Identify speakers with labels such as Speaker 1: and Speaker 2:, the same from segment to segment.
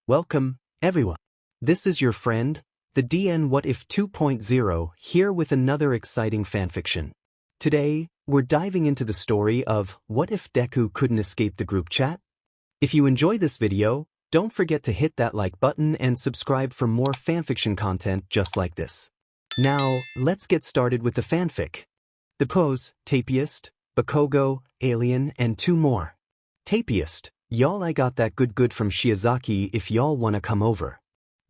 Speaker 1: Welcome, everyone. This is your friend, the DN WhatIf 2.0, here with another exciting fanfiction. Today, we're diving into the story of What If Deku Couldn't Escape the Group Chat? If you enjoy this video, don't forget to hit that like button and subscribe for more fanfiction content just like this. Now, let's get started with the fanfic. The pose, Tapiest, Bakugo, Alien, and two more. Tapiest, y'all, I got that good from Shiozaki if y'all wanna come over.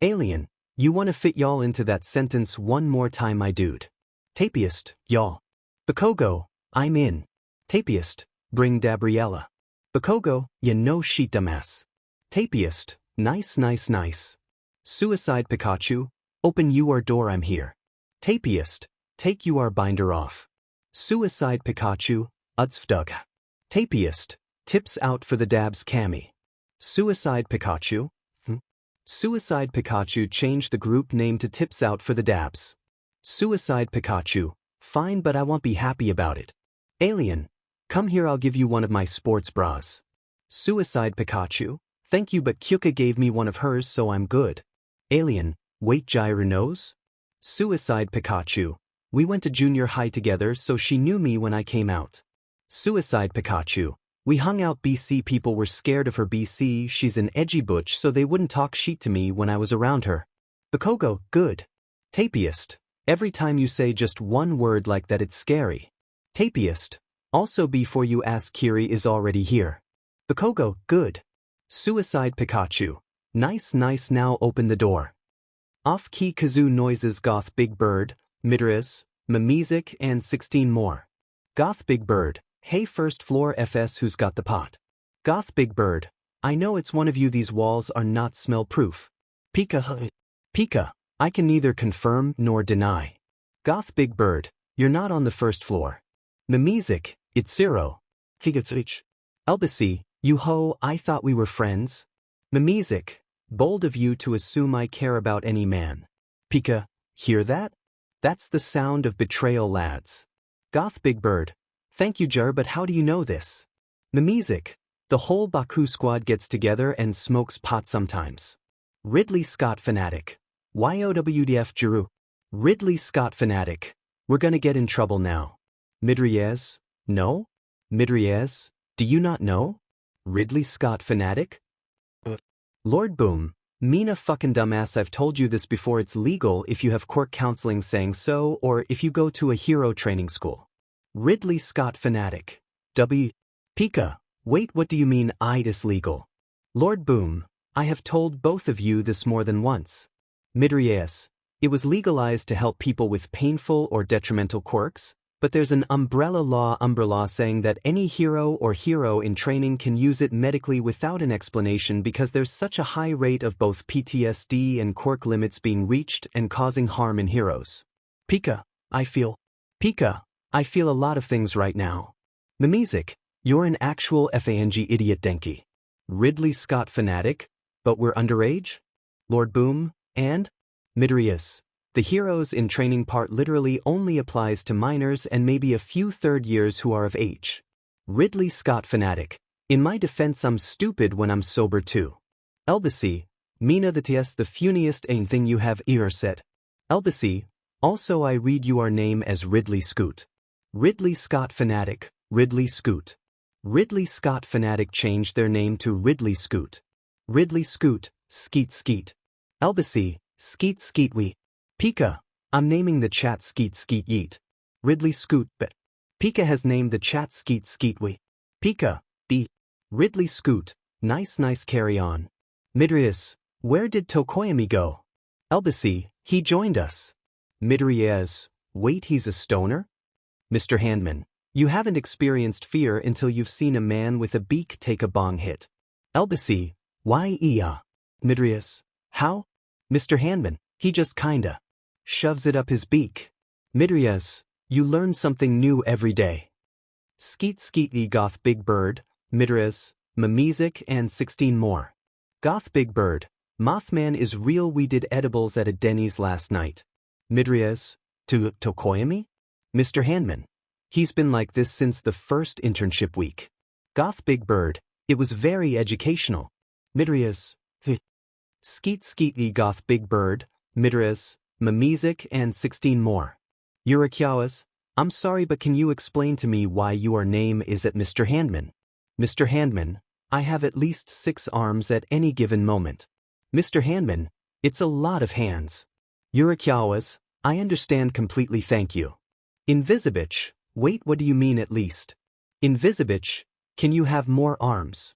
Speaker 1: Alien, you wanna fit y'all into that sentence one more time, my dude. Tapiest, y'all. Bakugo, I'm in. Tapiest, bring Gabriella. Bakugo, you know she dumbass. Tapiest, nice. Suicide Pikachu, open your door, I'm here. Tapiest, take your binder off. Suicide Pikachu, udsvdug. Tapiest, tips out for the dabs Kami. Suicide Pikachu? Suicide Pikachu changed the group name to Tips Out for the Dabs. Suicide Pikachu, fine, but I won't be happy about it. Alien, come here, I'll give you one of my sports bras. Suicide Pikachu, thank you, but Kyuka gave me one of hers, so I'm good. Alien, wait, Gyro knows? Suicide Pikachu, we went to junior high together, so she knew me when I came out. Suicide Pikachu, we hung out BC, people were scared of her BC, she's an edgy butch, so they wouldn't talk shit to me when I was around her. Bakugo, good. Tapiest, every time you say just one word like that it's scary. Tapiest, also before you ask, Kiri is already here. Bakugo, good. Suicide Pikachu, nice, now open the door. Off-key kazoo noises, Goth Big Bird, Midoriya, Mimizik, and 16 more. Goth Big Bird, hey, first floor FS, who's got the pot? Goth Big Bird, I know it's one of you, these walls are not smell-proof. Pika, I can neither confirm nor deny. Goth Big Bird, you're not on the first floor. Mimizik, it's zero. Elbasi, you ho, I thought we were friends. Mimizik, bold of you to assume I care about any man. Pika, hear that? That's the sound of betrayal, lads. Goth Big Bird, thank you, Jar, but how do you know this? Mimizik, the whole Baku squad gets together and smokes pot sometimes. Ridley Scott fanatic. YOWDF Juru. Ridley Scott fanatic. We're gonna get in trouble now. Midoriya, no? Midoriya, do you not know? Ridley Scott fanatic? Lord Boom, Mina fucking dumbass, I've told you this before, it's legal if you have court counseling saying so or if you go to a hero training school. Ridley Scott fanatic. Pika, wait, what do you mean it's legal? Lord Boom, I have told both of you this more than once. Midoriya, it was legalized to help people with painful or detrimental quirks, but there's an umbrella law saying that any hero or hero in training can use it medically without an explanation because there's such a high rate of both PTSD and quirk limits being reached and causing harm in heroes. Pika, I feel a lot of things right now. Mimizik, you're an actual FANG idiot Denki. Ridley Scott fanatic, but we're underage? Lord Boom, and? Midoriya, the heroes in training part literally only applies to minors and maybe a few third years who are of age. Ridley Scott fanatic, in my defense I'm stupid when I'm sober too. Elbasi, Mina the funniest thing you have ever said. Elbasi, also I read your name as Ridley Scoot. Ridley Scott fanatic, Ridley Scoot. Ridley Scott fanatic changed their name to Ridley Scoot. Ridley Scoot, Skeet. Elbasi, Skeet we. Pika, I'm naming the chat Skeet yeet. Ridley Scoot, but Pika has named the chat Skeet we. Pika, B. Ridley Scoot, nice carry on. Midoriya, where did Tokoyami go? Elbasi, he joined us. Midoriya, wait, he's a stoner? Mr. Handman, you haven't experienced fear until you've seen a man with a beak take a bong hit. Elbasi, why Midoriya, how? Mr. Handman, he just kinda shoves it up his beak. Midoriya, you learn something new every day. Skeet Goth Big Bird, Midoriya, Mimizik, and 16 more. Goth Big Bird, Mothman is real, we did edibles at a Denny's last night. Midoriya, to Tokoyami? Mr. Handman, he's been like this since the first internship week. Goth Big Bird, it was very educational. Midoriya, Skeet skeetly goth big bird, midras, music and 16 more. Yurakiawas, I'm sorry but can you explain to me why your name is at Mr. Handman? Mr. Handman, I have at least 6 arms at any given moment. Mr. Handman, it's a lot of hands. Yurakiawas, I understand completely thank you. Invisibich, wait what do you mean at least? Invisibich, can you have more arms?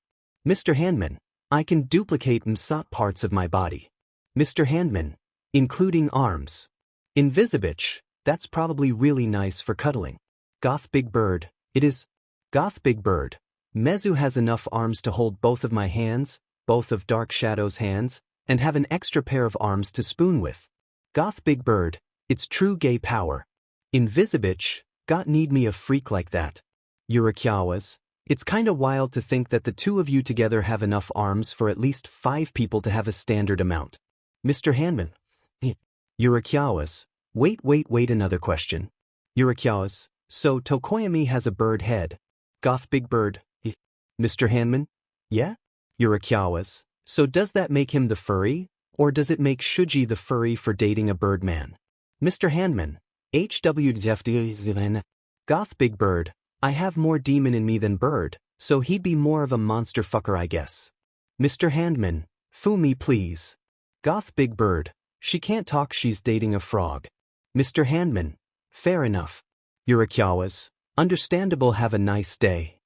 Speaker 1: Mr. Handman, I can duplicate msot parts of my body. Mr. Handman, including arms. Invisibich, that's probably really nice for cuddling. Goth Big Bird, it is. Goth Big Bird, Mezu has enough arms to hold both of my hands, both of Dark Shadow's hands, and have an extra pair of arms to spoon with. Goth Big Bird, it's true gay power. Invisibich, got need me a freak like that. Yurakiawas, it's kinda wild to think that the two of you together have enough arms for at least 5 people to have a standard amount. Mr. Handman. Yurakiawas, wait another question. Yurakiawas, so Tokoyami has a bird head. Goth Big Bird. Mr. Handman? Yeah? Yurakiawas, so does that make him the furry, or does it make Shuji the furry for dating a birdman? Mr. Handman. HW Goth Big Bird, I have more demon in me than bird, so he'd be more of a monster fucker I guess. Mr. Handman, fool me please. Goth Big Bird, she can't talk she's dating a frog. Mr. Handman, fair enough. Yurakiawas, understandable have a nice day.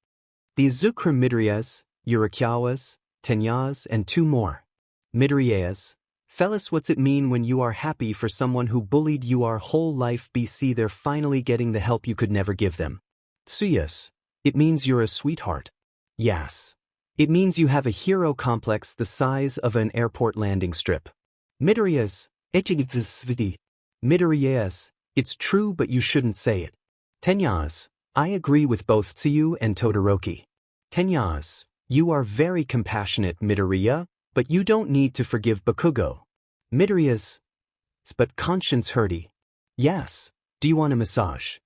Speaker 1: The Zukra Midriyas, Yurakiawas, Tenyas and 2 more. Midriyas, fellas what's it mean when you are happy for someone who bullied you our whole life BC they're finally getting the help you could never give them. Tsuyas, it means you're a sweetheart. Yas. It means you have a hero complex the size of an airport landing strip. Midoriyas, Midoriyas, it's true but you shouldn't say it. Tenyas, I agree with both Tsuyu and Todoroki. Tenyas, you are very compassionate Midoriya, but you don't need to forgive Bakugo. Midoriyas, but conscience hurty. Yes, do you want a massage?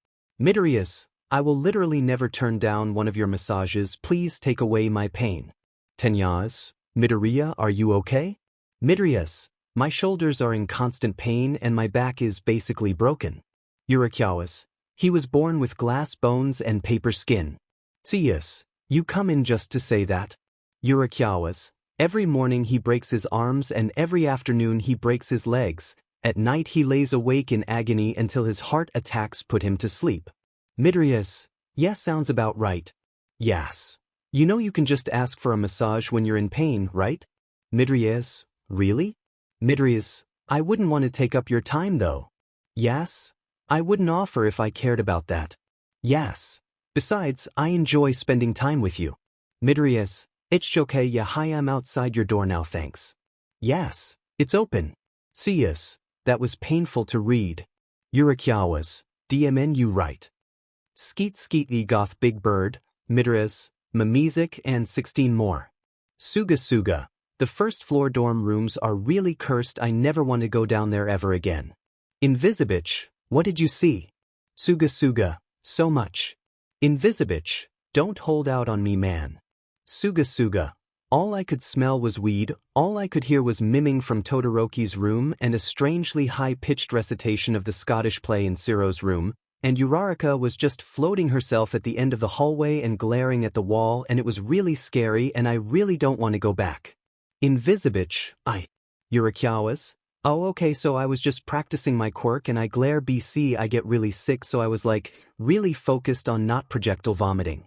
Speaker 1: Midoriyas, I will literally never turn down one of your massages, please take away my pain. Tenyas, Midoriya, are you okay? Midoriyas, my shoulders are in constant pain and my back is basically broken. Yurakiawas, he was born with glass bones and paper skin. Tsuyas, you come in just to say that? Yurakiawas, every morning he breaks his arms and every afternoon he breaks his legs, at night he lays awake in agony until his heart attacks put him to sleep. Midoriyas, yes sounds about right. Yes. You know you can just ask for a massage when you're in pain, right? Midoriyas, really? Midoriyas, I wouldn't want to take up your time though. Yes? I wouldn't offer if I cared about that. Yes. Besides, I enjoy spending time with you. Midoriyas, it's okay yeah hi I'm outside your door now thanks. Yes, it's open. Tsuyas, that was painful to read. Yurakiawas, DMN you right. Skeet skeetly goth Big Bird, Midras, Mimizik and 16 more. Suga Suga, the first floor dorm rooms are really cursed I never want to go down there ever again. Invisibich, what did you see? Suga Suga, so much. Invisibich, don't hold out on me man. Suga Suga, all I could smell was weed, all I could hear was miming from Todoroki's room and a strangely high-pitched recitation of the Scottish play in Ciro's room, and Uraraka was just floating herself at the end of the hallway and glaring at the wall and it was really scary and I really don't want to go back. Invisibich, Yurakiawas? Oh okay so I was just practicing my quirk and I glare BC I get really sick so I was like, really focused on not projectile vomiting.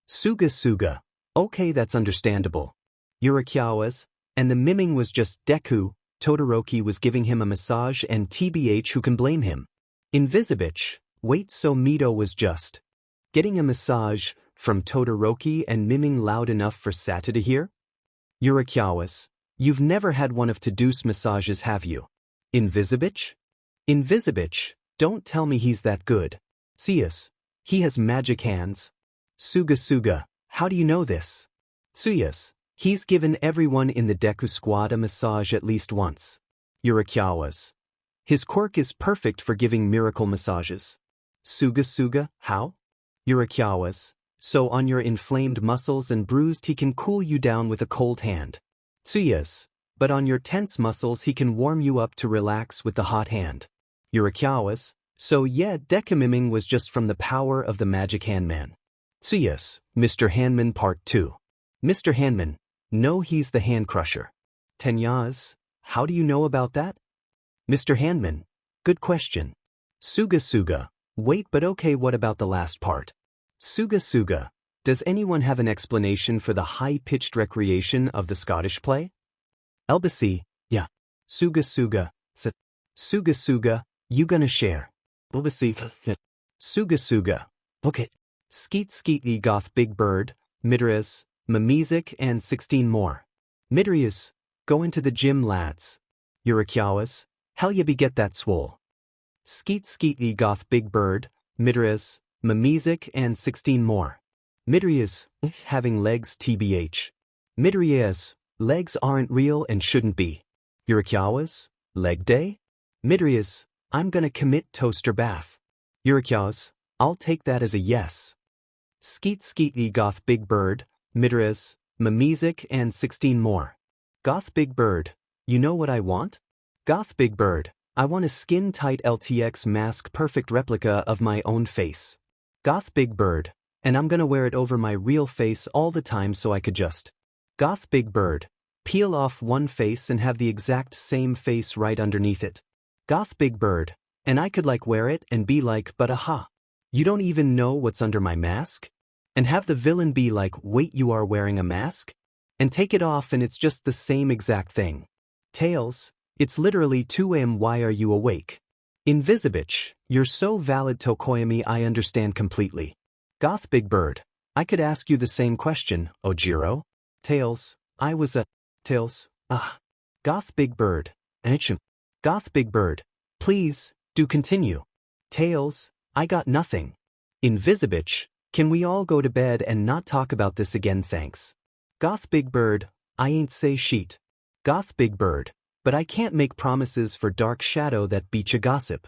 Speaker 1: Suga Suga, okay that's understandable. Yurakiawas, and the miming was just Deku, Todoroki was giving him a massage and TBH who can blame him. Invisibich, wait so Mito was just getting a massage from Todoroki and miming loud enough for Sata to hear? Yurakiawas, you've never had one of Tadu's massages have you? Invisibich? Invisibich, don't tell me he's that good. Tsuyas, he has magic hands. Suga Suga, how do you know this? Tsuyas, he's given everyone in the Deku squad a massage at least once. Yurakiawas, his quirk is perfect for giving miracle massages. Suga Suga, how? Yurakiawas, so on your inflamed muscles and bruised he can cool you down with a cold hand. Tsuyas, but on your tense muscles he can warm you up to relax with the hot hand. Yurikawa's, so yeah, Deku was just from the power of the magic handman. So yes, Mr. Handman Part 2. Mr. Handman, no, he's the hand crusher. Tenyaz, how do you know about that? Mr. Handman, good question. Suga, wait, but okay, what about the last part? Suga, does anyone have an explanation for the high-pitched recreation of the Scottish play? Elbacy, yeah. Suga, you gonna share? Elbacy, Suga, okay. Skeet goth big bird, Midras, Mamizik and 16 more. Midrias, go into the gym lads. Yurikawa's, hell ya be get that swole. Skeet goth big bird, Midras, Mamizik and 16 more. Midrias, having legs tbh. Midrias, legs aren't real and shouldn't be. Yurikawa's, leg day? Midrias, I'm gonna commit toaster bath. Yurikawa's, I'll take that as a yes. Skeet goth big bird, Midras, Mamizik and 16 more. Goth big bird, you know what I want? Goth big bird, I want a skin-tight LTX mask perfect replica of my own face. Goth big bird, and I'm gonna wear it over my real face all the time so I could just. Goth big bird, peel off one face and have the exact same face right underneath it. Goth big bird, and I could like wear it and be like, but aha. You don't even know what's under my mask? And have the villain be like, wait, you are wearing a mask? And take it off and it's just the same exact thing. Tails, it's literally 2 a.m. Why are you awake? Invisibitch, you're so valid Tokoyami, I understand completely. Goth big bird, I could ask you the same question, Ojiro. Tails, I was a... Tails, Goth big bird, Anchem. Goth big bird, please, do continue. Tails, I got nothing. Invisibitch, can we all go to bed and not talk about this again, thanks. Goth big bird, I ain't say sheet. Goth big bird, but I can't make promises for dark shadow that beach gossip.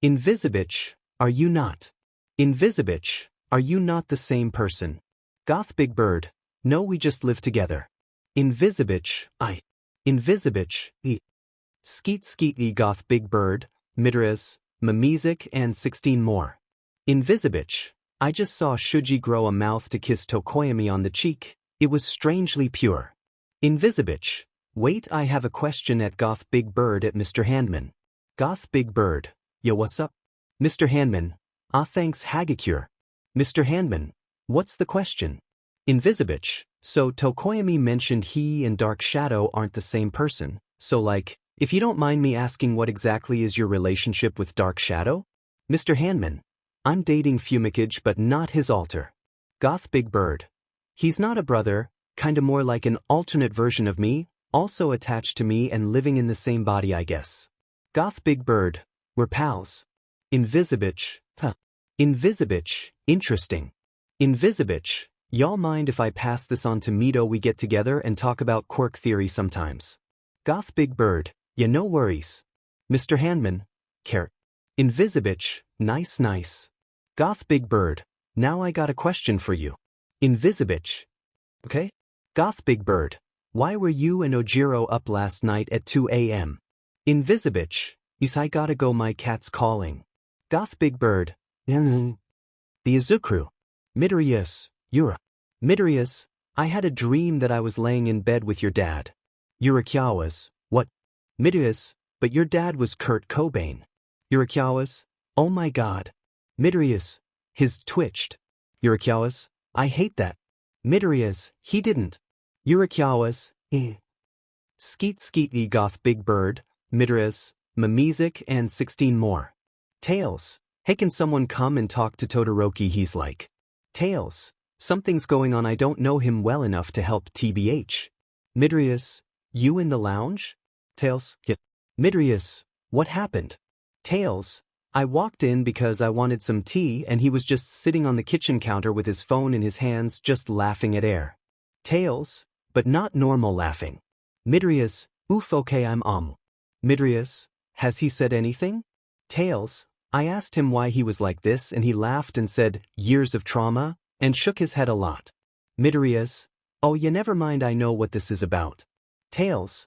Speaker 1: Invisibitch, are you not? Invisibitch, are you not the same person? Goth big bird, no, we just live together. Invisibitch, Invisibitch, Skeet goth big bird, Midras, Mamizik and 16 more. Invisibitch, I just saw Shuji grow a mouth to kiss Tokoyami on the cheek, it was strangely pure. Invisibitch, wait, I have a question at Goth Big Bird at Mr. Handman. Goth Big Bird, yo, what's up? Mr. Handman, thanks Hagakure. Mr. Handman, what's the question? Invisibitch, so Tokoyami mentioned he and Dark Shadow aren't the same person, so like, if you don't mind me asking, what exactly is your relationship with Dark Shadow? Mr. Handman, I'm dating Fumikage but not his alter. Goth Big Bird, he's not a brother, kinda more like an alternate version of me, also attached to me and living in the same body, I guess. Goth Big Bird, we're pals. Invisibitch, Invisibitch, interesting. Invisibitch, y'all mind if I pass this on to Mito, we get together and talk about quirk theory sometimes. Goth Big Bird, yeah, no worries. Mr. Handman, care. Invisibitch, nice. Goth Big Bird, now I got a question for you. Invisibitch. Okay? Goth Big Bird, why were you and Ojiro up last night at 2 a.m.? Invisibitch, is I gotta go, my cat's calling. Goth Big Bird, the Izukru. Midorius, Yura. Midorius, I had a dream that I was laying in bed with your dad. Yurikawa's, what? Midorius, but your dad was Kurt Cobain. Yurikawa's, oh my god. Midorius, his twitched. Yurikawa's, I hate that. Midorius, he didn't. Yurikawa's, Skeet goth Big Bird, Midorius, Mamizik and 16 more. Tails, hey, can someone come and talk to Todoroki? He's like. Tails, something's going on, I don't know him well enough to help tbh. Midorius, you in the lounge? Tails, yeah. Midorius, what happened? Tails, I walked in because I wanted some tea and he was just sitting on the kitchen counter with his phone in his hands just laughing at air. Tails, but not normal laughing. Midorius, oof, okay, I'm Midorius, has he said anything? Tails, I asked him why he was like this and he laughed and said, years of trauma, and shook his head a lot. Midorius, oh yeah, never mind, I know what this is about. Tails,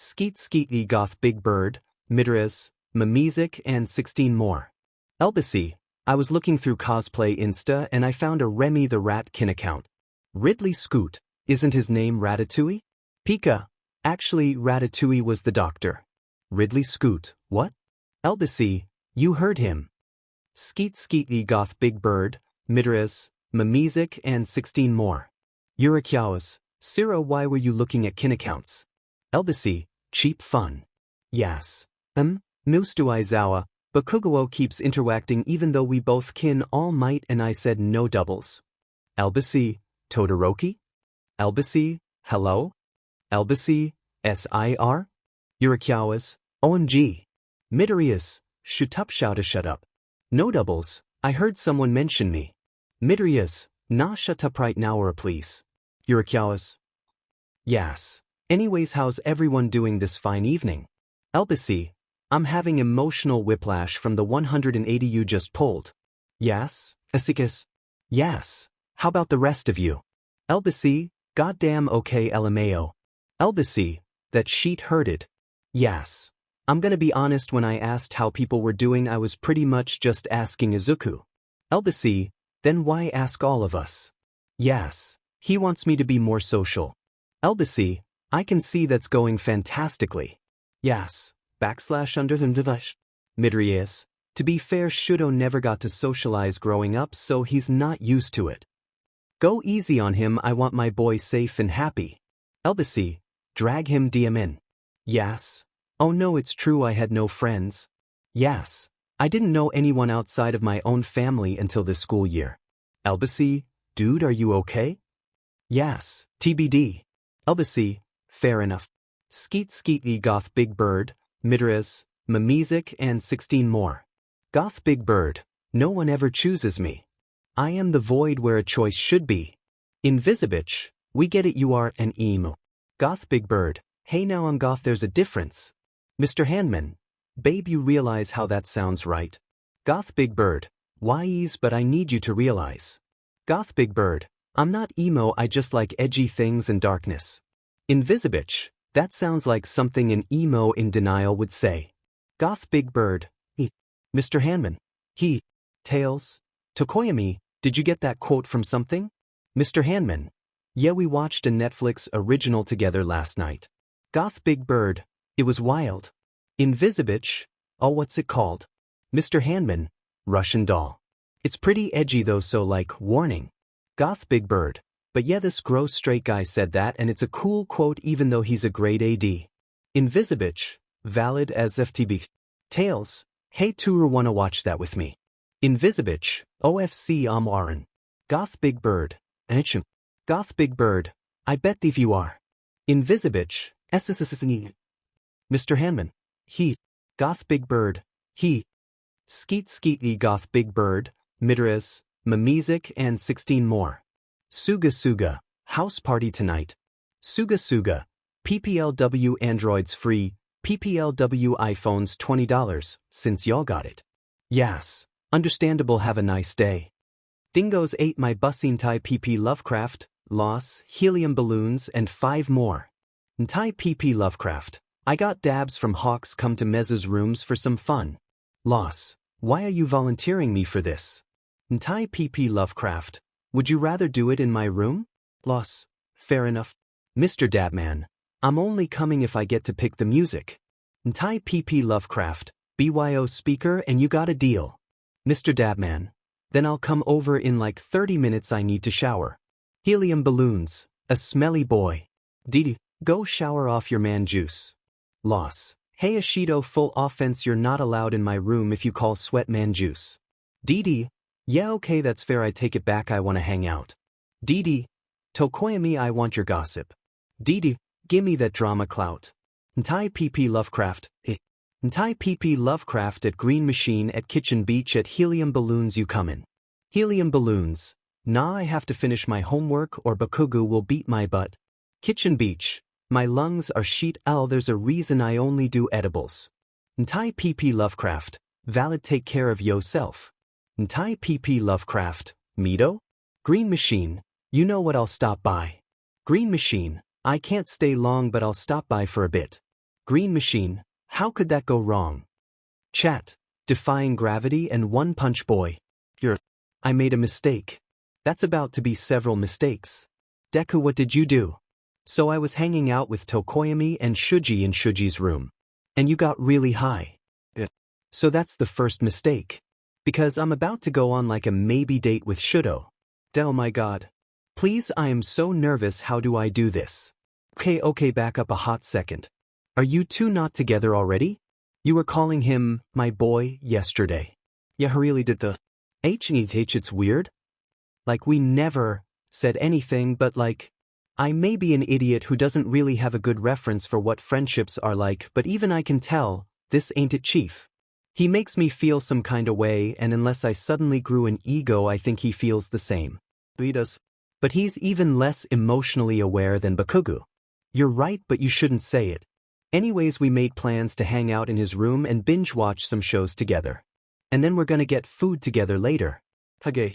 Speaker 1: Skeet skeet goth big bird, midres, music and 16 more. Elbacy, I was looking through cosplay Insta and I found a Remy the Ratkin account. Ridley Scoot, isn't his name Ratatouille? Pika, actually Ratatouille was the doctor. Ridley Scoot, what? Elbacy, you heard him. Skeet skeet goth big bird, midres, music and 16 more. Yurikiawas, Sira, why were you looking at kin accounts? Elbacy, cheap fun. Yes. Mustu Aizawa, Bakugo keeps interacting even though we both kin All Might and I said no doubles. Elbacy, Todoroki? Elbacy, hello? Elbacy, SIR? Yurikiawas, OMG. Midorius, shut up. No doubles, I heard someone mention me. Midorius, nah, shut up right now or please. Yurikiawas. Yes. Anyways, how's everyone doing this fine evening? Elbacy, I'm having emotional whiplash from the 180 you just pulled. Yes, Asikas? Yes. How about the rest of you? Elbacy, goddamn okay LMAO. Elbacy, that sheet hurted. Yes. I'm gonna be honest, when I asked how people were doing I was pretty much just asking Izuku. Elbacy, then why ask all of us? Yes. He wants me to be more social. Elbacy, I can see that's going fantastically. Yes. /under them device. Midorius, to be fair, Shudo never got to socialize growing up so he's not used to it. Go easy on him, I want my boy safe and happy. Elbacy, drag him DM in. Yes. Oh no, it's true, I had no friends. Yes. I didn't know anyone outside of my own family until this school year. Elbacy, dude, are you okay? Yes. TBD. Elbacy, fair enough. Skeet skeet goth big bird, midres, music and 16 more. Goth big bird, no one ever chooses me. I am the void where a choice should be. Invisibitch, we get it, you are an emo. Goth big bird, hey now I'm goth, there's a difference. Mr. Handman, babe, you realize how that sounds, right? Goth big bird, why ease, but I need you to realize. Goth big bird, I'm not emo, I just like edgy things and darkness. Invisibitch, that sounds like something an emo in denial would say. Goth big bird, he. Mr. Handman, he. Tails. Tokoyami, did you get that quote from something? Mr. Handman, yeah, we watched a Netflix original together last night. Goth big bird, it was wild. Invisibitch, oh, what's it called? Mr. Handman, Russian doll. It's pretty edgy though, so like, warning. Goth big bird, but yeah, this gross straight guy said that and it's a cool quote even though he's a grade AD. Invisibitch, valid as FTB. Tails, hey Tour, wanna watch that with me? Invisibitch, OFC Warren. Goth big bird, Echem. Goth big bird, I bet thief you are. Invisibitch, SSSSNE. Mr. Handman, he. Goth big bird, he. Skeet skeet goth big bird, midres, music and 16 more. Suga Suga, house party tonight. Suga Suga, PPLW Androids free, PPLW iPhones $20, since y'all got it. Yes, understandable, have a nice day. Dingoes ate my busing Thai PP Lovecraft, loss, helium balloons and 5 more. Thai PP Lovecraft, I got dabs from Hawks, come to Mez's rooms for some fun. Loss, why are you volunteering me for this? Thai PP Lovecraft, would you rather do it in my room? Loss, fair enough. Mr. Dabman, I'm only coming if I get to pick the music. Thai PP Lovecraft, BYO speaker and you got a deal. Mr. Dabman, then I'll come over in like 30 minutes, I need to shower. Helium balloons, a smelly boy. Didi, go shower off your man juice. Loss, hey Ashido, full offense, you're not allowed in my room if you call sweat man juice. Didi, yeah okay, that's fair, I take it back, I wanna hang out. Didi, Tokoyami, I want your gossip. Didi, gimme that drama clout. Thai PP Lovecraft, Thai PP Lovecraft at Green Machine at Kitchen Beach at Helium Balloons, you comin'? Helium balloons, nah, I have to finish my homework or Bakugo will beat my butt. Kitchen Beach, my lungs are sheet L, there's a reason I only do edibles. Thai PP Lovecraft, valid, take care of yourself. Thai PP Lovecraft, Mito? Green Machine, you know what, I'll stop by. Green Machine, I can't stay long but I'll stop by for a bit. Green machine, how could that go wrong? Chat, defying gravity and one punch boy. I made a mistake. That's about to be several mistakes. Deku, what did you do? So I was hanging out with Tokoyami and Shuji in Shuji's room. And you got really high. So that's the first mistake. Because I'm about to go on like a maybe date with Shudo. Oh my god. Please, I am so nervous, how do I do this? Okay, back up a hot second. Are you two not together already? You were calling him, my boy, yesterday. Yeah, really did the H, it's weird. Like we never said anything but like, I may be an idiot who doesn't really have a good reference for what friendships are like, but even I can tell, this ain't it, chief. He makes me feel some kind of way, and unless I suddenly grew an ego, I think he feels the same. He does. But he's even less emotionally aware than Bakugo. You're right, but you shouldn't say it. Anyways, we made plans to hang out in his room and binge watch some shows together. And then we're gonna get food together later. Okay.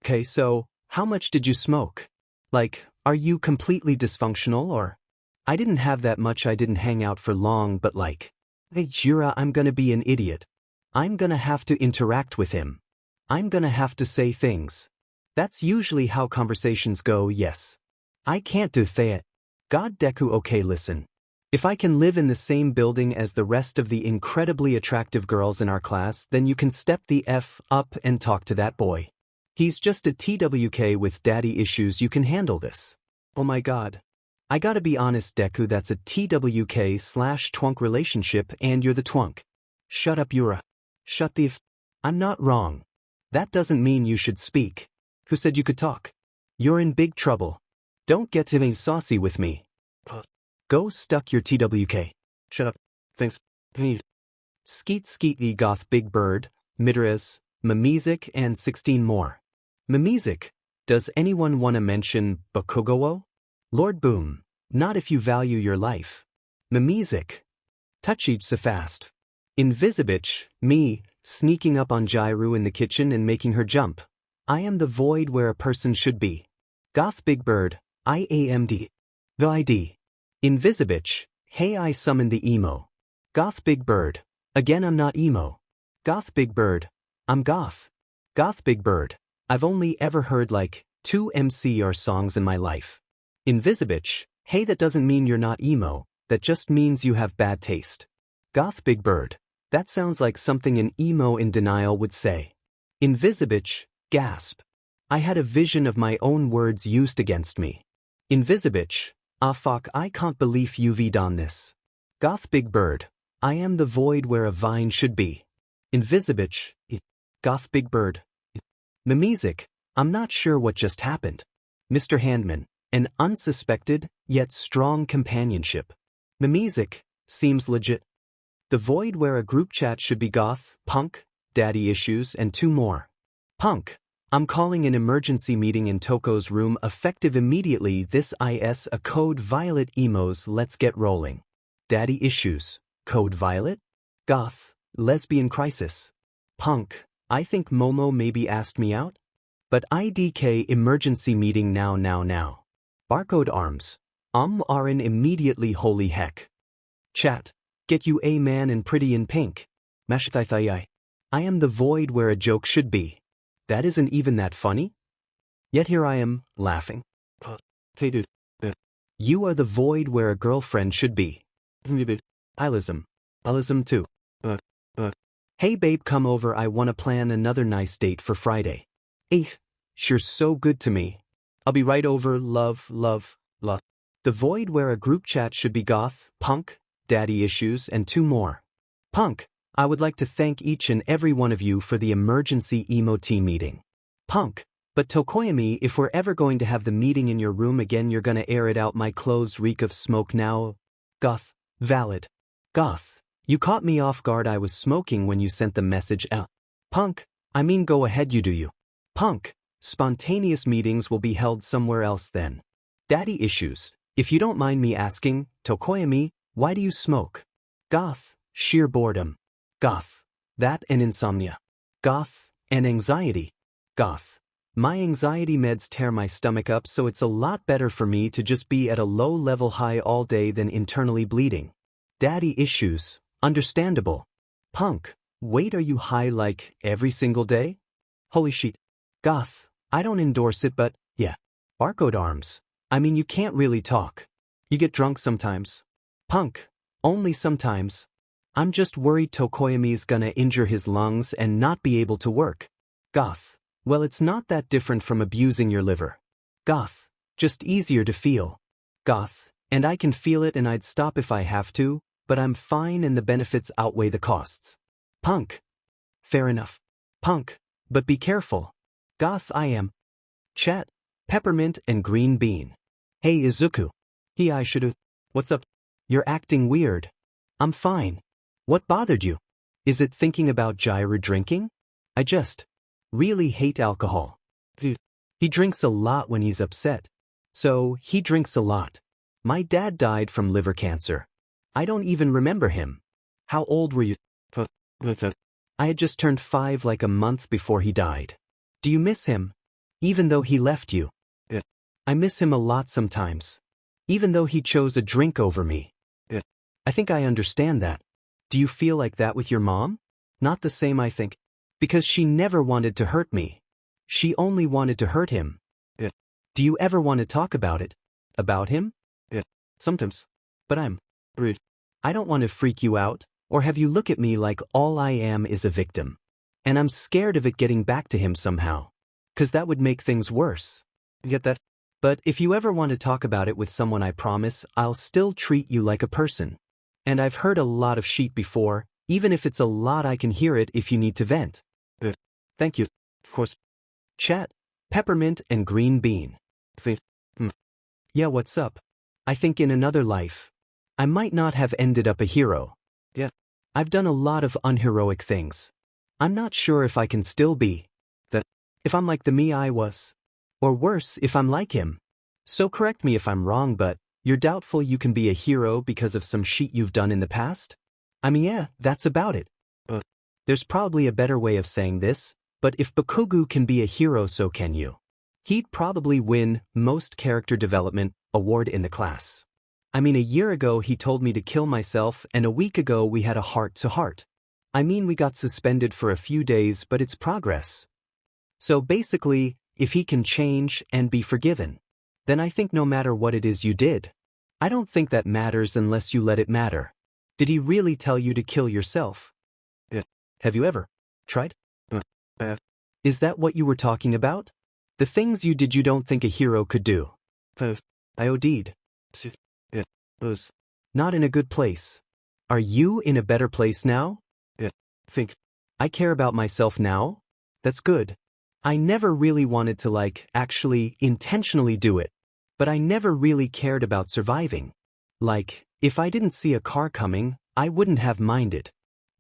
Speaker 1: Okay, so, how much did you smoke? Like, are you completely dysfunctional or? I didn't have that much, I didn't hang out for long, but like, hey Jira, I'm gonna be an idiot. I'm gonna have to interact with him. I'm gonna have to say things. That's usually how conversations go, yes. I can't do that. God Deku, okay, listen. If I can live in the same building as the rest of the incredibly attractive girls in our class, then you can step the F up and talk to that boy. He's just a TWK with daddy issues, you can handle this. Oh my god. I gotta be honest, Deku, that's a TWK/twunk relationship and you're the twunk. Shut up, Yura. Shut the f. I'm not wrong. That doesn't mean you should speak. Who said you could talk? You're in big trouble. Don't get to be saucy with me. Go stuck your TWK. Shut up. Thanks. Skeet Skeety Goth Big Bird, Midres, Mimizik and 16 more. Mimizik, does anyone wanna mention Bakugo? Lord Boom, not if you value your life. Mimizik. Touchage so fast. Invisibitch, me, sneaking up on Jairu in the kitchen and making her jump. I am the void where a person should be. Goth Big Bird, IAMD. The ID. Invisibitch, hey, I summoned the emo. Goth Big Bird, again I'm not emo. Goth Big Bird, I'm goth. Goth Big Bird, I've only ever heard like 2 MCR songs in my life. Invisibitch, hey, that doesn't mean you're not emo, that just means you have bad taste. Goth Big Bird, that sounds like something an emo in denial would say. Invisibitch, gasp. I had a vision of my own words used against me. Invisibitch, ah fuck, I can't believe you've done this. Goth Big Bird, I am the void where a vine should be. Invisibitch, Goth Big Bird. Mimizik, I'm not sure what just happened. Mr. Handman, an unsuspected, yet strong companionship. Mimizik, seems legit. The void where a group chat should be goth, punk, daddy issues and 2 more. Punk, I'm calling an emergency meeting in Toko's room effective immediately. This is a code violet emos, let's get rolling. Daddy issues, code violet? Goth, lesbian crisis. Punk, I think Momo maybe asked me out? But IDK emergency meeting now. Barcode arms. Arin immediately, holy heck. Chat, get you a man and pretty in pink. Mashthaithai. I am the void where a joke should be. That isn't even that funny? Yet here I am, laughing. Hey dude. You are the void where a girlfriend should be. Ilism. Ilism too. Hey babe, come over, I wanna plan another nice date for Friday. 8th, you're so good to me. I'll be right over, love. The void where a group chat should be goth, punk, daddy issues and 2 more. Punk, I would like to thank each and every one of you for the emergency emo team meeting. Punk, but Tokoyami, if we're ever going to have the meeting in your room again, you're gonna air it out. My clothes reek of smoke now. Goth, valid. Goth, you caught me off guard, I was smoking when you sent the message out. Punk, I mean go ahead, you do you. Punk, spontaneous meetings will be held somewhere else then. Daddy issues, if you don't mind me asking, Tokoyami, why do you smoke? Goth, sheer boredom. Goth, that and insomnia. Goth, and anxiety. Goth, My anxiety meds tear my stomach up, so it's a lot better for me to just be at a low-level high all day than internally bleeding. Daddy issues, understandable. Punk, wait, are you high like every single day? Holy shit. Goth, I don't endorse it, but yeah. Barcode arms. I mean, you can't really talk. You get drunk sometimes. Punk, only sometimes. I'm just worried Tokoyami's gonna injure his lungs and not be able to work. Goth, well, it's not that different from abusing your liver. Goth, just easier to feel. Goth, and I can feel it and I'd stop if I have to, but I'm fine and the benefits outweigh the costs. Punk. Fair enough. Punk, but be careful. Goth, I am. Chat, peppermint and green bean. Hey Izuku. I should've. What's up? You're acting weird. I'm fine. What bothered you? Is it thinking about Jiraiya drinking? I just really hate alcohol. He drinks a lot when he's upset. So, he drinks a lot. My dad died from liver cancer. I don't even remember him. How old were you? I had just turned 5 like a month before he died. Do you miss him? Even though he left you? I miss him a lot sometimes. Even though he chose a drink over me. I think I understand that. Do you feel like that with your mom? Not the same, I think. Because she never wanted to hurt me. She only wanted to hurt him. Do you ever want to talk about it? About him? Sometimes. But I'm rude. I don't want to freak you out, or have you look at me like all I am is a victim. And I'm scared of it getting back to him somehow. 'Cause that would make things worse. You get that? But if you ever want to talk about it with someone, I promise I'll still treat you like a person. And I've heard a lot of shit before, even if it's a lot I can hear it if you need to vent. Thank you. Of course. Chat, peppermint and green bean. Yeah, what's up? I think in another life, I might not have ended up a hero. I've done a lot of unheroic things. I'm not sure if I can still be that, if I'm like the me I was. Or worse, if I'm like him. So correct me if I'm wrong, but you're doubtful you can be a hero because of some shit you've done in the past? I mean, yeah, that's about it. There's probably a better way of saying this, but if Bakugo can be a hero, so can you. He'd probably win most character development award in the class. I mean, a year ago he told me to kill myself, and a week ago we had a heart-to-heart. I mean, we got suspended for a few days, but it's progress. So basically, if he can change and be forgiven, then I think no matter what it is you did, I don't think that matters unless you let it matter. Did he really tell you to kill yourself? Have you ever tried? Is that what you were talking about? The things you did you don't think a hero could do? I OD'd. Was not in a good place. Are you in a better place now? Think. I care about myself now? That's good. I never really wanted to actually intentionally do it. But I never really cared about surviving. Like, if I didn't see a car coming, I wouldn't have minded.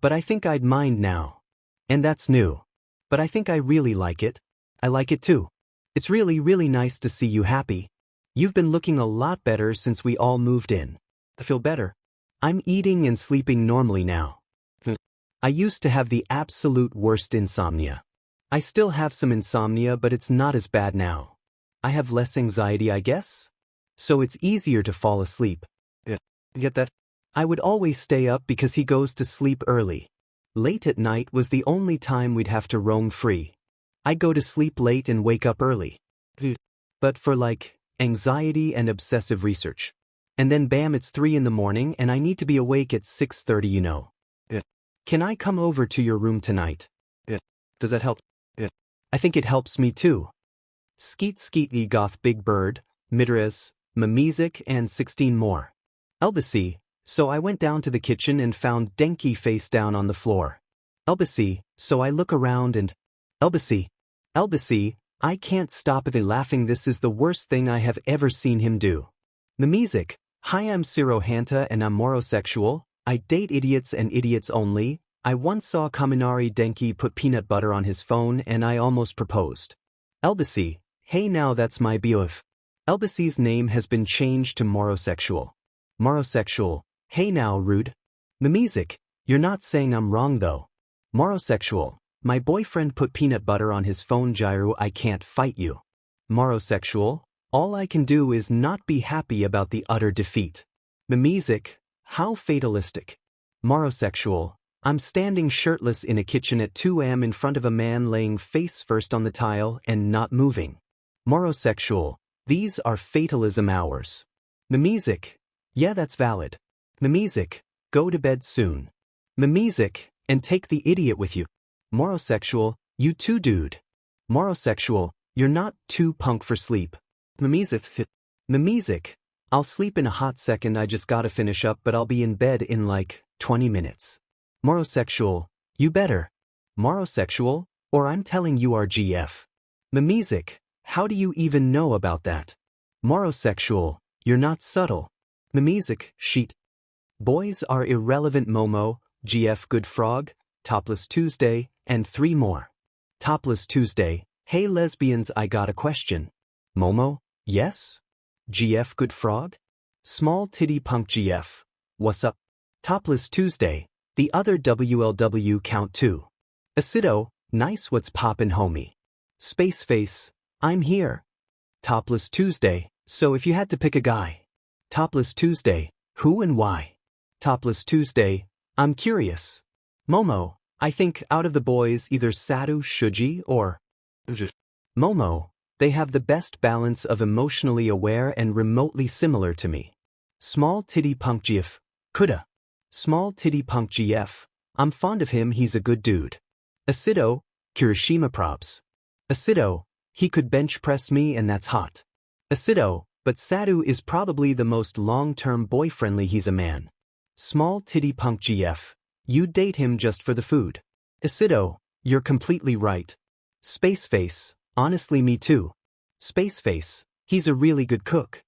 Speaker 1: But I think I'd mind now. And that's new. But I think I really like it. I like it too. It's really, really nice to see you happy. You've been looking a lot better since we all moved in. I feel better. I'm eating and sleeping normally now. I used to have the absolute worst insomnia. I still have some insomnia, but it's not as bad now. I have less anxiety, I guess? So it's easier to fall asleep. Get that? I would always stay up because he goes to sleep early. Late at night was the only time we'd have to roam free. I'd go to sleep late and wake up early. But for anxiety and obsessive research. And then bam, it's 3 in the morning and I need to be awake at 6:30, you know. Can I come over to your room tonight? Does that help? I think it helps me too. Skeet Skeet Goth Big Bird, Midres, Mimizik and 16 more. Elbacy, so I went down to the kitchen and found Denki face down on the floor. Elbacy, so I look around and Elbacy, I can't stop it laughing. This is the worst thing I have ever seen him do. Mimizik, hi, I'm Sirohanta and I'm morosexual. I date idiots and idiots only. I once saw Kaminari Denki put peanut butter on his phone and I almost proposed. Elbacy, hey, now that's my BOF. Elbacy's name has been changed to morosexual. Morosexual, hey now rude. Mimizik, you're not saying I'm wrong though. Morosexual, My boyfriend put peanut butter on his phone. Gyru, I can't fight you. Morosexual, all I can do is not be happy about the utter defeat. Mimesic, how fatalistic. Morosexual, I'm standing shirtless in a kitchen at 2 am in front of a man laying face first on the tile and not moving. Morosexual, these are fatalism hours. Mimesic, yeah, that's valid. Mimesic, go to bed soon. Mimesic, and take the idiot with you. Morosexual, you too, dude. Morosexual, you're not too punk for sleep. Mimesic, I'll sleep in a hot second. I just gotta finish up, but I'll be in bed in like 20 minutes. Morosexual, you better. Morosexual, or I'm telling you RGF. Mimesic, how do you even know about that? Morosexual, you're not subtle. Mimesic, sheet. Boys are irrelevant. Momo, GF good frog, Topless Tuesday, and 3 more. Topless Tuesday, hey lesbians, I got a question. Momo, yes? GF good frog? Small titty punk GF, what's up? Topless Tuesday, the other WLW count 2. Acido, nice, what's poppin' homie? Spaceface, I'm here. Topless Tuesday, so if you had to pick a guy. Topless Tuesday, who and why? Topless Tuesday, I'm curious. Momo, I think out of the boys either Sadu, Shuji, or Momo, they have the best balance of emotionally aware and remotely similar to me. Small titty punk GF, coulda. Small titty punk GF, I'm fond of him, he's a good dude. Acido, Kirishima probs. Acido, he could bench press me and that's hot. Acido, but Sadu is probably the most long-term boyfriendly, he's a man. Small titty punk GF, you'd date him just for the food. Acido, you're completely right. Spaceface, honestly me too. Spaceface, he's a really good cook.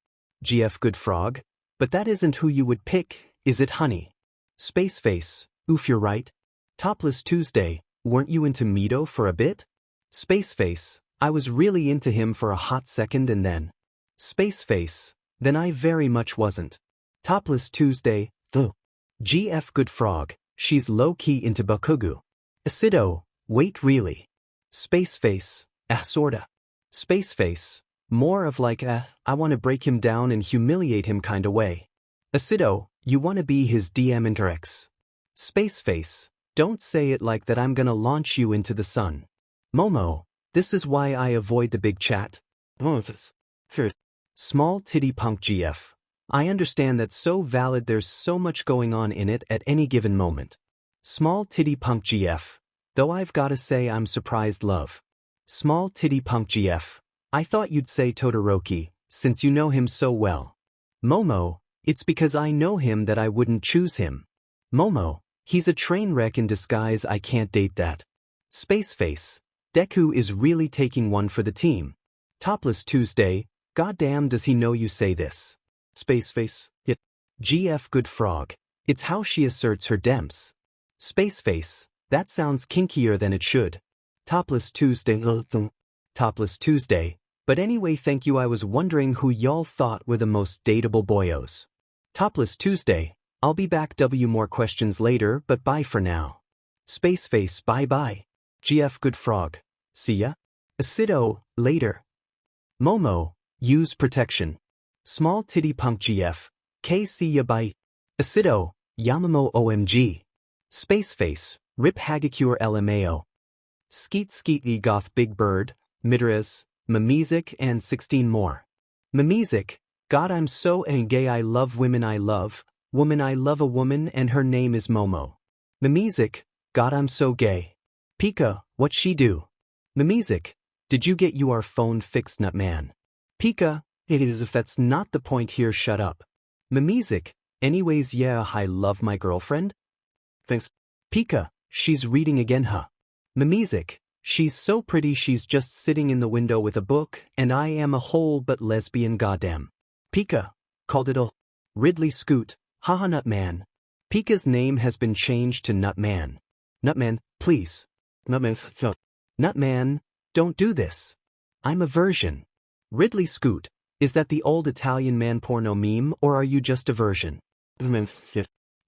Speaker 1: GF good frog, but that isn't who you would pick, is it honey? Spaceface, oof, you're right. Topless Tuesday, weren't you into Mito for a bit? Spaceface, I was really into him for a hot second and then. Spaceface, then I very much wasn't. Topless Tuesday, though. GF good frog, she's low-key into Bakugu. Acido, wait really? Spaceface, sorta. Spaceface, more of like I wanna break him down and humiliate him kinda way. Acido, you wanna be his DM interx. Spaceface, don't say it like that, I'm gonna launch you into the sun. Momo, this is why I avoid the big chat. Small titty punk GF, I understand that's so valid, there's so much going on in it at any given moment. Small titty punk GF, though I've gotta say I'm surprised, love. Small titty punk GF, I thought you'd say Todoroki, since you know him so well. Momo, it's because I know him that I wouldn't choose him. Momo, he's a train wreck in disguise, I can't date that. Spaceface, Deku is really taking one for the team. Topless Tuesday, goddamn does he know you say this. Spaceface, yeah. GF good frog, it's how she asserts her demps. Spaceface, that sounds kinkier than it should. Topless Tuesday, Topless Tuesday, but anyway thank you, I was wondering who y'all thought were the most dateable boyos. Topless Tuesday, I'll be back. More questions later, but bye for now. Spaceface, bye bye. GF good frog, see ya. Acido, later. Momo, use protection. Small titty punk GF, K see ya bye. Acido, Yamamo OMG. Spaceface, rip Hagakure LMAO. Skeet skeet e goth big bird, Midres, Mimesic and 16 more. Mimesic, God I'm so gay, I love women, I love woman, I love a woman and her name is Momo. Mimesic, God I'm so gay. Pika, what she do? Mimesic, did you get your phone fixed, nutman? Pika, it is if that's not the point here, shut up. Mimesic, anyways yeah I love my girlfriend. Thanks. Pika, she's reading again huh? Mimesic, she's so pretty, she's just sitting in the window with a book and I am a whole but lesbian goddamn. Pika, called it a Ridley Scoot, haha Nutman. Pika's name has been changed to Nutman. Nutman, please. Nutman, Nutman, don't do this. I'm a virgin. Ridley Scoot, is that the old Italian man porno meme or are you just a virgin?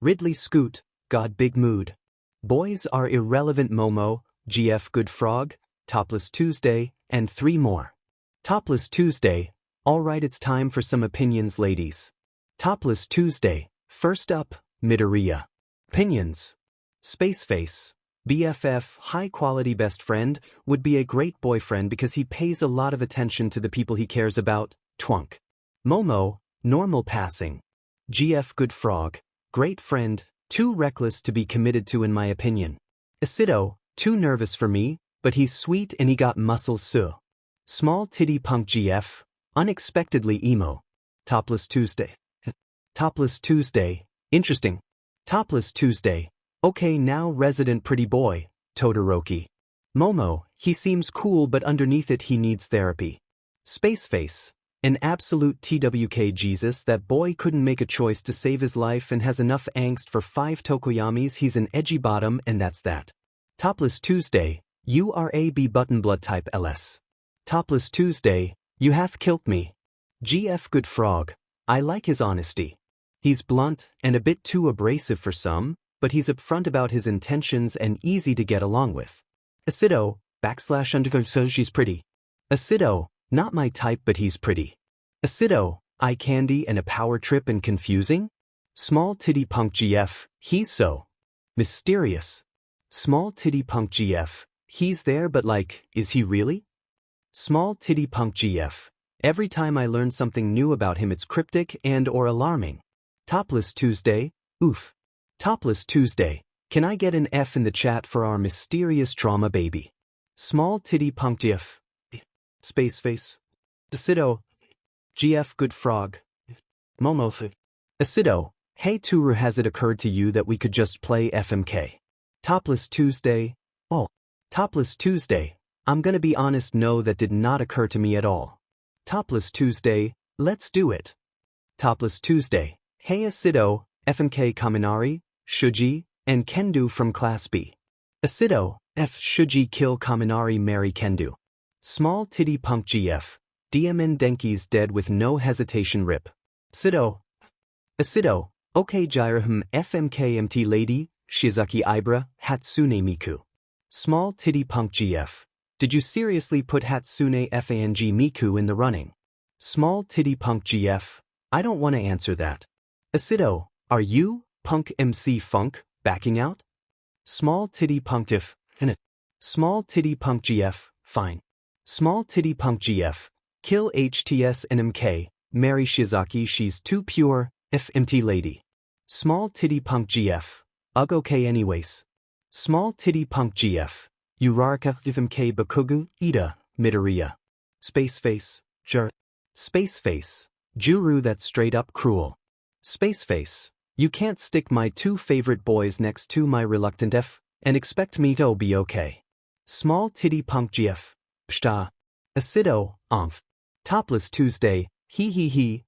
Speaker 1: Ridley Scoot, God big mood. Boys are irrelevant. Momo, GF Good Frog, Topless Tuesday, and 3 more. Topless Tuesday. Alright, it's time for some opinions, ladies. Topless Tuesday. First up, Midoriya. Opinions. Spaceface. BFF, high-quality best friend, would be a great boyfriend because he pays a lot of attention to the people he cares about. Twunk. Momo, normal passing. GF Good Frog. Great friend, too reckless to be committed to in my opinion. Acido, too nervous for me, but he's sweet and he got muscles so. Small titty punk GF, unexpectedly emo. Topless Tuesday. Topless Tuesday, interesting. Topless Tuesday, okay now resident pretty boy, Todoroki. Momo, he seems cool but underneath it he needs therapy. Spaceface, an absolute TWK Jesus, that boy couldn't make a choice to save his life and has enough angst for 5 Tokoyamis, he's an edgy bottom and that's that. Topless Tuesday, you are a B button blood type LS. Topless Tuesday, you have killed me. GF Good Frog, I like his honesty. He's blunt and a bit too abrasive for some, but he's upfront about his intentions and easy to get along with. Acido, / she's pretty. Acido, not my type but he's pretty. Acido, eye candy and a power trip and confusing? Small titty punk GF, he's so mysterious. Small titty punk GF, he's there but like, is he really? Small titty punk GF, every time I learn something new about him it's cryptic and or alarming. Topless Tuesday, oof. Topless Tuesday, can I get an F in the chat for our mysterious trauma baby? Small titty punk GF. Spaceface. Acido. GF Good Frog. Momo. Acido, hey Touru, has it occurred to you that we could just play FMK? Topless Tuesday. Oh. Topless Tuesday, I'm gonna be honest, no, that did not occur to me at all. Topless Tuesday, let's do it. Topless Tuesday, hey Acido, FMK Kaminari, Shuji, and Kendo from Class B. Acido, F Shuji kill Kaminari marry Kendo. Small titty punk GF, DMN Denki's dead with no hesitation rip. Acido. Acido, okay Jirahum FMKMT lady, Shizaki Ibra, Hatsune Miku. Small titty punk GF, did you seriously put Hatsune FANG Miku in the running? Small titty punk GF, I don't want to answer that. Acido, are you, punk MC Funk, backing out? Small titty punk if, Small titty punk GF, fine. Small titty punk GF, kill HTS and MK, marry Shizaki, she's too pure, FMT lady. Small titty punk GF, ugh okay anyways. Small titty punk GF, Uraraka FMK Bakugu, Ida, Midoriya. Spaceface, Spaceface, Juru, that's straight up cruel. Spaceface, you can't stick my 2 favorite boys next to my reluctant F, and expect me to be okay. Small titty punk GF, pshta. Acido, Topless Tuesday, he.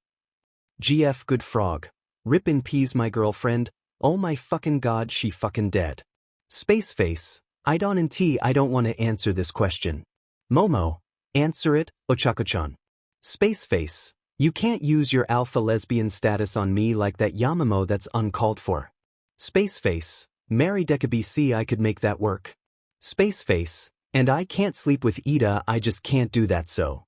Speaker 1: GF Good Frog, rip in peas my girlfriend, oh my fucking god she fucking dead. Spaceface, I don't want to answer this question. Momo, answer it, Ochako-chan. Spaceface, you can't use your alpha lesbian status on me like that Yamamo, that's uncalled for. Spaceface, marry Deku BC, I could make that work. Spaceface, and I can't sleep with Ida, I just can't do that so.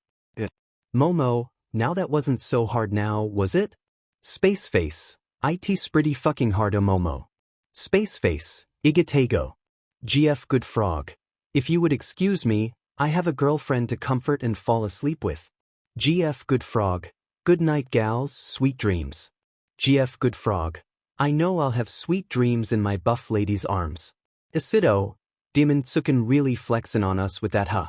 Speaker 1: Momo, now that wasn't so hard now, was it? Spaceface, it's pretty fucking hard Momo. Spaceface, Igatego. GF Good Frog, if you would excuse me, I have a girlfriend to comfort and fall asleep with. GF Good Frog, good night gals, sweet dreams. GF Good Frog, I know I'll have sweet dreams in my buff lady's arms. Acido, Demon Tsukin really flexing on us with that huh?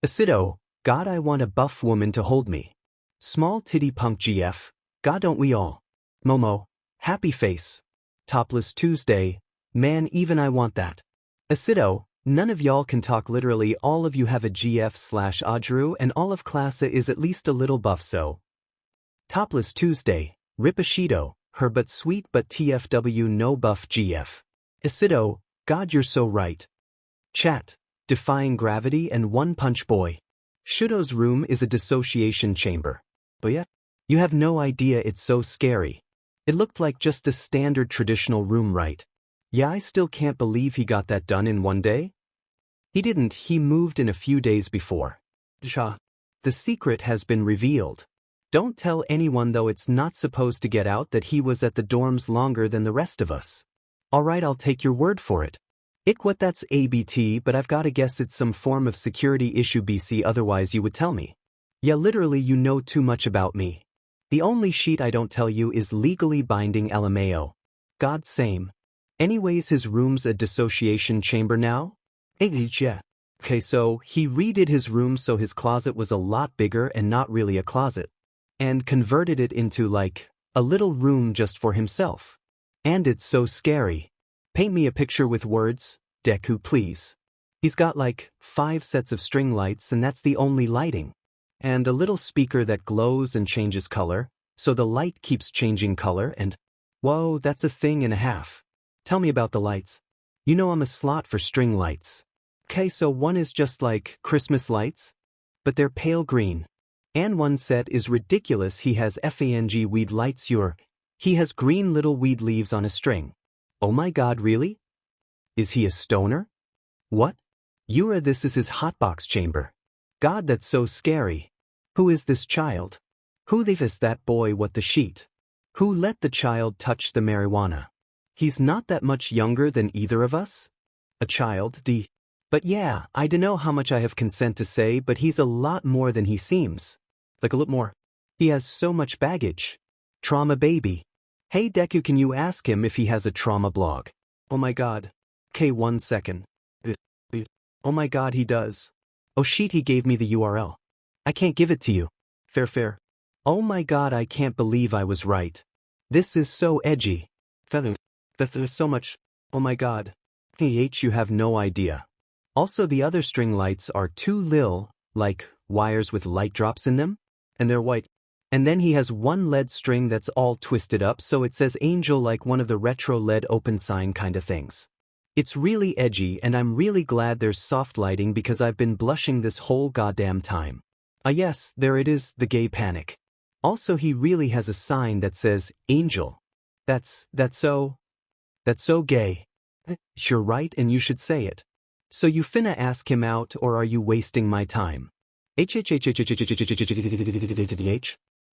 Speaker 1: Acido, God I want a buff woman to hold me. Small titty punk GF, God don't we all. Momo, happy face. Topless Tuesday, man even I want that. Acido, none of y'all can talk, literally all of you have a GF/Ajuru and all of classa is at least a little buff so. Topless Tuesday, rip Ashido, her but sweet but TFW no buff GF. Acido, God you're so right. Chat, defying gravity and one punch boy. Shudo's room is a dissociation chamber. But yeah, you have no idea, it's so scary. It looked like just a standard traditional room, right? Yeah, I still can't believe he got that done in one day. He didn't, he moved in a few days before. Sha. The secret has been revealed. Don't tell anyone though, it's not supposed to get out that he was at the dorms longer than the rest of us. Alright, I'll take your word for it. What that's ABT, but I've gotta guess it's some form of security issue BC, otherwise you would tell me. Yeah, literally you know too much about me. The only sheet I don't tell you is legally binding LMAO. God same. Anyways, his room's a dissociation chamber now? Yeah. Okay, so he redid his room so his closet was a lot bigger and not really a closet. And converted it into like a little room just for himself. And it's so scary. Paint me a picture with words, Deku, please. He's got like 5 sets of string lights and that's the only lighting. And a little speaker that glows and changes color, so the light keeps changing color and… Whoa, that's a thing and a half. Tell me about the lights. You know I'm a slot for string lights. Okay, so one is just like Christmas lights, but they're pale green. And one set is ridiculous, he has FANG weed lights he has green little weed leaves on a string. Oh my god, really? Is he a stoner? What? This is his hotbox chamber. God, that's so scary. Who is this child? Who is that boy? What the sheet? Who let the child touch the marijuana? He's not that much younger than either of us? A child, But yeah, I dunno how much I have consent to say, but he's a lot more than he seems. Like a lot more. He has so much baggage. Trauma baby. Hey Deku, can you ask him if he has a trauma blog? Oh my god. Okay, 1 second. Oh my god, he does. Oh shit, he gave me the URL. I can't give it to you. Fair. Oh my god, I can't believe I was right. This is so edgy. There's so much. Oh my god. You have no idea. Also, the other string lights are too lil, like wires with light drops in them, and they're white. And then he has one LED string that's all twisted up so it says angel, like one of the retro LED open sign kind of things. It's really edgy and I'm really glad there's soft lighting because I've been blushing this whole goddamn time. Yes, there it is, the gay panic. Also, he really has a sign that says angel. That's so gay. You're right and you should say it. So you finna ask him out or are you wasting my time?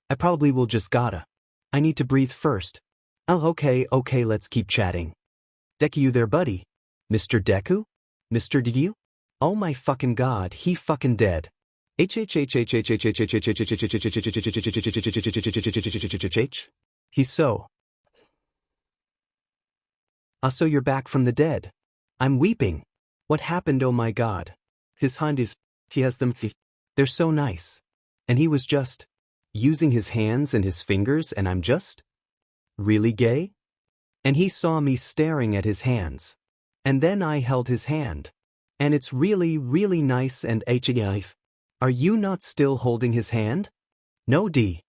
Speaker 1: I probably will just gotta. I need to breathe first. Oh, okay, let's keep chatting. Deku, you there, buddy? Mr. Deku? Mr. Deku? Oh my fucking god, he fucking dead. He's so. So you're back from the dead. I'm weeping. What happened, oh my god? His hand is, he has them, they're so nice. And he was just using his hands and his fingers and I'm just really gay? And he saw me staring at his hands. And then I held his hand. And it's really, really nice and Are you not still holding his hand? No D.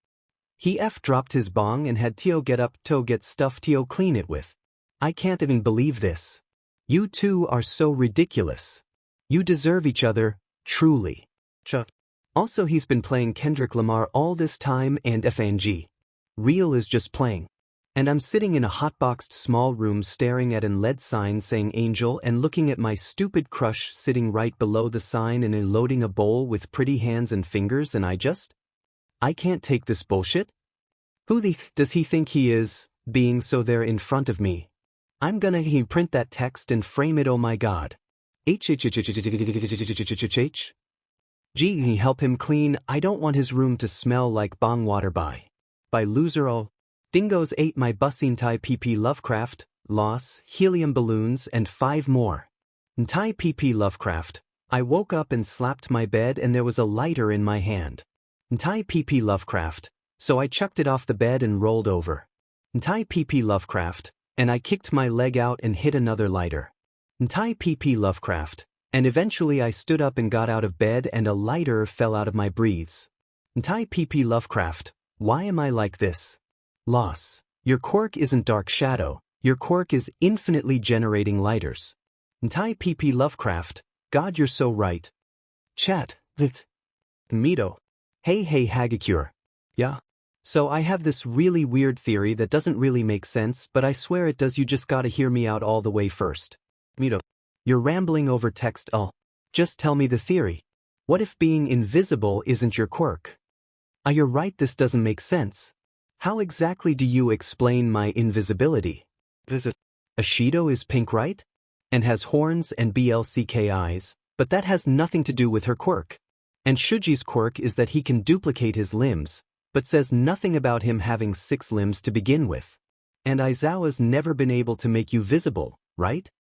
Speaker 1: He dropped his bong and had Tio get up to get stuff Tio clean it with. I can't even believe this. You two are so ridiculous. You deserve each other, truly. Also, he's been playing Kendrick Lamar all this time and FNG. Real is just playing. And I'm sitting in a hotboxed small room staring at an LED sign saying angel and looking at my stupid crush sitting right below the sign and loading a bowl with pretty hands and fingers and I can't take this bullshit. Who does he think he is, being so there in front of me? I'm gonna print that text and frame it, oh my god. Gee, help him clean, I don't want his room to smell like bong water by loser. Oh, dingoes ate my bussing Thai PP Lovecraft, loss, helium balloons and 5 more. Thai PP Lovecraft, I woke up and slapped my bed and there was a lighter in my hand. Thai PP Lovecraft, so I chucked it off the bed and rolled over. Thai PP Lovecraft, and I kicked my leg out and hit another lighter. Thai PP Lovecraft, and eventually I stood up and got out of bed and a lighter fell out of my breathes. Thai PP Lovecraft, why am I like this? Loss. Your quirk isn't dark shadow, your quirk is infinitely generating lighters. Thai PP Lovecraft, God, you're so right. Chat. Mito. Hey Hagakure. Yeah. So I have this really weird theory that doesn't really make sense, but I swear it does. You just gotta hear me out all the way first. Mito. You're rambling over text. Just tell me the theory. What if being invisible isn't your quirk? You're right, this doesn't make sense. How exactly do you explain my invisibility? Ashido is pink, right? And has horns and BLCK eyes, but that has nothing to do with her quirk. And Shuji's quirk is that he can duplicate his limbs, but says nothing about him having 6 limbs to begin with. And Aizawa's never been able to make you visible, right?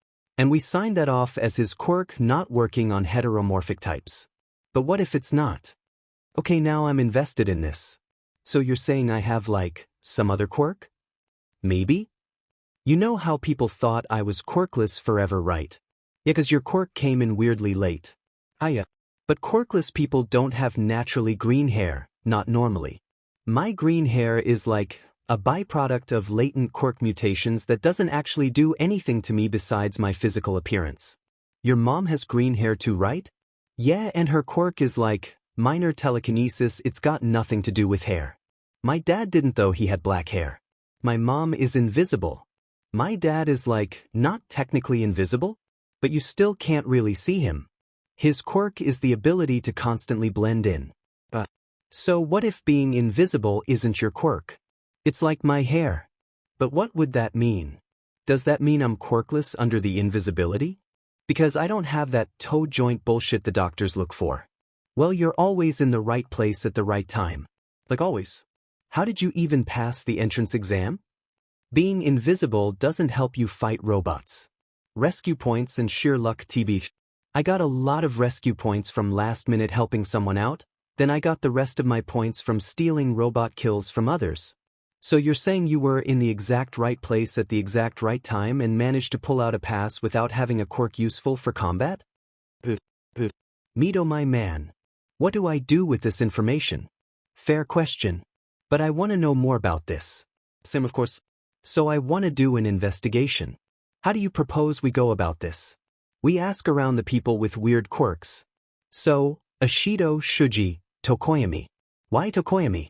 Speaker 1: And we signed that off as his quirk not working on heteromorphic types. But what if it's not? Okay, now I'm invested in this. So you're saying I have, like, some other quirk? Maybe? You know how people thought I was quirkless forever, right? Yeah, 'cause your quirk came in weirdly late. Yeah. But quirkless people don't have naturally green hair, not normally. My green hair is like a byproduct of latent quirk mutations that doesn't actually do anything to me besides my physical appearance. Your mom has green hair too, right? Yeah, and her quirk is like minor telekinesis. It's got nothing to do with hair. My dad didn't, though. He had black hair. My mom is invisible. My dad is like not technically invisible, but you still can't really see him. His quirk is the ability to constantly blend in. So what if being invisible isn't your quirk? It's like my hair. But what would that mean? Does that mean I'm quirkless under the invisibility? Because I don't have that toe joint bullshit the doctors look for. Well, you're always in the right place at the right time. Like always. How did you even pass the entrance exam? Being invisible doesn't help you fight robots. Rescue points and sheer luck, TB. I got a lot of rescue points from last minute helping someone out, then I got the rest of my points from stealing robot kills from others. So you're saying you were in the exact right place at the exact right time and managed to pull out a pass without having a quirk useful for combat? Mito, my man. What do I do with this information? Fair question. But I want to know more about this. Same, of course. So I want to do an investigation. How do you propose we go about this? We ask around the people with weird quirks. So, Ashido, Shuji, Tokoyami. Why Tokoyami?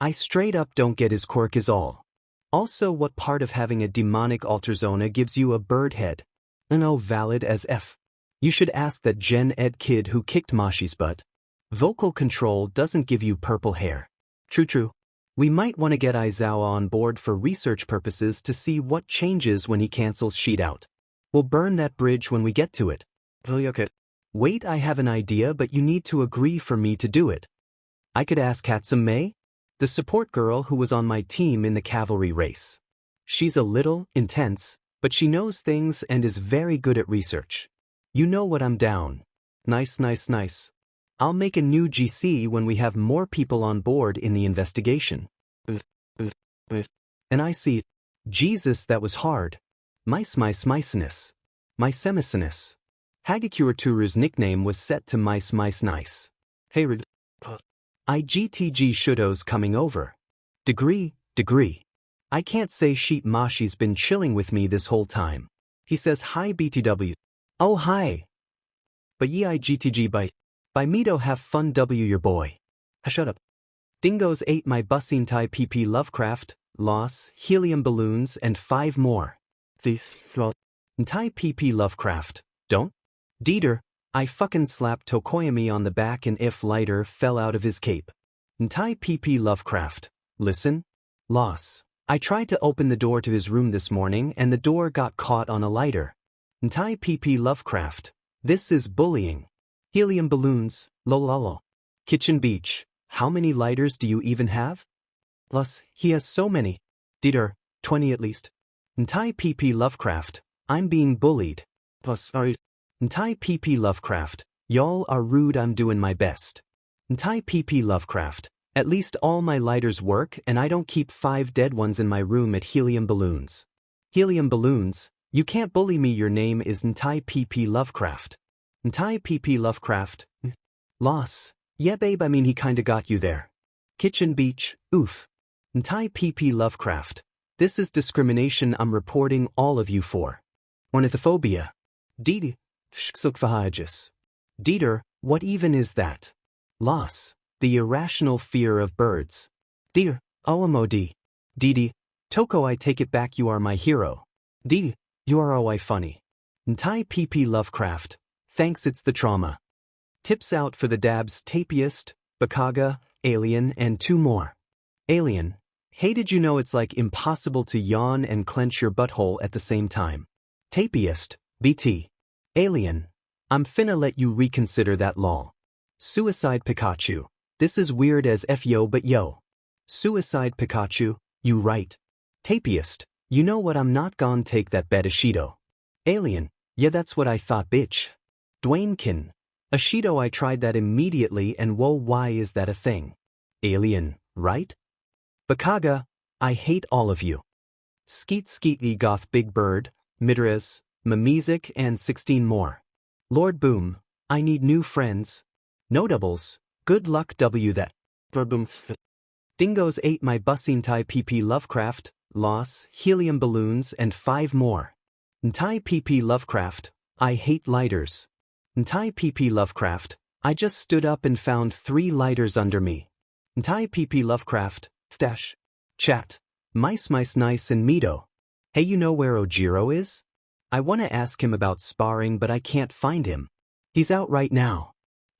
Speaker 1: I straight up don't get his quirk is all. Also, what part of having a demonic alterzona gives you a bird head? No, valid as F. You should ask that Gen Ed kid who kicked Mashi's butt. Vocal control doesn't give you purple hair. True. We might want to get Aizawa on board for research purposes to see what changes when he cancels sheet out. We'll burn that bridge when we get to it. Okay. Wait, I have an idea, but you need to agree for me to do it. I could ask Katsume, the support girl who was on my team in the cavalry race. She's a little intense, but she knows things and is very good at research. You know what, I'm down. Nice. I'll make a new GC when we have more people on board in the investigation. And I see. Jesus, that was hard. Mice-mice-miceness. Mice-emiciness. Hagakura-Turu's nickname was set to Mice-mice-nice. Hey, IGTG Shudo's coming over. Degree. I can't say Sheet Mashi's been chilling with me this whole time. He says hi BTW. Oh hi. But ye IGTG by Mito have fun W your boy. Shut up. Dingoes ate my busing Tai PP Lovecraft, Loss, Helium Balloons and 5 more. Tai PP Lovecraft, don't? Dieter, I fucking slapped Tokoyami on the back and if lighter fell out of his cape. Tai PP Lovecraft, listen. Loss. I tried to open the door to his room this morning and the door got caught on a lighter. Tai PP Lovecraft, this is bullying. Helium balloons, lololo. Kitchen Beach, how many lighters do you even have? Plus, he has so many. Dieter, 20 at least. Tai PP Lovecraft, I'm being bullied. Plus, sorry. Tai PP Lovecraft, y'all are rude, I'm doing my best. Tai PP Lovecraft, at least all my lighters work and I don't keep 5 dead ones in my room at Helium Balloons. Helium Balloons, you can't bully me, your name is Tai PP Lovecraft. Tai PP Lovecraft. Loss. Yeah babe, I mean he kinda got you there. Kitchen Beach, oof. Tai PP Lovecraft, this is discrimination I'm reporting all of you for. Ornithophobia. Dieter. Dieter, what even is that? Loss. The irrational fear of birds. Dieter. OMOD. Didi. Toko, I take it back, you are my hero. Didi. You are always funny. Tai PP Lovecraft. Thanks, it's the trauma. Tips out for the dabs Tapiest, Bakaga, Alien, and 2 more. Alien. Hey, did you know it's like impossible to yawn and clench your butthole at the same time? Tapiest, BT. Alien. I'm finna let you reconsider that lol. Suicide Pikachu. This is weird as F yo but yo. Suicide Pikachu, you right. Tapiest. You know what, I'm not gon' take that bet Ashido. Alien. Yeah, that's what I thought, bitch. Dwaynekin. Ashido, I tried that immediately and whoa, why is that a thing? Alien, right? Bakaga. I hate all of you. Skeet Skeety Goth Big Bird, Midres, Mamizik, and 16 more. Lord Boom. I need new friends. Notables. Good luck W that. Boom. Dingoes ate my bussing Thai PP Lovecraft, Loss, Helium Balloons, and 5 more. Thai PP Lovecraft. I hate lighters. Thai PP Lovecraft. I just stood up and found 3 lighters under me. Thai PP Lovecraft. Dash. Chat. Mice nice and Mito. Hey, you know where Ojiro is? I wanna ask him about sparring but I can't find him. He's out right now.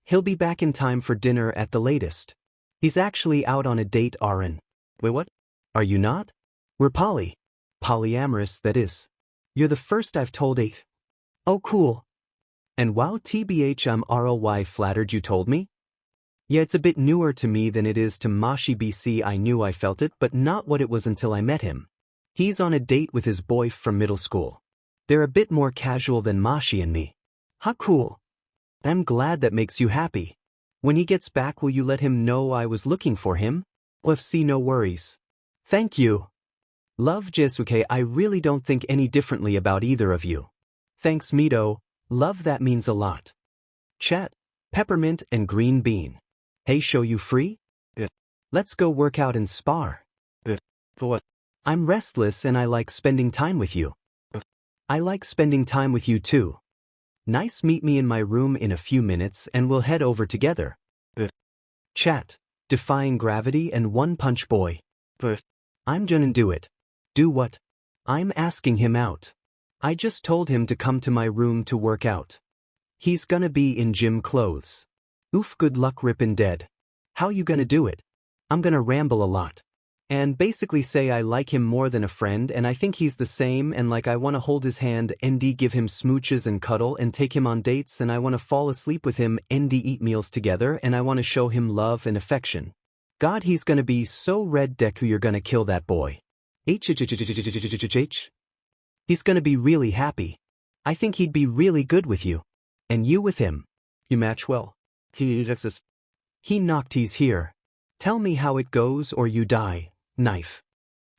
Speaker 1: He'll be back in time for dinner at the latest. He's actually out on a date, Aaron. Wait, what? Are you not? We're polyamorous, that is. You're the first I've told 8. Oh, cool. And wow, TBH, I'm ROY flattered you told me? Yeah, it's a bit newer to me than it is to Mashi BC. I knew I felt it, but not what it was until I met him. He's on a date with his boy from middle school. They're a bit more casual than Mashi and me. How cool. I'm glad that makes you happy. When he gets back, will you let him know I was looking for him? OFC, no worries. Thank you. Love Jesuke, I really don't think any differently about either of you. Thanks Mito, love, that means a lot. Chat, Peppermint and Green Bean. Hey, show you free? Let's go work out and spar. For what? I'm restless and I like spending time with you. I like spending time with you too. Nice, meet me in my room in a few minutes and we'll head over together. Chat, Defying Gravity and One Punch Boy. I'm gonna do it. Do what? I'm asking him out. I just told him to come to my room to work out. He's gonna be in gym clothes. Oof, good luck rippin' dead. How you gonna do it? I'm gonna ramble a lot. And basically say I like him more than a friend and I think he's the same and like I wanna hold his hand, ND give him smooches and cuddle and take him on dates and I wanna fall asleep with him, ND eat meals together and I wanna show him love and affection. God, he's gonna be so red. Deku, you're gonna kill that boy. H. He's gonna be really happy. I think he'd be really good with you. And you with him. You match well. He knocked, he's here. Tell me how it goes or you die. Knife.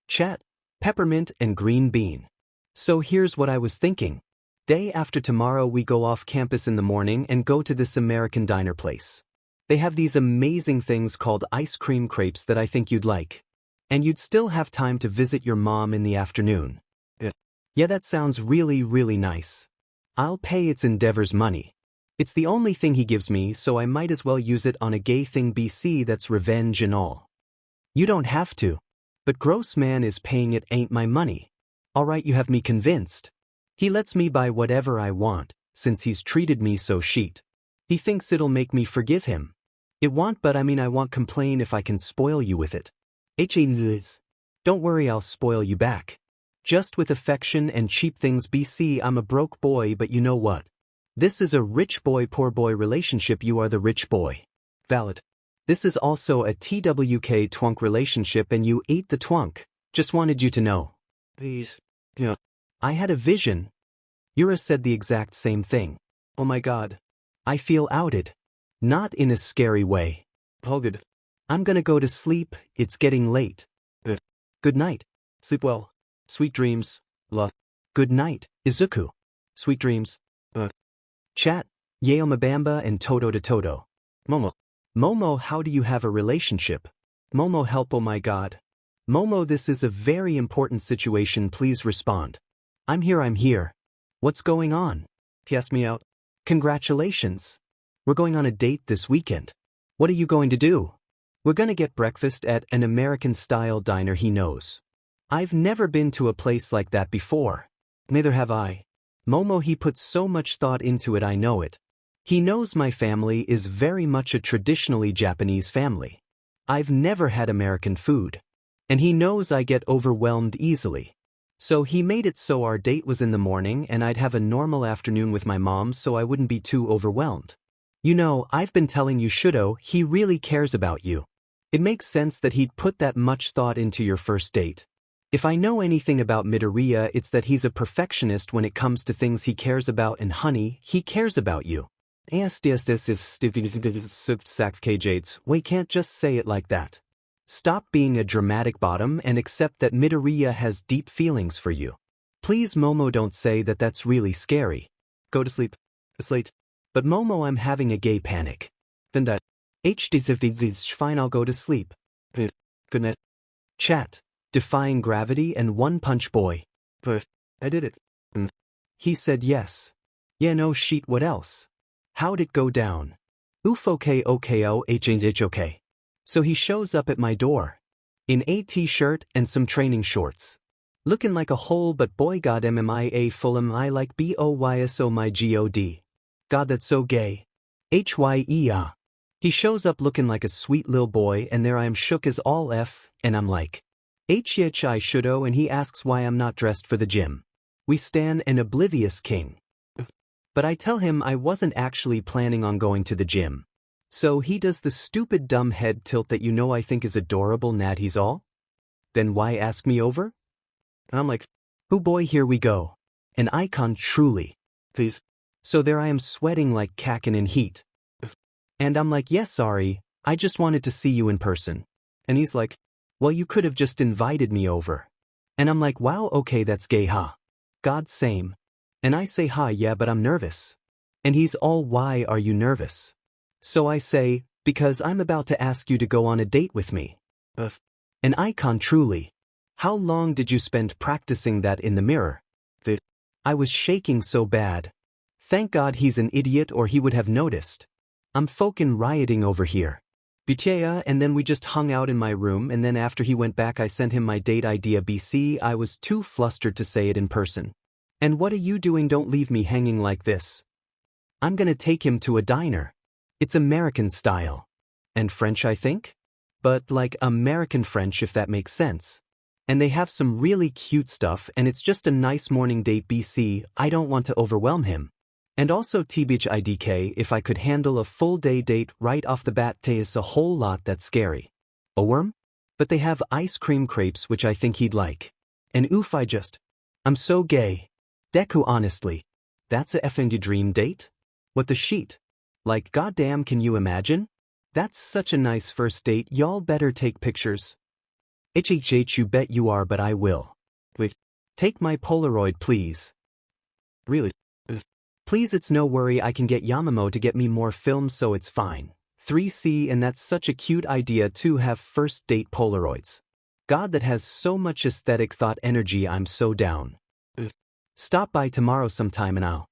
Speaker 1: Chat, Peppermint and Green Bean. So here's what I was thinking. Day after tomorrow we go off campus in the morning and go to this American diner place. They have these amazing things called ice cream crepes that I think you'd like. And you'd still have time to visit your mom in the afternoon. Yeah, that sounds really, really nice. I'll pay its Endeavor's money. It's the only thing he gives me, so I might as well use it on a gay thing BC, that's revenge and all. You don't have to. But gross man is paying, it ain't my money. Alright, you have me convinced. He lets me buy whatever I want, since he's treated me so shit. He thinks it'll make me forgive him. It won't, but I mean I won't complain if I can spoil you with it. Don't worry, I'll spoil you back. Just with affection and cheap things BC. I'm a broke boy, but you know what? This is a rich boy poor boy relationship. You are the rich boy. Valid. This is also a TWK twunk relationship and you ate the twunk. Just wanted you to know. Please. Yeah. I had a vision. Yura said the exact same thing. Oh my god. I feel outed. Not in a scary way. Oh good. I'm gonna go to sleep, it's getting late. Good night. Sleep well. Sweet dreams. Love. Good night, Izuku. Sweet dreams. Chat, Yeo Mabamba and Toto to Toto. Momo, how do you have a relationship? Momo, help, oh my god. Momo, this is a very important situation, please respond. I'm here. What's going on? He asked me out. Congratulations. We're going on a date this weekend. What are you going to do? We're gonna get breakfast at an American-style diner he knows. I've never been to a place like that before. Neither have I. Momo, he puts so much thought into it, I know it. He knows my family is very much a traditionally Japanese family. I've never had American food. And he knows I get overwhelmed easily. So he made it so our date was in the morning and I'd have a normal afternoon with my mom so I wouldn't be too overwhelmed. You know, I've been telling you Shudo, he really cares about you. It makes sense that he'd put that much thought into your first date. If I know anything about Midoriya, it's that he's a perfectionist when it comes to things he cares about, and honey, he cares about you. Wait, can't just say it like that. Stop being a dramatic bottom and accept that Midoriya has deep feelings for you. Please Momo, don't say that, that's really scary. Go to sleep. Sleep. But Momo, I'm having a gay panic. Then that. Fine, I'll go to sleep. Good night. Chat. Defying gravity and One Punch Boy. But I did it. He said yes. Yeah, no sheet, what else? How'd it go down? Oof, okay, okay. So he shows up at my door. In a t-shirt and some training shorts. Looking like a hole, but boy god mmia full I like boyso my god. God, that's so gay. Hye. He shows up looking like a sweet lil boy and there I am shook as all F, and I'm like, I shouldo, and he asks why I'm not dressed for the gym. We stan an oblivious king. But I tell him I wasn't actually planning on going to the gym. So he does the stupid dumb head tilt that you know I think is adorable, Nat he's all? Then why ask me over? And I'm like, oh boy, here we go. An icon truly. Please. So there I am sweating like cacken in heat. And I'm like, yes, sorry, I just wanted to see you in person. And he's like, well, you could have just invited me over. And I'm like, wow, okay, that's gay, huh? God same. And I say, yeah, but I'm nervous. And he's all, why are you nervous? So I say, because I'm about to ask you to go on a date with me. An icon truly. How long did you spend practicing that in the mirror? I was shaking so bad. Thank God he's an idiot or he would have noticed. I'm fucking rioting over here. Bichea, and then we just hung out in my room, and then after he went back I sent him my date idea BC. I was too flustered to say it in person. And what are you doing? Don't leave me hanging like this. I'm gonna take him to a diner. It's American style. And French, I think? But like American French, if that makes sense. And they have some really cute stuff and it's just a nice morning date BC. I don't want to overwhelm him. And also TBHIDK, if I could handle a full day date right off the bat, is a whole lot that's scary. A worm? But they have ice cream crepes which I think he'd like. And oof, I'm so gay. Deku, honestly. That's a effing dream date? What the sheet? Like goddamn, can you imagine? That's such a nice first date, y'all better take pictures. HHH, you bet you are, but I will. Wait. Take my Polaroid please. Really? Please, it's no worry, I can get Yamamo to get me more film so it's fine. 3C, and that's such a cute idea to have first date Polaroids. God, that has so much aesthetic thought energy, I'm so down. Stop by tomorrow sometime and I'll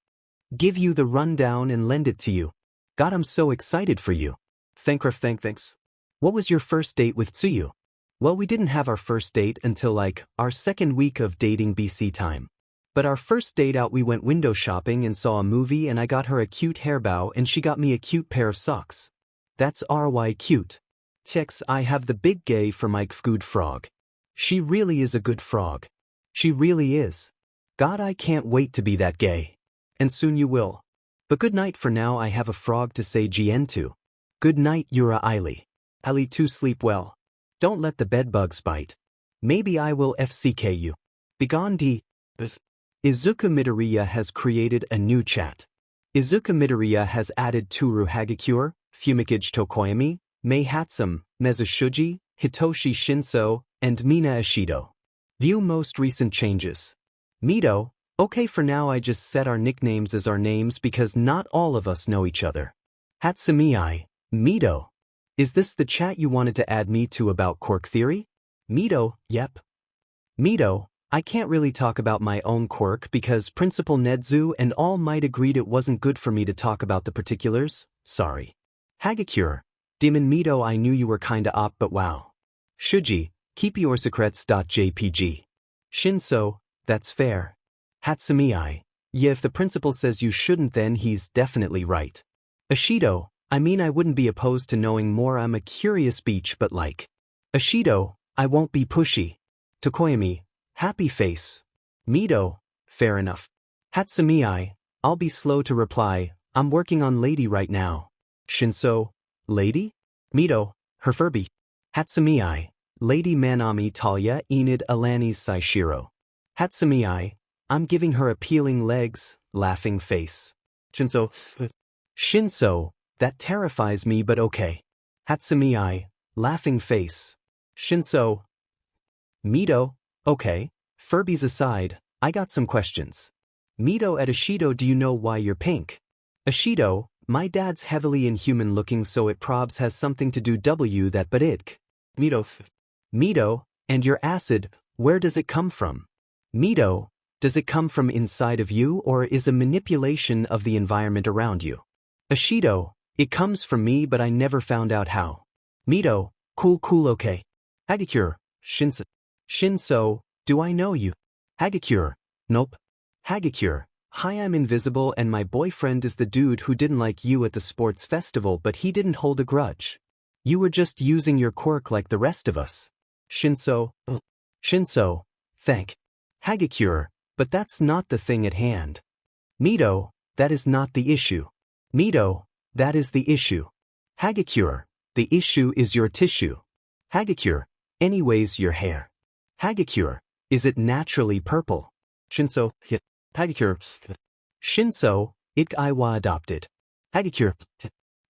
Speaker 1: give you the rundown and lend it to you. God, I'm so excited for you. Thanks. What was your first date with Tsuyu? Well, we didn't have our first date until like our second week of dating BC time. But our first date out we went window shopping and saw a movie and I got her a cute hairbow and she got me a cute pair of socks. That's RY cute. Checks, I have the big gay for my good frog. She really is a good frog. She really is. God, I can't wait to be that gay. And soon you will. But good night for now, I have a frog to say GN to. Good night, Yura Eily. Ali, to sleep well. Don't let the bedbugs bite. Maybe I will FCK you. Begone D. Izuku Midoriya has created a new chat. Izuku Midoriya has added Toru Hagakure, Fumikage Tokoyami, Mei Hatsum, Mezushuji, Hitoshi Shinso, and Mina Ishido. View most recent changes. Mito, okay, for now I just set our nicknames as our names because not all of us know each other. Hatsumi, Mito. Is this the chat you wanted to add me to about quirk theory? Mito, yep. Mito, I can't really talk about my own quirk because Principal Nedzu and All Might agreed it wasn't good for me to talk about the particulars, sorry. Hagakure, Demon Mito, I knew you were kinda op but wow. Shuji, keep your secrets.jpg. Shinso, that's fair. Hatsumi, yeah, if the principal says you shouldn't then he's definitely right. Ashido, I mean I wouldn't be opposed to knowing more. I'm a curious beach but like. Ashido, I won't be pushy. Tokoyami, happy face. Mido, fair enough. Hatsumi, I'll be slow to reply, I'm working on lady right now. Shinso, lady? Mido, her Furby. Hatsumi, Lady Manami Talia Enid Alanis Saishiro. Hatsumi, I'm giving her appealing legs, laughing face. Shinso, that terrifies me but okay. Hatsumi, laughing face. Shinso. Mido, okay, Furbies aside, I got some questions. Mido at Ashido, do you know why you're pink? Ashido, my dad's heavily inhuman looking so it probs has something to do w that but it. Mido, and your acid, where does it come from? Mido, does it come from inside of you or is a manipulation of the environment around you? Ashido, it comes from me but I never found out how. Mido, cool okay. Hagakure, Shinso, do I know you? Hagakure, nope. Hagakure, hi, I'm invisible and my boyfriend is the dude who didn't like you at the sports festival but he didn't hold a grudge. You were just using your quirk like the rest of us. Shinso, thank. Hagakure, but that's not the thing at hand. Mido, that is not the issue. Mido, that is the issue. Hagakure, the issue is your tissue. Hagakure, anyways your hair. Hagakure, is it naturally purple? Shinso, Hagakure. Shinso, it Iwa adopted. Hagakure.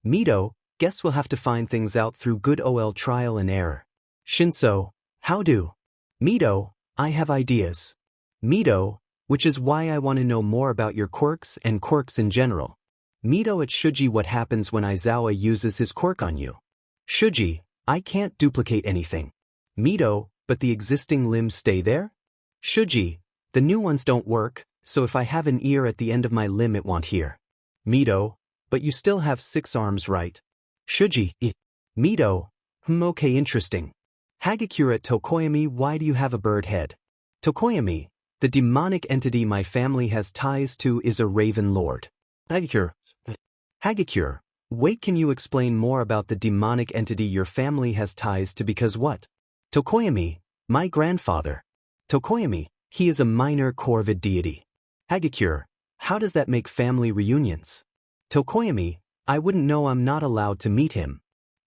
Speaker 1: Mido, guess we'll have to find things out through good ol trial and error. Shinso, how do? Mido, I have ideas. Mido, which is why I want to know more about your quirks and quirks in general. Mido at Shuji, what happens when Aizawa uses his quirk on you? Shuji, I can't duplicate anything. Mido, but the existing limbs stay there? Shuji, the new ones don't work, so if I have an ear at the end of my limb it won't hear. Mido, but you still have 6 arms, right? Shuji, Mido, okay, interesting. Hagakure at Tokoyami, why do you have a bird head? Tokoyami, the demonic entity my family has ties to is a raven lord. Hagakure, wait, can you explain more about the demonic entity your family has ties to? Because what? Tokoyami, my grandfather. Tokoyami, he is a minor corvid deity. Hagakure, how does that make family reunions? Tokoyami, I wouldn't know, I'm not allowed to meet him.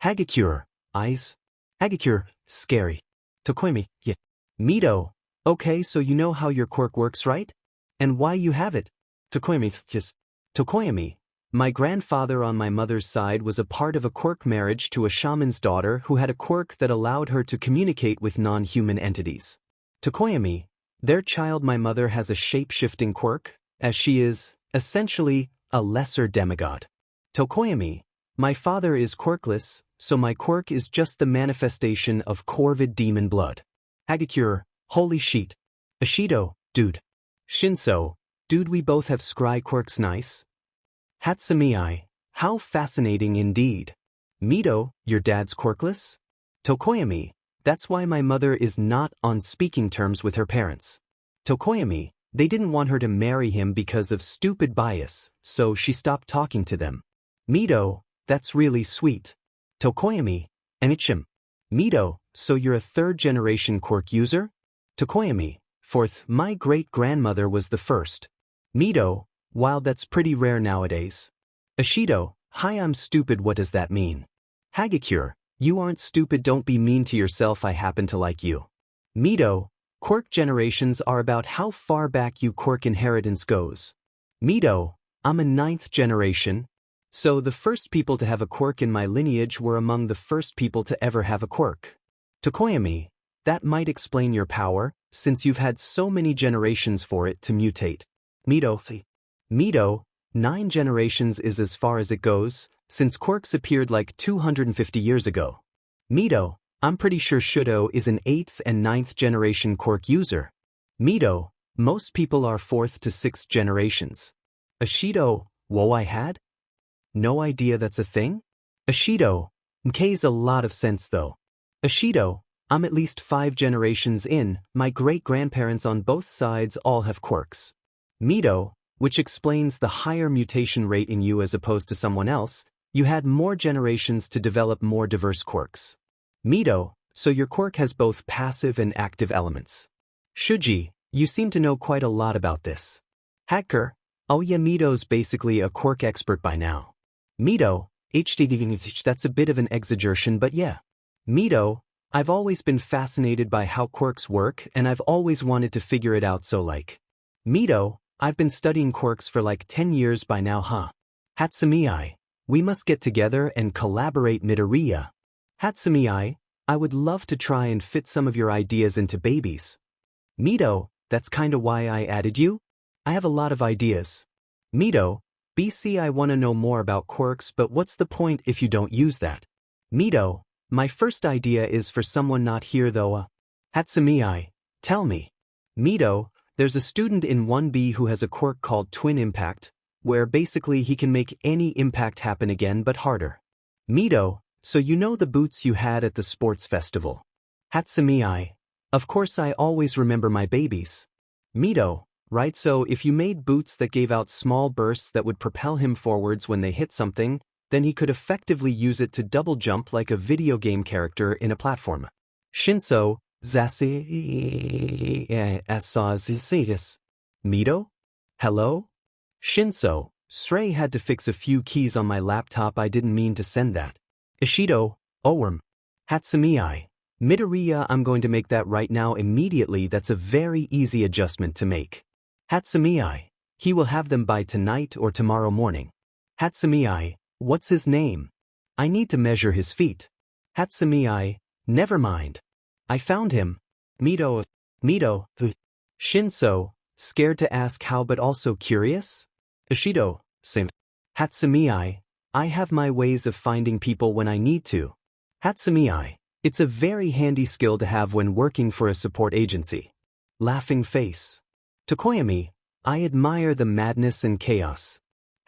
Speaker 1: Hagakure, eyes? Hagakure, scary. Tokoyami, yeah. Mido, okay, so you know how your quirk works, right? And why you have it? Tokoyami, yes. Tokoyami, my grandfather on my mother's side was a part of a quirk marriage to a shaman's daughter who had a quirk that allowed her to communicate with non-human entities. Tokoyami, their child my mother has a shape-shifting quirk, as she is, essentially, a lesser demigod. Tokoyami, my father is quirkless, so my quirk is just the manifestation of corvid demon blood. Hagakure, holy sheet. Ashido, dude. Shinso, dude, we both have scry quirks, nice. Hatsumi, how fascinating indeed. Mido, your dad's quirkless? Tokoyami, that's why my mother is not on speaking terms with her parents. Tokoyami, they didn't want her to marry him because of stupid bias, so she stopped talking to them. Mido, that's really sweet. Tokoyami, Enichim. Mido, so you're a 3rd-generation quirk user? Tokoyami, 4th, my great-grandmother was the 1st. Mido, while that's pretty rare nowadays. Ashido, hi, I'm stupid, what does that mean? Hagakure, you aren't stupid, don't be mean to yourself, I happen to like you. Mido, quirk generations are about how far back you quirk inheritance goes. Mido, I'm a 9th generation. So the first people to have a quirk in my lineage were among the first people to ever have a quirk. Tokoyami, that might explain your power, since you've had so many generations for it to mutate. Mido, 9 generations is as far as it goes, since quirks appeared like 250 years ago. Mido, I'm pretty sure Shudo is an 8th and 9th generation quirk user. Mido, most people are 4th to 6th generations. Ashido, whoa, I had no idea that's a thing? Ashido, Nk's a lot of sense though. Ashido, I'm at least 5 generations in, my great-grandparents on both sides all have quirks. Mido, which explains the higher mutation rate in you as opposed to someone else, You had more generations to develop more diverse quirks. Mito, so your quirk has both passive and active elements. Shuji, you seem to know quite a lot about this. Hacker, oh yeah, Mito's basically a quirk expert by now. Mito, that's a bit of an exaggeration, but yeah. Mito, I've always been fascinated by how quirks work and I've always wanted to figure it out, so like. Mito, I've been studying quirks for like 10 years by now, huh? Hatsumi-ai, we must get together and collaborate, Midoriya. Hatsumi-ai, I would love to try and fit some of your ideas into babies. Mito, that's kinda why I added you? I have a lot of ideas. Mito, BC, I wanna know more about quirks, but what's the point if you don't use that? Mito, my first idea is for someone not here though. Hatsumi-ai, tell me. Mito, there's a student in 1B who has a quirk called Twin Impact, where basically he can make any impact happen again but harder. Mito, so you know the boots you had at the sports festival. Hatsumi-ai, of course I always remember my babies. Mito, right, so if you made boots that gave out small bursts that would propel him forwards when they hit something, then he could effectively use it to double jump like a video game character in a platform. Shinso, Mito? Hello? Shinso, Srei had to fix a few keys on my laptop, I didn't mean to send that. Ishido, Oworm. Hatsumi-ai, Midoriya, I'm going to make that right now immediately, that's a very easy adjustment to make. Hatsumi-ai, he will have them by tonight or tomorrow morning. Hatsumi-ai, what's his name? I need to measure his feet. Hatsumi-ai, never mind. I found him. Mito, Shinso, scared to ask how but also curious? Ishido, same. Hatsumi-ai, I have my ways of finding people when I need to. Hatsumi-ai, it's a very handy skill to have when working for a support agency. Laughing face. Tokoyami, I admire the madness and chaos.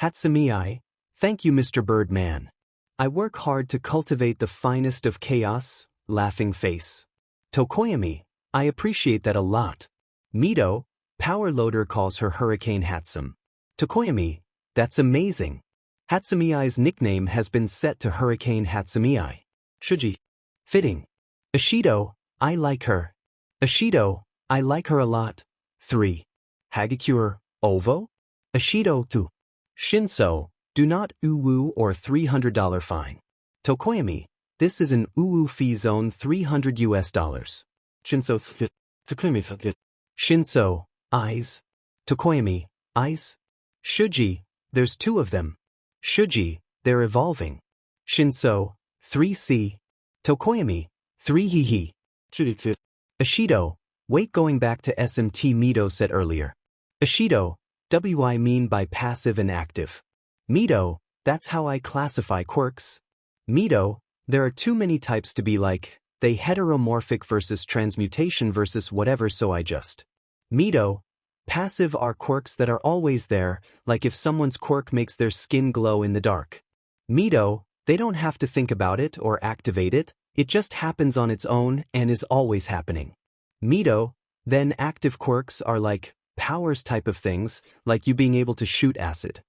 Speaker 1: Hatsumi-ai, thank you, Mr. Birdman. I work hard to cultivate the finest of chaos. Laughing face. Tokoyami, I appreciate that a lot. Mito, Power Loader calls her Hurricane Hatsum. Tokoyami, that's amazing. Hatsumi-ai's nickname has been set to Hurricane Hatsumi-ai. Shuji. Fitting. Ishido, I like her. Ishido, I like her a lot. 3. Hagakure, Ovo? Ishido 2. Shinso, do not uwu or $300 fine. Tokoyami, this is an uwu fee zone, $300 US. Shinso, Shinso, eyes. Tokoyami, eyes. Shuji, there's 2 of them. Shuji, they're evolving. Shinso, 3C. Tokoyami, 3 he. Ishido, wait, going back to SMT Mito said earlier. Ishido, I mean by passive and active. Mito, that's how I classify quirks. Mito, there are too many types to be like, they heteromorphic versus transmutation versus whatever, so I just. Mito, passive are quirks that are always there, like if someone's quirk makes their skin glow in the dark. Mito, they don't have to think about it or activate it, it just happens on its own and is always happening. Mito, then active quirks are like powers type of things, like you being able to shoot acid.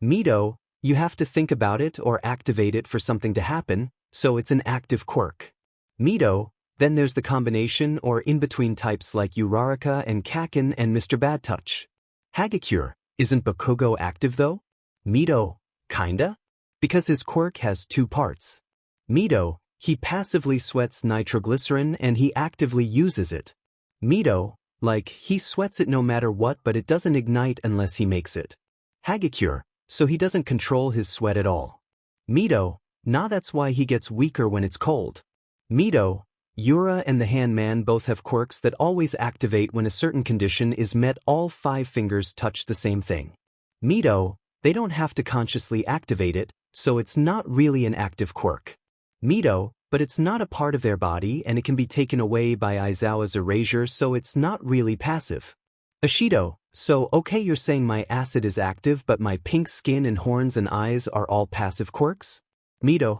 Speaker 1: Mito, you have to think about it or activate it for something to happen, so it's an active quirk. Mito, then there's the combination or in-between types like Uraraka and Kaken and Mr. Bad Touch. Hagakure, isn't Bakugo active though? Mito, kinda? Because his quirk has 2 parts. Mito, he passively sweats nitroglycerin and he actively uses it. Mito, like, he sweats it no matter what, but it doesn't ignite unless he makes it. Hagakure, so he doesn't control his sweat at all. Mito, nah, that's why he gets weaker when it's cold. Mito, Yura and the Handman both have quirks that always activate when a certain condition is met. All 5 fingers touch the same thing. Mito, they don't have to consciously activate it, so it's not really an active quirk. Mito, but it's not a part of their body and it can be taken away by Aizawa's erasure, so it's not really passive. Ishido, so okay, you're saying my acid is active but my pink skin and horns and eyes are all passive quirks? Mito,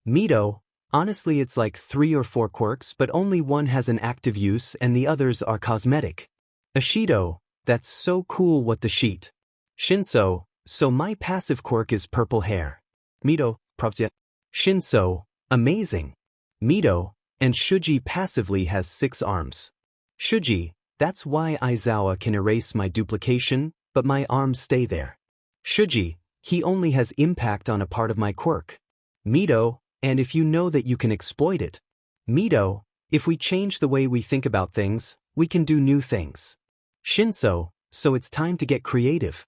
Speaker 1: Mito, honestly it's like 3 or 4 quirks, but only one has an active use and the others are cosmetic. Ishido, that's so cool, what the sheet. Shinso, so my passive quirk is purple hair. Mito, Probs. Shinso, amazing. Mito, and Shuji passively has 6 arms. Shuji, that's why Aizawa can erase my duplication, but my arms stay there. Shuji, he only has impact on a part of my quirk. Mito, and if you know that you can exploit it. Mito, if we change the way we think about things, we can do new things. Shinso, so it's time to get creative.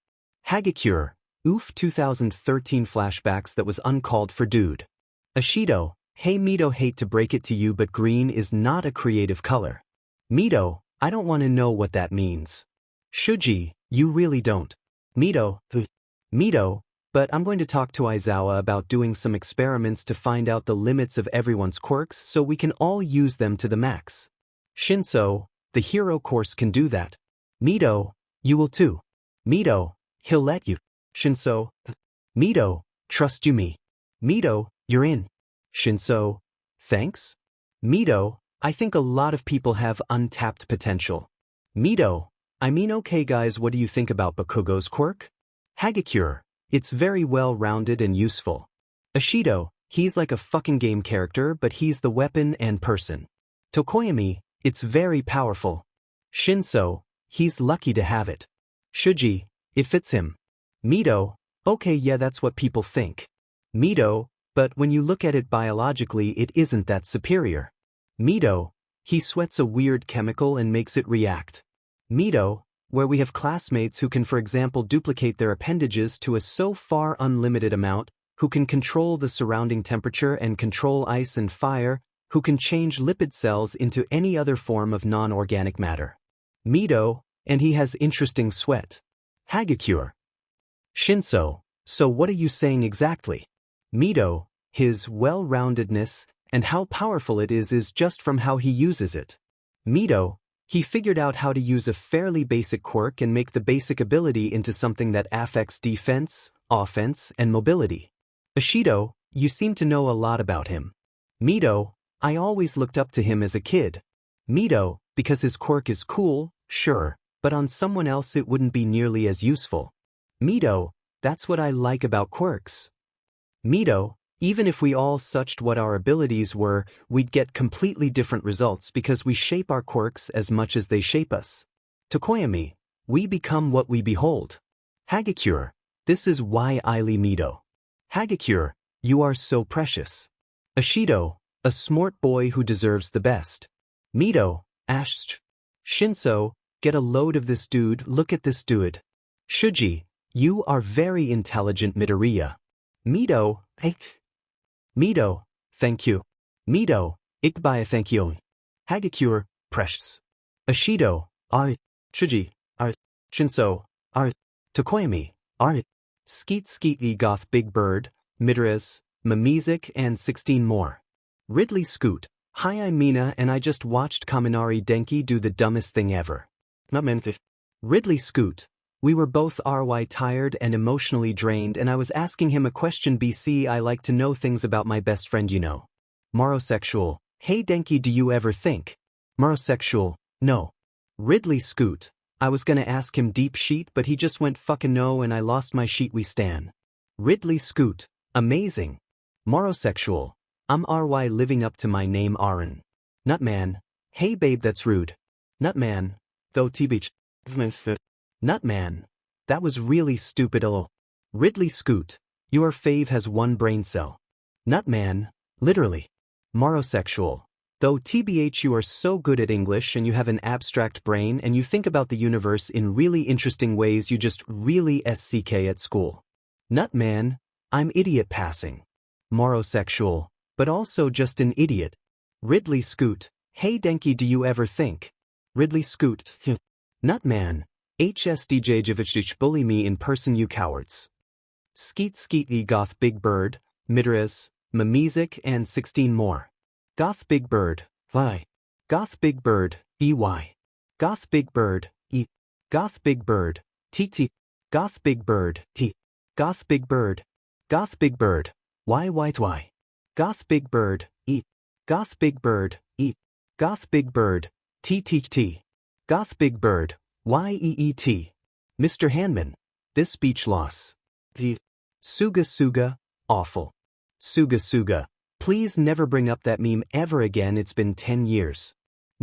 Speaker 1: Hagakure, oof 2013 flashbacks that was uncalled for dude. Ashido, hey Mito, hate to break it to you but green is not a creative color. Mito, I don't want to know what that means. Shuji, you really don't. Mito, but I'm going to talk to Aizawa about doing some experiments to find out the limits of everyone's quirks so we can all use them to the max. Shinso, the hero course can do that. Mito, you will too. Mito, he'll let you. Shinso, Mito, trust you me. Mito, you're in. Shinso, thanks. Mito, I think a lot of people have untapped potential. Mito, I mean okay guys, what do you think about Bakugo's quirk? Hagakure, it's very well-rounded and useful. Ashido, he's like a fucking game character but he's the weapon and person. Tokoyami, it's very powerful. Shinso, he's lucky to have it. Shuji, it fits him. Mito, okay yeah that's what people think. Mito, but when you look at it biologically it isn't that superior. Mito, he sweats a weird chemical and makes it react. Mito, where we have classmates who can for example duplicate their appendages to a so far unlimited amount, who can control the surrounding temperature and control ice and fire, who can change lipid cells into any other form of non-organic matter. Mito, and he has interesting sweat. Hagakure. Shinso, so what are you saying exactly? Mito, his well-roundedness and how powerful it is just from how he uses it. Mito, he figured out how to use a fairly basic quirk and make the basic ability into something that affects defense, offense, and mobility. Ashido, you seem to know a lot about him. Mito, I always looked up to him as a kid. Mito, because his quirk is cool, sure, but on someone else it wouldn't be nearly as useful. Mito, that's what I like about quirks. Mito, even if we all suched what our abilities were, we'd get completely different results because we shape our quirks as much as they shape us. Tokoyami, we become what we behold. Hagakure, this is why I li Mito. Hagakure, you are so precious. Ashido, a smart boy who deserves the best. Mito, Ash. Shinso, get a load of this dude, look at this dude. Shuji, you are very intelligent Midoriya. Mito, Mito, thank you. Mito, Ikbaya thank you. Hagakure, precious. Ashido, art. Shuji, art. Shinso, art. Tokoyami, art. Skeet Skeety Goth Big Bird, Midoriya, Mamizik and 16 more. Ridley Scoot, hi I'm Mina and I just watched Kaminari Denki do the dumbest thing ever. Ridley Scoot, we were both RY tired and emotionally drained and I was asking him a question BC I like to know things about my best friend you know. Morosexual, hey Denki do you ever think? Morosexual, no. Ridley Scoot, I was gonna ask him deep sheet but he just went fucking no and I lost my sheet we stan. Ridley Scoot, amazing. Morosexual, I'm RY living up to my name Aaron. Nutman, hey babe that's rude. Nutman, though TBH. Nutman, that was really stupid lol. Ridley Scoot, your fave has one brain cell. Nutman, literally. Morosexual, though TBH you are so good at English and you have an abstract brain and you think about the universe in really interesting ways you just really SCK at school. Nutman, I'm idiot passing. Morosexual, but also just an idiot. Ridley Scoot, hey Denki do you ever think? Ridley Scoot, Nutman, HSDJJVich bully me in person you cowards. Skeet Skeety Goth Big Bird, Midoriya, Mamizik and 16 more. Goth Big Bird, Y. Goth Big Bird, EY. Goth Big Bird, E. Goth Big Bird, TT. Goth Big Bird, T. Goth Big Bird. Goth Big Bird, Y. Goth Big Bird, E. Goth Big Bird, E. Goth Big Bird, TTT. Goth Big Bird, YEET. Mr. Hanman, this speech loss. The Suga Suga, awful. Suga Suga. Please never bring up that meme ever again, it's been 10 years.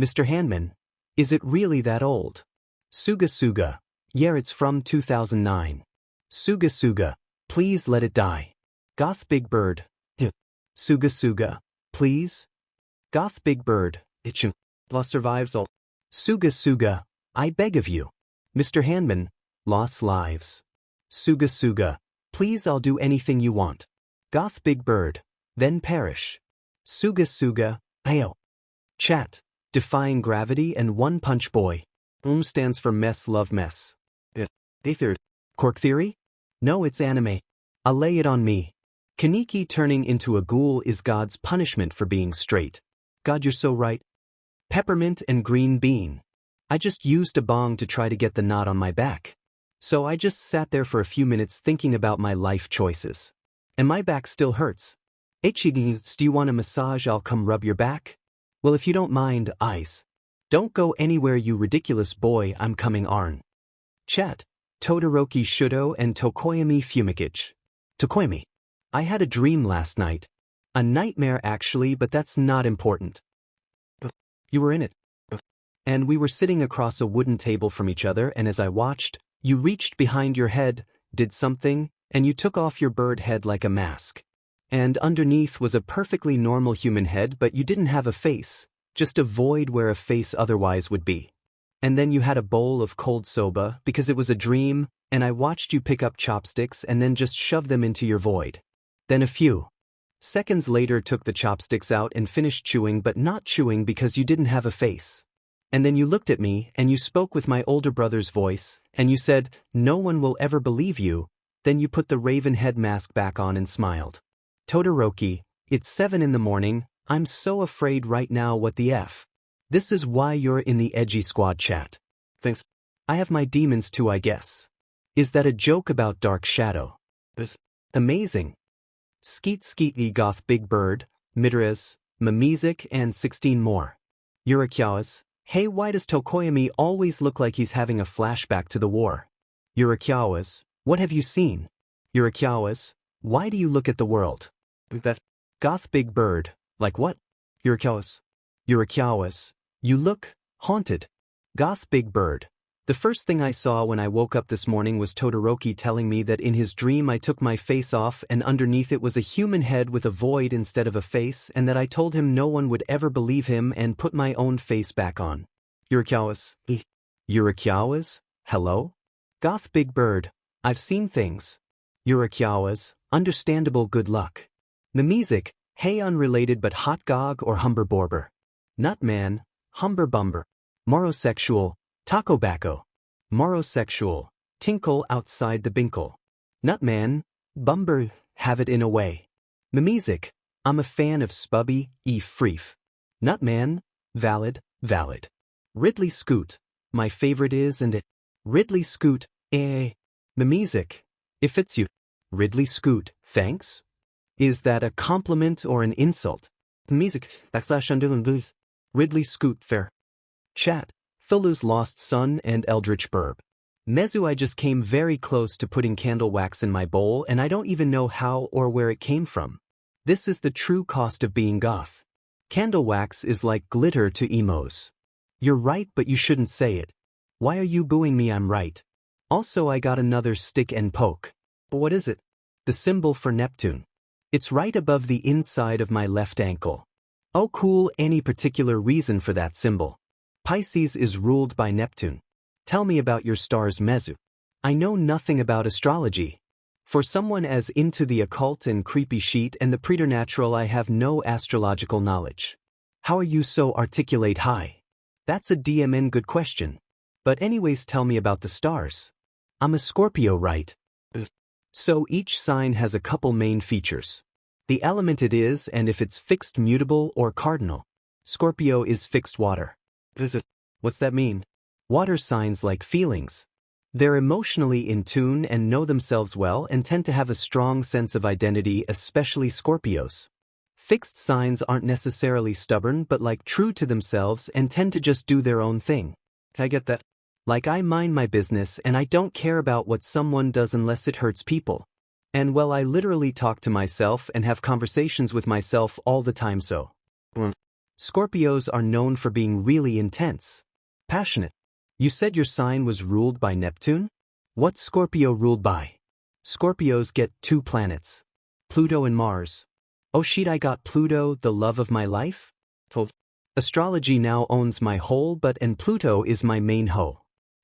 Speaker 1: Mr. Handman. Is it really that old? Suga Suga. Yeah, it's from 2009. Suga Suga. Please let it die. Goth Big Bird. Suga Suga. Please? Goth Big Bird. Itchin. Lost survives all. Suga Suga. I beg of you. Mr. Handman. Lost lives. Suga Suga. Please, I'll do anything you want. Goth Big Bird. Then perish. Suga Suga. Ayo. Chat. Defying Gravity and One Punch Boy. Stands for Mess Love Mess. Aether. Cork Theory? No, it's anime. I'll lay it on me. Kaneki turning into a ghoul is God's punishment for being straight. God, you're so right. Peppermint and Green Bean. I just used a bong to try to get the knot on my back. So I just sat there for a few minutes thinking about my life choices. And my back still hurts. Ichigins, do you want a massage? I'll come rub your back? Well, if you don't mind, eyes. Don't go anywhere, you ridiculous boy, I'm coming Arn. Chat. Todoroki Shudo and Tokoyami Fumikage. Tokoyami. I had a dream last night. A nightmare actually, but that's not important. You were in it. And we were sitting across a wooden table from each other, and as I watched, you reached behind your head, did something, and you took off your bird head like a mask. And underneath was a perfectly normal human head, but you didn't have a face, just a void where a face otherwise would be. And then you had a bowl of cold soba, because it was a dream, and I watched you pick up chopsticks and then just shove them into your void. Then a few seconds later took the chopsticks out and finished chewing, but not chewing because you didn't have a face. And then you looked at me and you spoke with my older brother's voice, and you said, "No one will ever believe you." Then you put the raven head mask back on and smiled. Todoroki, it's 7 in the morning, I'm so afraid right now, what the F? This is why you're in the edgy squad chat. Thanks. I have my demons too, I guess. Is that a joke about Dark Shadow? Amazing. Skeet Skeety Goth Big Bird, Midres, Mimizik and 16 more. Yurikyawas. Hey, why does Tokoyami always look like he's having a flashback to the war? Yurikyawas. What have you seen? Yurikyawas. Why do you look at the world? That. Goth Big Bird. Like what? Yurikyawas. Yurikyawas. You look haunted. Goth Big Bird. The first thing I saw when I woke up this morning was Todoroki telling me that in his dream I took my face off and underneath it was a human head with a void instead of a face, and that I told him no one would ever believe him and put my own face back on. Yurikyawas. Yurikyawas? Hello? Goth Big Bird. I've seen things. Yurikyawas. Understandable, good luck. Mimizik. Hey, unrelated but hot gog or Humber Borber. Nutman. Humber Bumber. Morosexual. Tacobacco. Morosexual. Tinkle outside the binkle. Nutman. Bumber. Have it in a way. Mimizik. I'm a fan of Spubby, Freef. Nutman. Valid, valid. Ridley Scoot. My favorite is and it. Ridley Scoot, Mimizik. If it's you. Ridley Scoot, thanks? Is that a compliment or an insult? Mimizik, /_ Ridley Scoot, fair. Chat. Philu's lost son and Eldritch Burb. Mezu, I just came very close to putting candle wax in my bowl and I don't even know how or where it came from. This is the true cost of being goth. Candle wax is like glitter to emos. You're right, but you shouldn't say it. Why are you booing me? I'm right. Also, I got another stick and poke. But what is it? The symbol for Neptune. It's right above the inside of my left ankle. Oh cool, any particular reason for that symbol? Pisces is ruled by Neptune. Tell me about your stars, Mezu. I know nothing about astrology. For someone as into the occult and creepy shit and the preternatural, I have no astrological knowledge. How are you so articulate high? That's a DMN good question. But anyways, tell me about the stars. I'm a Scorpio, right? So each sign has a couple main features. The element it is and if it's fixed, mutable, or cardinal. Scorpio is fixed water. What's that mean? Water signs like feelings. They're emotionally in tune and know themselves well and tend to have a strong sense of identity, especially Scorpios. Fixed signs aren't necessarily stubborn but like true to themselves and tend to just do their own thing. I get that. Like I mind my business and I don't care about what someone does unless it hurts people. And well, I literally talk to myself and have conversations with myself all the time so. Scorpios are known for being really intense. Passionate. You said your sign was ruled by Neptune? What's Scorpio ruled by? Scorpios get 2 planets. Pluto and Mars. Oh shit, I got Pluto, the love of my life? Astrology now owns my whole butt and Pluto is my main hoe.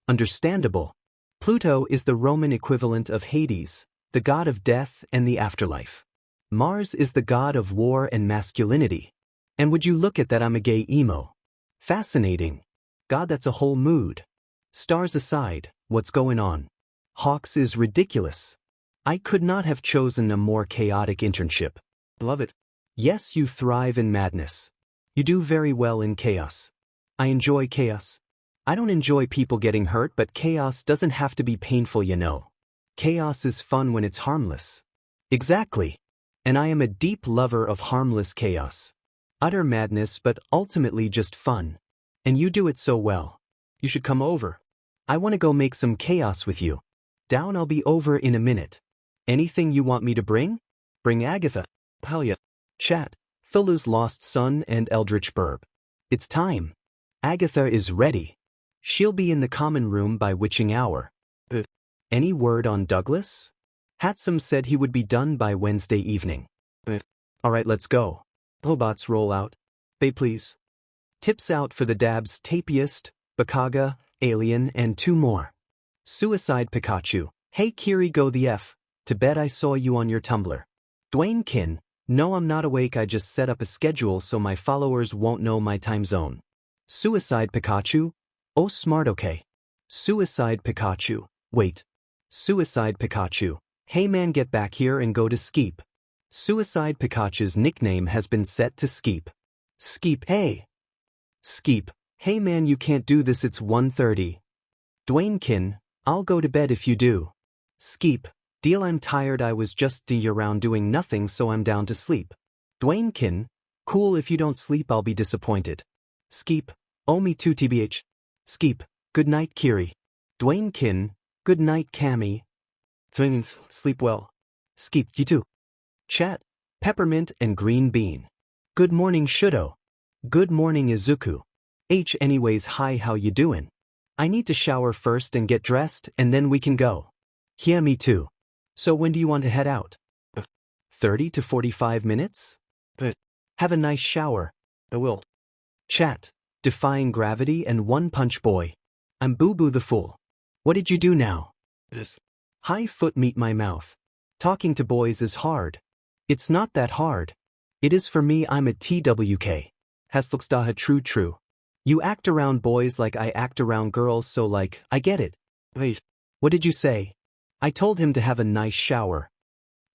Speaker 1: Understandable. Pluto is the Roman equivalent of Hades, the god of death and the afterlife. Mars is the god of war and masculinity. And would you look at that, I'm a gay emo. Fascinating. God, that's a whole mood. Stars aside, what's going on? Hawks is ridiculous. I could not have chosen a more chaotic internship. Love it. Yes, you thrive in madness. You do very well in chaos. I enjoy chaos. I don't enjoy people getting hurt, but chaos doesn't have to be painful, you know. Chaos is fun when it's harmless. Exactly. And I am a deep lover of harmless chaos. Utter madness, but ultimately just fun. And you do it so well. You should come over. I want to go make some chaos with you. Down, I'll be over in a minute. Anything you want me to bring? Bring Agatha. Hell yeah. Chat. Thulu's lost son and Eldritch Burb. It's time. Agatha is ready. She'll be in the common room by witching hour. Any word on Douglas? Hatsum said he would be done by Wednesday evening. Alright, let's go. Robots roll out. Bay please. Tips out for the dabs Tapiest, Bakaga, Alien and 2 more. Suicide Pikachu. Hey Kiri, go the F. To bed, I saw you on your Tumblr. Dwayne Kin. No, I'm not awake, I just set up a schedule so my followers won't know my time zone. Suicide Pikachu? Oh smart, okay. Suicide Pikachu. Wait. Suicide Pikachu. Hey man, get back here and go to Skeep. Suicide Pikachu's nickname has been set to Skeep. Skeep, hey. Skeep. Hey man, you can't do this, it's 1:30. Dwayne Kin. I'll go to bed if you do. Skeep. Deal, I'm tired, I was just around doing nothing so I'm down to sleep. Dwayne Kin. Cool, if you don't sleep I'll be disappointed. Skeep. Oh me too tbh. Skeep. Good night Kiri. Dwayne Kin. Good night Cammy. Sleep well. Skeep, you too. Chat. Peppermint and Green Bean. Good morning Shudo. Good morning Izuku. Anyways, hi, how you doing? I need to shower first and get dressed and then we can go. Yeah, me too. So when do you want to head out? 30 to 45 minutes? Have a nice shower. I will. Chat. Defying Gravity and One Punch Boy. I'm Boo Boo the Fool. What did you do now? Hi foot meet my mouth. Talking to boys is hard. It's not that hard. It is for me, I'm a TWK. Haslukstaha true. You act around boys like I act around girls, so like, I get it. Wait. What did you say? I told him to have a nice shower.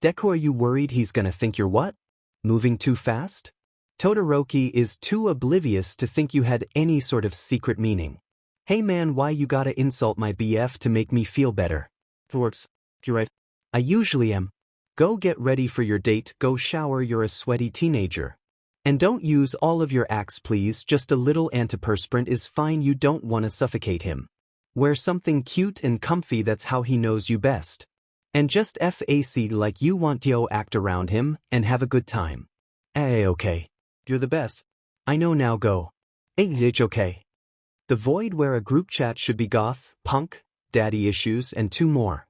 Speaker 1: Deku, are you worried he's gonna think you're what? Moving too fast? Todoroki is too oblivious to think you had any sort of secret meaning. Hey man, why you gotta insult my BF to make me feel better? Works. You're right. I usually am. Go get ready for your date, go shower, you're a sweaty teenager. And don't use all of your axe please, just a little antiperspirant is fine, you don't wanna suffocate him. Wear something cute and comfy, that's how he knows you best. And just FAC like you want to act around him and have a good time. Okay. You're the best. I know, now go. It's okay. The Void, where a group chat should be goth, punk, daddy issues and 2 more.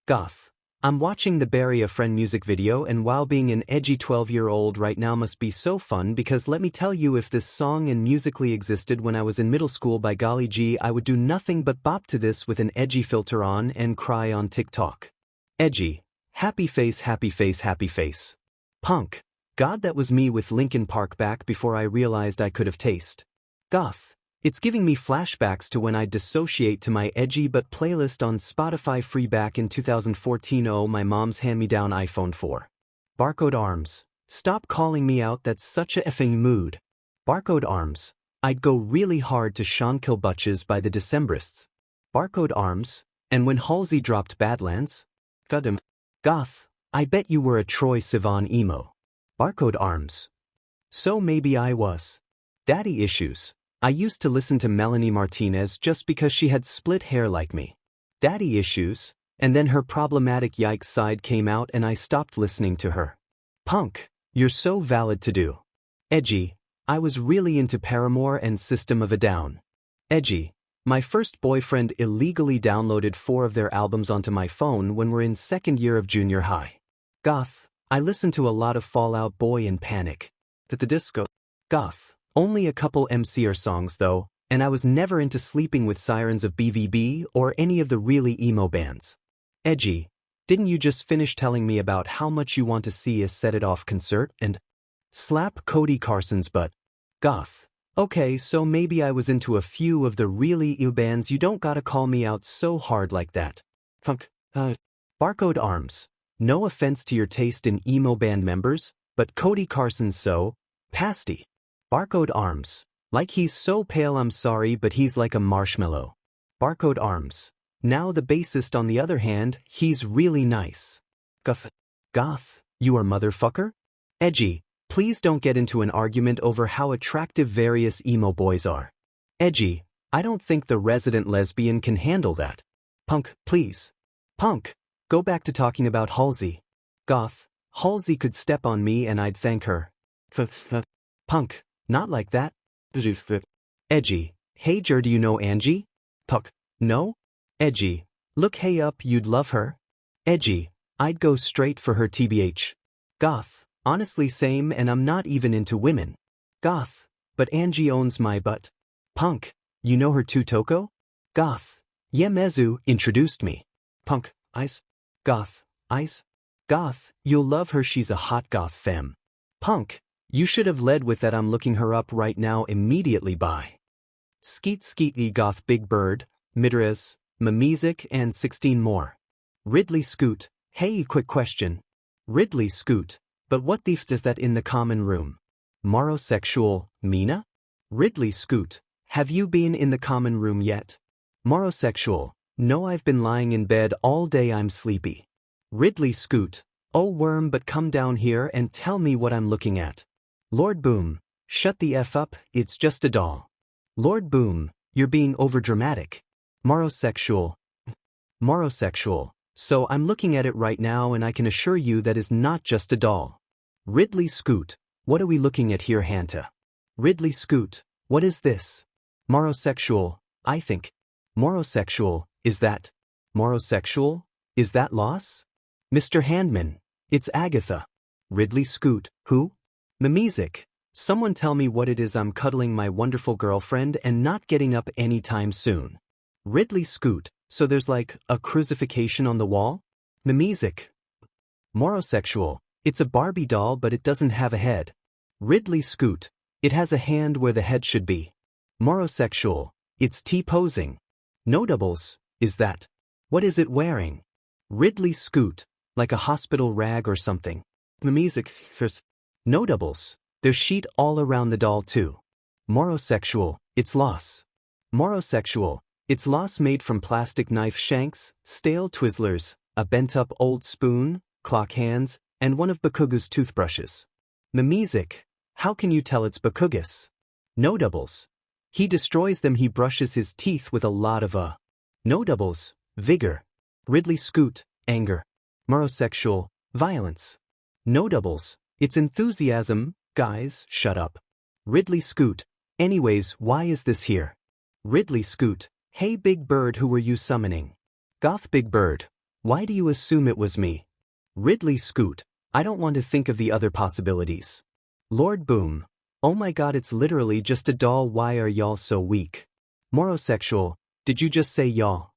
Speaker 1: Goth. I'm watching the Bury a Friend music video, and while being an edgy 12-year-old right now must be so fun, because let me tell you, if this song and Musically existed when I was in middle school, by golly gee, I would do nothing but bop to this with an edgy filter on and cry on TikTok. Edgy. Happy face, happy face, happy face. Punk. God, that was me with Linkin Park back before I realized I could have taste. Goth. It's giving me flashbacks to when I dissociate to my edgy but playlist on Spotify free back in 2014. Oh, my mom's hand-me-down iPhone 4. Barcode Arms. Stop calling me out, that's such a effing mood. Barcode Arms. I'd go really hard to Sean Kill Butches by the Decembrists. Barcode Arms. And when Halsey dropped Badlands? Goddamn. Goth. I bet you were a Troye Sivan emo. Barcode Arms. So maybe I was. Daddy issues. I used to listen to Melanie Martinez just because she had split hair like me. Daddy issues. And then her problematic yikes side came out and I stopped listening to her. Punk, you're so valid to do. Edgy, I was really into Paramore and System of a Down. Edgy, my first boyfriend illegally downloaded 4 of their albums onto my phone when we're in second year of junior high. Goth, I listened to a lot of Fall Out Boy and Panic. The disco. Goth, only a couple MCR songs though, and I was never into Sleeping with Sirens of BVB or any of the really emo bands. Edgy, didn't you just finish telling me about how much you want to see a Set It Off concert and slap Cody Carson's butt? Goth, okay, so maybe I was into a few of the really emo bands. You don't gotta call me out so hard like that. Funk, Barcode Arms, no offense to your taste in emo band members, but Cody Carson's so pasty. Barcode Arms, like he's so pale I'm sorry but he's like a marshmallow. Barcode Arms, now the bassist on the other hand, he's really nice. Goth, you are motherfucker? Edgy, please don't get into an argument over how attractive various emo boys are. Edgy, I don't think the resident lesbian can handle that. Punk, please. Punk, go back to talking about Halsey. Goth, Halsey could step on me and I'd thank her. Punk, not like that. Edgy, hey Jer, do you know Angie? Punk, no? Edgy, look hey up, you'd love her. Edgy, I'd go straight for her tbh. Goth, honestly same and I'm not even into women. Goth, but Angie owns my butt. Punk, you know her too Toko? Goth, yeah Mezu introduced me. Punk, ice. Goth, ice. Goth, you'll love her, she's a hot goth femme. Punk, you should have led with that, I'm looking her up right now immediately. Bye. Skeet Skeety Goth Big Bird, Midres, Mamizik and 16 more. Ridley Scoot, hey quick question. Ridley Scoot, but what thief does that in the common room? Morosexual, Mina? Ridley Scoot, have you been in the common room yet? Morosexual, no I've been lying in bed all day, I'm sleepy. Ridley Scoot, oh worm, but come down here and tell me what I'm looking at. Lord Boom, shut the F up, it's just a doll. Lord Boom, you're being overdramatic. Morosexual. Morosexual, so I'm looking at it right now and I can assure you that is not just a doll. Ridley Scoot, what are we looking at here Hanta? Ridley Scoot, what is this? Morosexual, I think. Morosexual, is that? Morosexual, is that loss? Mr. Handman, it's Agatha. Ridley Scoot, who? Mamizik, someone tell me what it is, I'm cuddling my wonderful girlfriend and not getting up anytime soon. Ridley Scoot, so there's like a crucifixion on the wall? Mamizik. Morosexual, it's a Barbie doll but it doesn't have a head. Ridley Scoot, it has a hand where the head should be. Morosexual, it's T-posing. Notables, is that? What is it wearing? Ridley Scoot, like a hospital rag or something. Mamizik, first. Notables, there's sheet all around the doll too. Morosexual, it's loss. Morosexual, it's loss made from plastic knife shanks, stale Twizzlers, a bent-up old spoon, clock hands, and one of Bakuga's toothbrushes. Mamizik, how can you tell it's Bakugas? Notables, he destroys them, he brushes his teeth with a lot of Notables, vigor. Ridley Scoot, anger. Morosexual, violence. Notables, it's enthusiasm, guys, shut up. Ridley Scoot, anyways, why is this here? Ridley Scoot, hey Big Bird, who were you summoning? Goth Big Bird, why do you assume it was me? Ridley Scoot, I don't want to think of the other possibilities. Lord Boom, oh my god, it's literally just a doll, why are y'all so weak? Morosexual, did you just say y'all?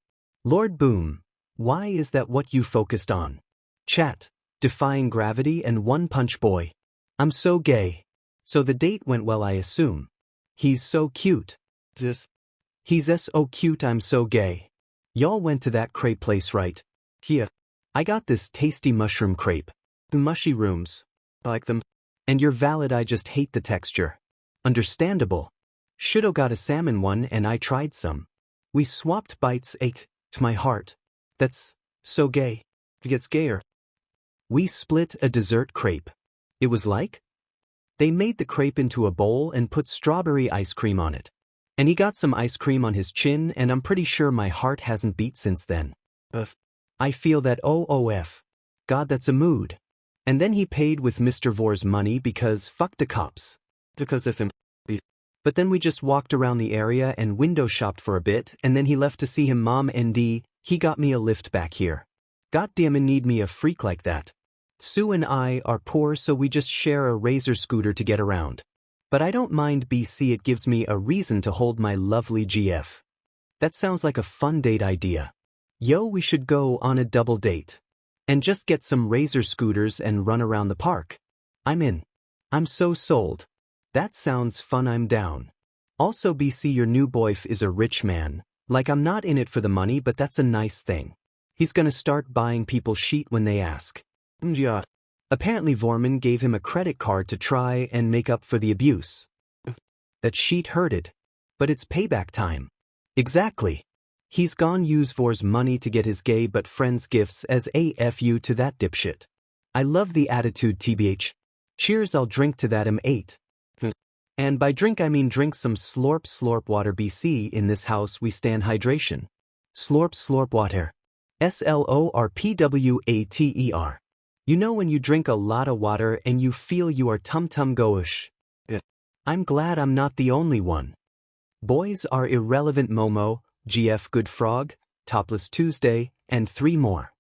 Speaker 1: Lord Boom, why is that what you focused on? Chat, Defying Gravity and One Punch Boy. I'm so gay. So the date went well, I assume. He's so cute. He's so cute, I'm so gay. Y'all went to that crepe place, right? Here. I got this tasty mushroom crepe. The mushy rooms. I like them. And you're valid, I just hate the texture. Understandable. Should've got a salmon one and I tried some. We swapped bites, ached to my heart. That's so gay. It gets gayer. We split a dessert crepe. It was like? They made the crepe into a bowl and put strawberry ice cream on it. And he got some ice cream on his chin and I'm pretty sure my heart hasn't beat since then. I feel that OOF. God, that's a mood. And then he paid with Mr. Vor's money because fuck the cops. Because of him. But then we just walked around the area and window shopped for a bit, and then he left to see him mom ND, he got me a lift back here. Goddamn, need me a freak like that. Sue and I are poor, so we just share a razor scooter to get around. But I don't mind BC, it gives me a reason to hold my lovely GF. That sounds like a fun date idea. Yo, we should go on a double date. And just get some razor scooters and run around the park. I'm in. I'm so sold. That sounds fun, I'm down. Also BC, your new boyf is a rich man. Like, I'm not in it for the money, but that's a nice thing. He's gonna start buying people shit when they ask. Yeah. Apparently Vorman gave him a credit card to try and make up for the abuse. That shit hurted. But it's payback time. Exactly. He's gone use Vor's money to get his gay but friends gifts as a fu to that dipshit. I love the attitude, TBH. Cheers, I'll drink to that M8. And by drink I mean drink some slorp water BC, in this house we stand hydration. Slorp water. SLORPWATER. You know when you drink a lot of water and you feel you are tum goish. I'm glad I'm not the only one. Boys are irrelevant Momo, GF Good Frog, Topless Tuesday, and 3 more.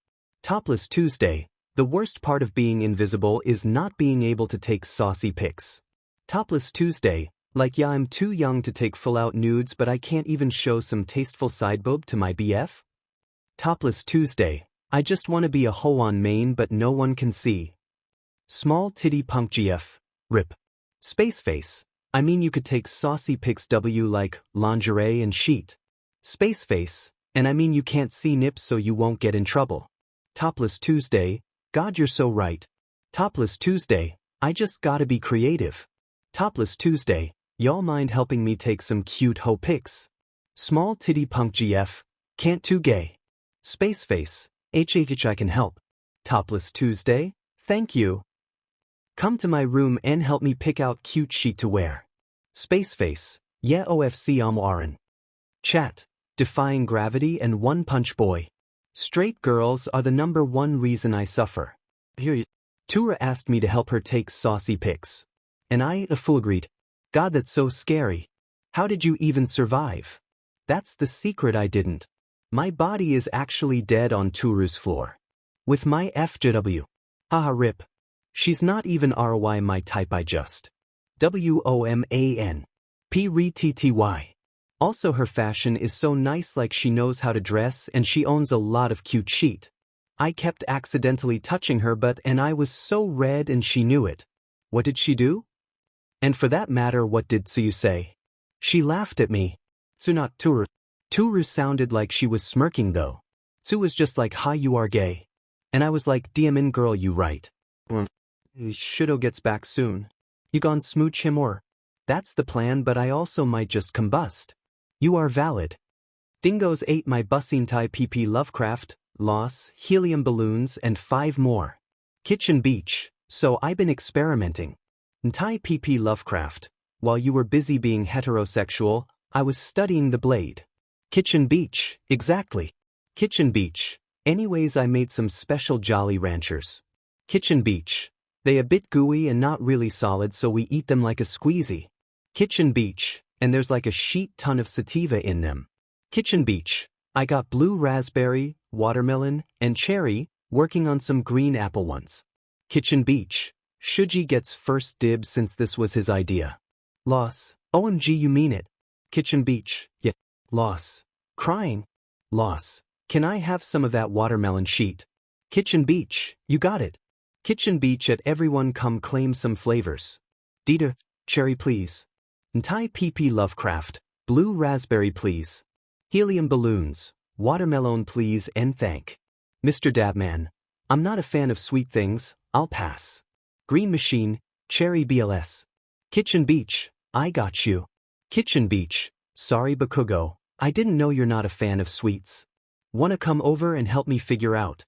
Speaker 1: Topless Tuesday, the worst part of being invisible is not being able to take saucy pics. Topless Tuesday, like yeah, I'm too young to take full-out nudes but I can't even show some tasteful side boob to my BF? Topless Tuesday, I just wanna be a hoe on main but no one can see. Small titty punk GF, rip. Space face, I mean you could take saucy pics W like lingerie and sheet. Space face, and I mean you can't see nips so you won't get in trouble. Topless Tuesday, God you're so right. Topless Tuesday, I just gotta be creative. Topless Tuesday, y'all mind helping me take some cute hoe pics? Small titty punk GF, can't too gay. Space face, HHH I can help. Topless Tuesday, thank you. Come to my room and help me pick out cute sheet to wear. Space face, yeah OFC Warren. Chat, defying gravity and one punch boy. Straight girls are the #1 reason I suffer. Period. Tura asked me to help her take saucy pics. And I, the fool, agreed. God, that's so scary. How did you even survive? That's the secret, I didn't. My body is actually dead on Turu's floor. With my FJW. Haha rip. She's not even RY my type, I just. WOMAN. PRETTY. Also her fashion is so nice, like she knows how to dress and she owns a lot of cute sheet. I kept accidentally touching her and I was so red and she knew it. What did she do? And for that matter, what did Tsuyu say? She laughed at me. Tsu not Turu. Turu sounded like she was smirking though. Tsu was just like, hi you are gay. And I was like, DMN girl you right. Shido gets back soon. You gon' smooch him or? That's the plan, but I also might just combust. You are valid. Dingoes ate my bussing tie PP Lovecraft, loss, helium balloons and 5 more. Kitchen beach, so I've been experimenting. Ntai PP Lovecraft, while you were busy being heterosexual, I was studying the blade. Kitchen beach, exactly. Kitchen beach. Anyways, I made some special Jolly Ranchers. Kitchen beach. They a bit gooey and not really solid, so we eat them like a squeezy. Kitchen beach, and there's like a sheet ton of sativa in them. Kitchen beach. I got blue raspberry, watermelon, and cherry, working on some green apple ones. Kitchen beach. Shuji gets first dibs since this was his idea. Loss. OMG, you mean it. Kitchen beach. Yeah. Loss. Crying. Loss. Can I have some of that watermelon sheet? Kitchen beach. You got it. Kitchen beach at everyone come claim some flavors. Dita. Cherry please. Ntai PP Lovecraft. Blue raspberry please. Helium balloons. Watermelon please and thank. Mr. Dabman. I'm not a fan of sweet things, I'll pass. Green machine. Cherry BLS. Kitchen beach. I got you. Kitchen beach. Sorry Bakugo, I didn't know you're not a fan of sweets. Wanna come over and help me figure out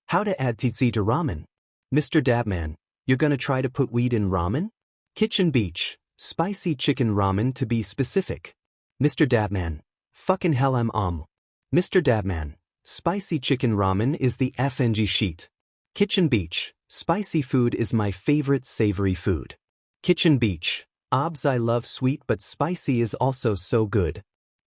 Speaker 1: how to add tzatziki to ramen? Mr. Dabman, you're gonna try to put weed in ramen? Kitchen beach. Spicy chicken ramen to be specific. Mr. Dabman. Fucking hell I'm Mr. Dabman. Spicy chicken ramen is the FNG sheet. Kitchen Beach. Spicy food is my favorite savory food. Kitchen Beach. Obs, I love sweet but spicy is also so good.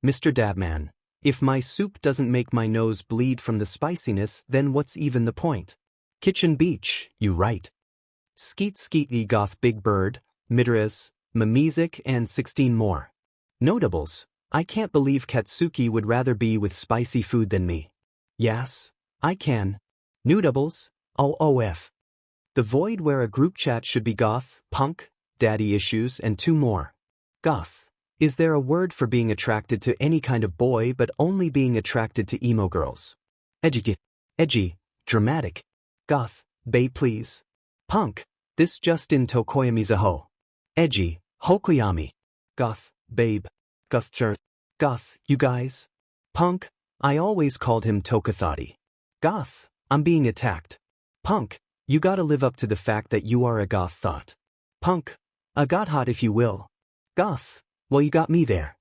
Speaker 1: Mr. Dabman. If my soup doesn't make my nose bleed from the spiciness, then what's even the point? Kitchen Beach, you right. Skeet Skeet Goth Big Bird, Midres, Mimizik and 16 more. Notables. I can't believe Katsuki would rather be with spicy food than me. Yes, I can. Notables, OOF. The void where a group chat should be goth, punk, daddy issues and 2 more. Goth. Is there a word for being attracted to any kind of boy but only being attracted to emo girls? Edgy, dramatic. Goth, babe please. Punk, this just in Tokoyamizaho. Edgy, Hokoyami. Goth, babe. Goth, you guys. Punk, I always called him Tokathati. Goth, I'm being attacked. Punk, you gotta live up to the fact that you are a goth thought. Punk, a goth hot if you will. Goth, well you got me there.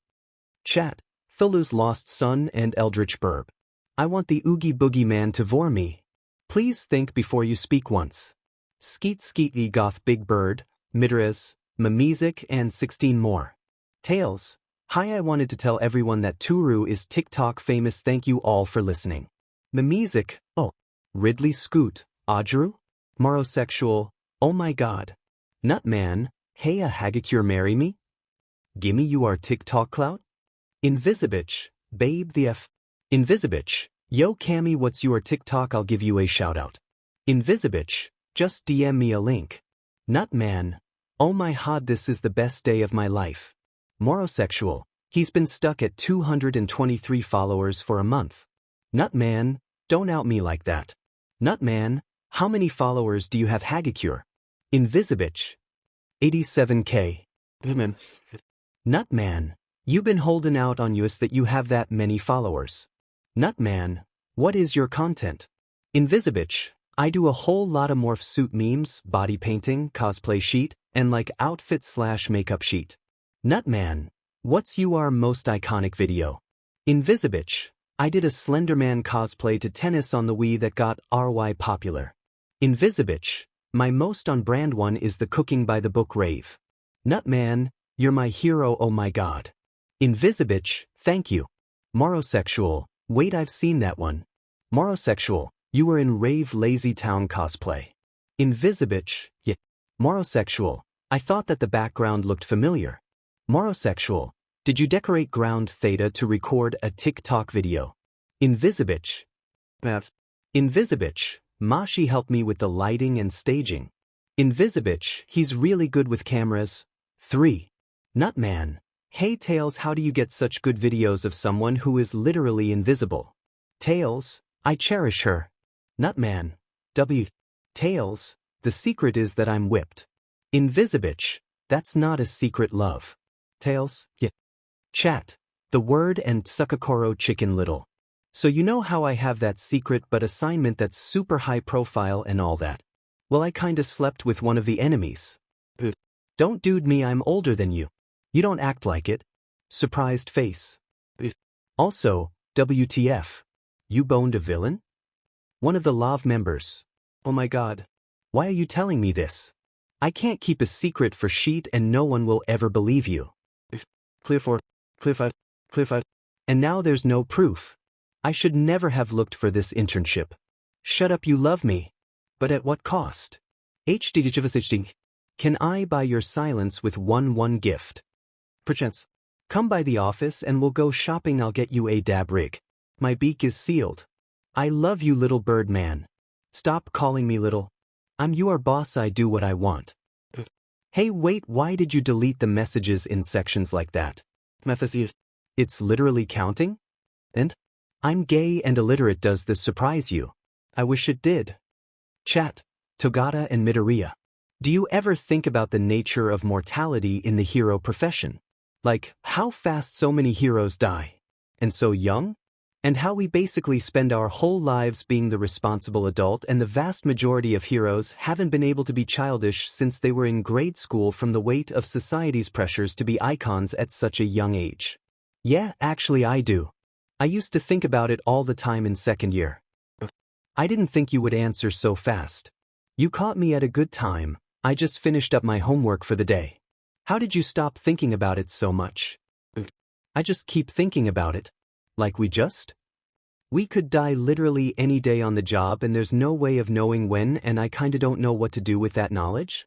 Speaker 1: Chat, Thulu's lost son and Eldritch Burb. I want the Oogie Boogie Man to vor me. Please think before you speak once. Skeet Skeet Goth Big Bird, Midres, Mimizik and 16 more. Tails. Hi, I wanted to tell everyone that Turu is TikTok famous. Thank you all for listening. Mimizik, oh. Ridley Scoot, Audru? Morosexual, oh my god. Nutman, hey a Hagacure marry me? Gimme you are TikTok clout? Invisibitch, babe the F. Invisibitch, yo Cammy what's your TikTok I'll give you a shoutout. Invisibitch, just DM me a link. Nutman, oh my god this is the best day of my life. Morosexual, he's been stuck at 223 followers for a month. Nutman, don't out me like that. Nutman, how many followers do you have Hagacure? Invisibitch. 87k. Nutman, you been holding out on us that you have that many followers. Nutman, what is your content? Invisibitch, I do a whole lot of morph suit memes, body painting, cosplay sheet, and like outfit/makeup sheet. Nutman, what's your most iconic video? Invisibitch, I did a Slenderman cosplay to tennis on the Wii that got RY popular. Invisibitch, my most on-brand one is the cooking by the book rave. Nutman, you're my hero oh my god. Invisibitch, thank you. Morosexual, wait I've seen that one. Morosexual, you were in Rave Lazy Town cosplay. Invisibitch, yeah. Morosexual, I thought that the background looked familiar. Morosexual, did you decorate ground theta to record a TikTok video? Invisibitch. Invisibitch, Mashi helped me with the lighting and staging. Invisibitch, he's really good with cameras. 3. Nutman, hey Tails how do you get such good videos of someone who is literally invisible? Tails, I cherish her. Nutman, W. Tails, the secret is that I'm whipped. Invisibitch, that's not a secret love. Tails, yeah. Chat, the word and Tsukakoro chicken little. So you know how I have that secret but assignment that's super high profile and all that. Well I kinda slept with one of the enemies. Don't dude me I'm older than you. You don't act like it. Surprised face. Also, WTF. You boned a villain? One of the LOV members. Oh my god. Why are you telling me this? I can't keep a secret for sheet and no one will ever believe you. Clear 4, clear 5, clear 5. And now there's no proof. I should never have looked for this internship. Shut up you love me. But at what cost? HD. Can I buy your silence with one gift? Perchance. Come by the office and we'll go shopping I'll get you a dab rig. My beak is sealed. I love you little bird man. Stop calling me little. I'm your boss I do what I want. Hey wait why did you delete the messages in sections like that? It's literally counting? And? I'm gay and illiterate does this surprise you? I wish it did. Chat, Togata and Midoriya. Do you ever think about the nature of mortality in the hero profession? Like, how fast so many heroes die? And so young? And how we basically spend our whole lives being the responsible adult and the vast majority of heroes haven't been able to be childish since they were in grade school from the weight of society's pressures to be icons at such a young age. Yeah, actually I do. I used to think about it all the time in second year. I didn't think you would answer so fast. You caught me at a good time, I just finished up my homework for the day. How did you stop thinking about it so much? I just keep thinking about it. Like we could die literally any day on the job and there's no way of knowing when and I kinda don't know what to do with that knowledge?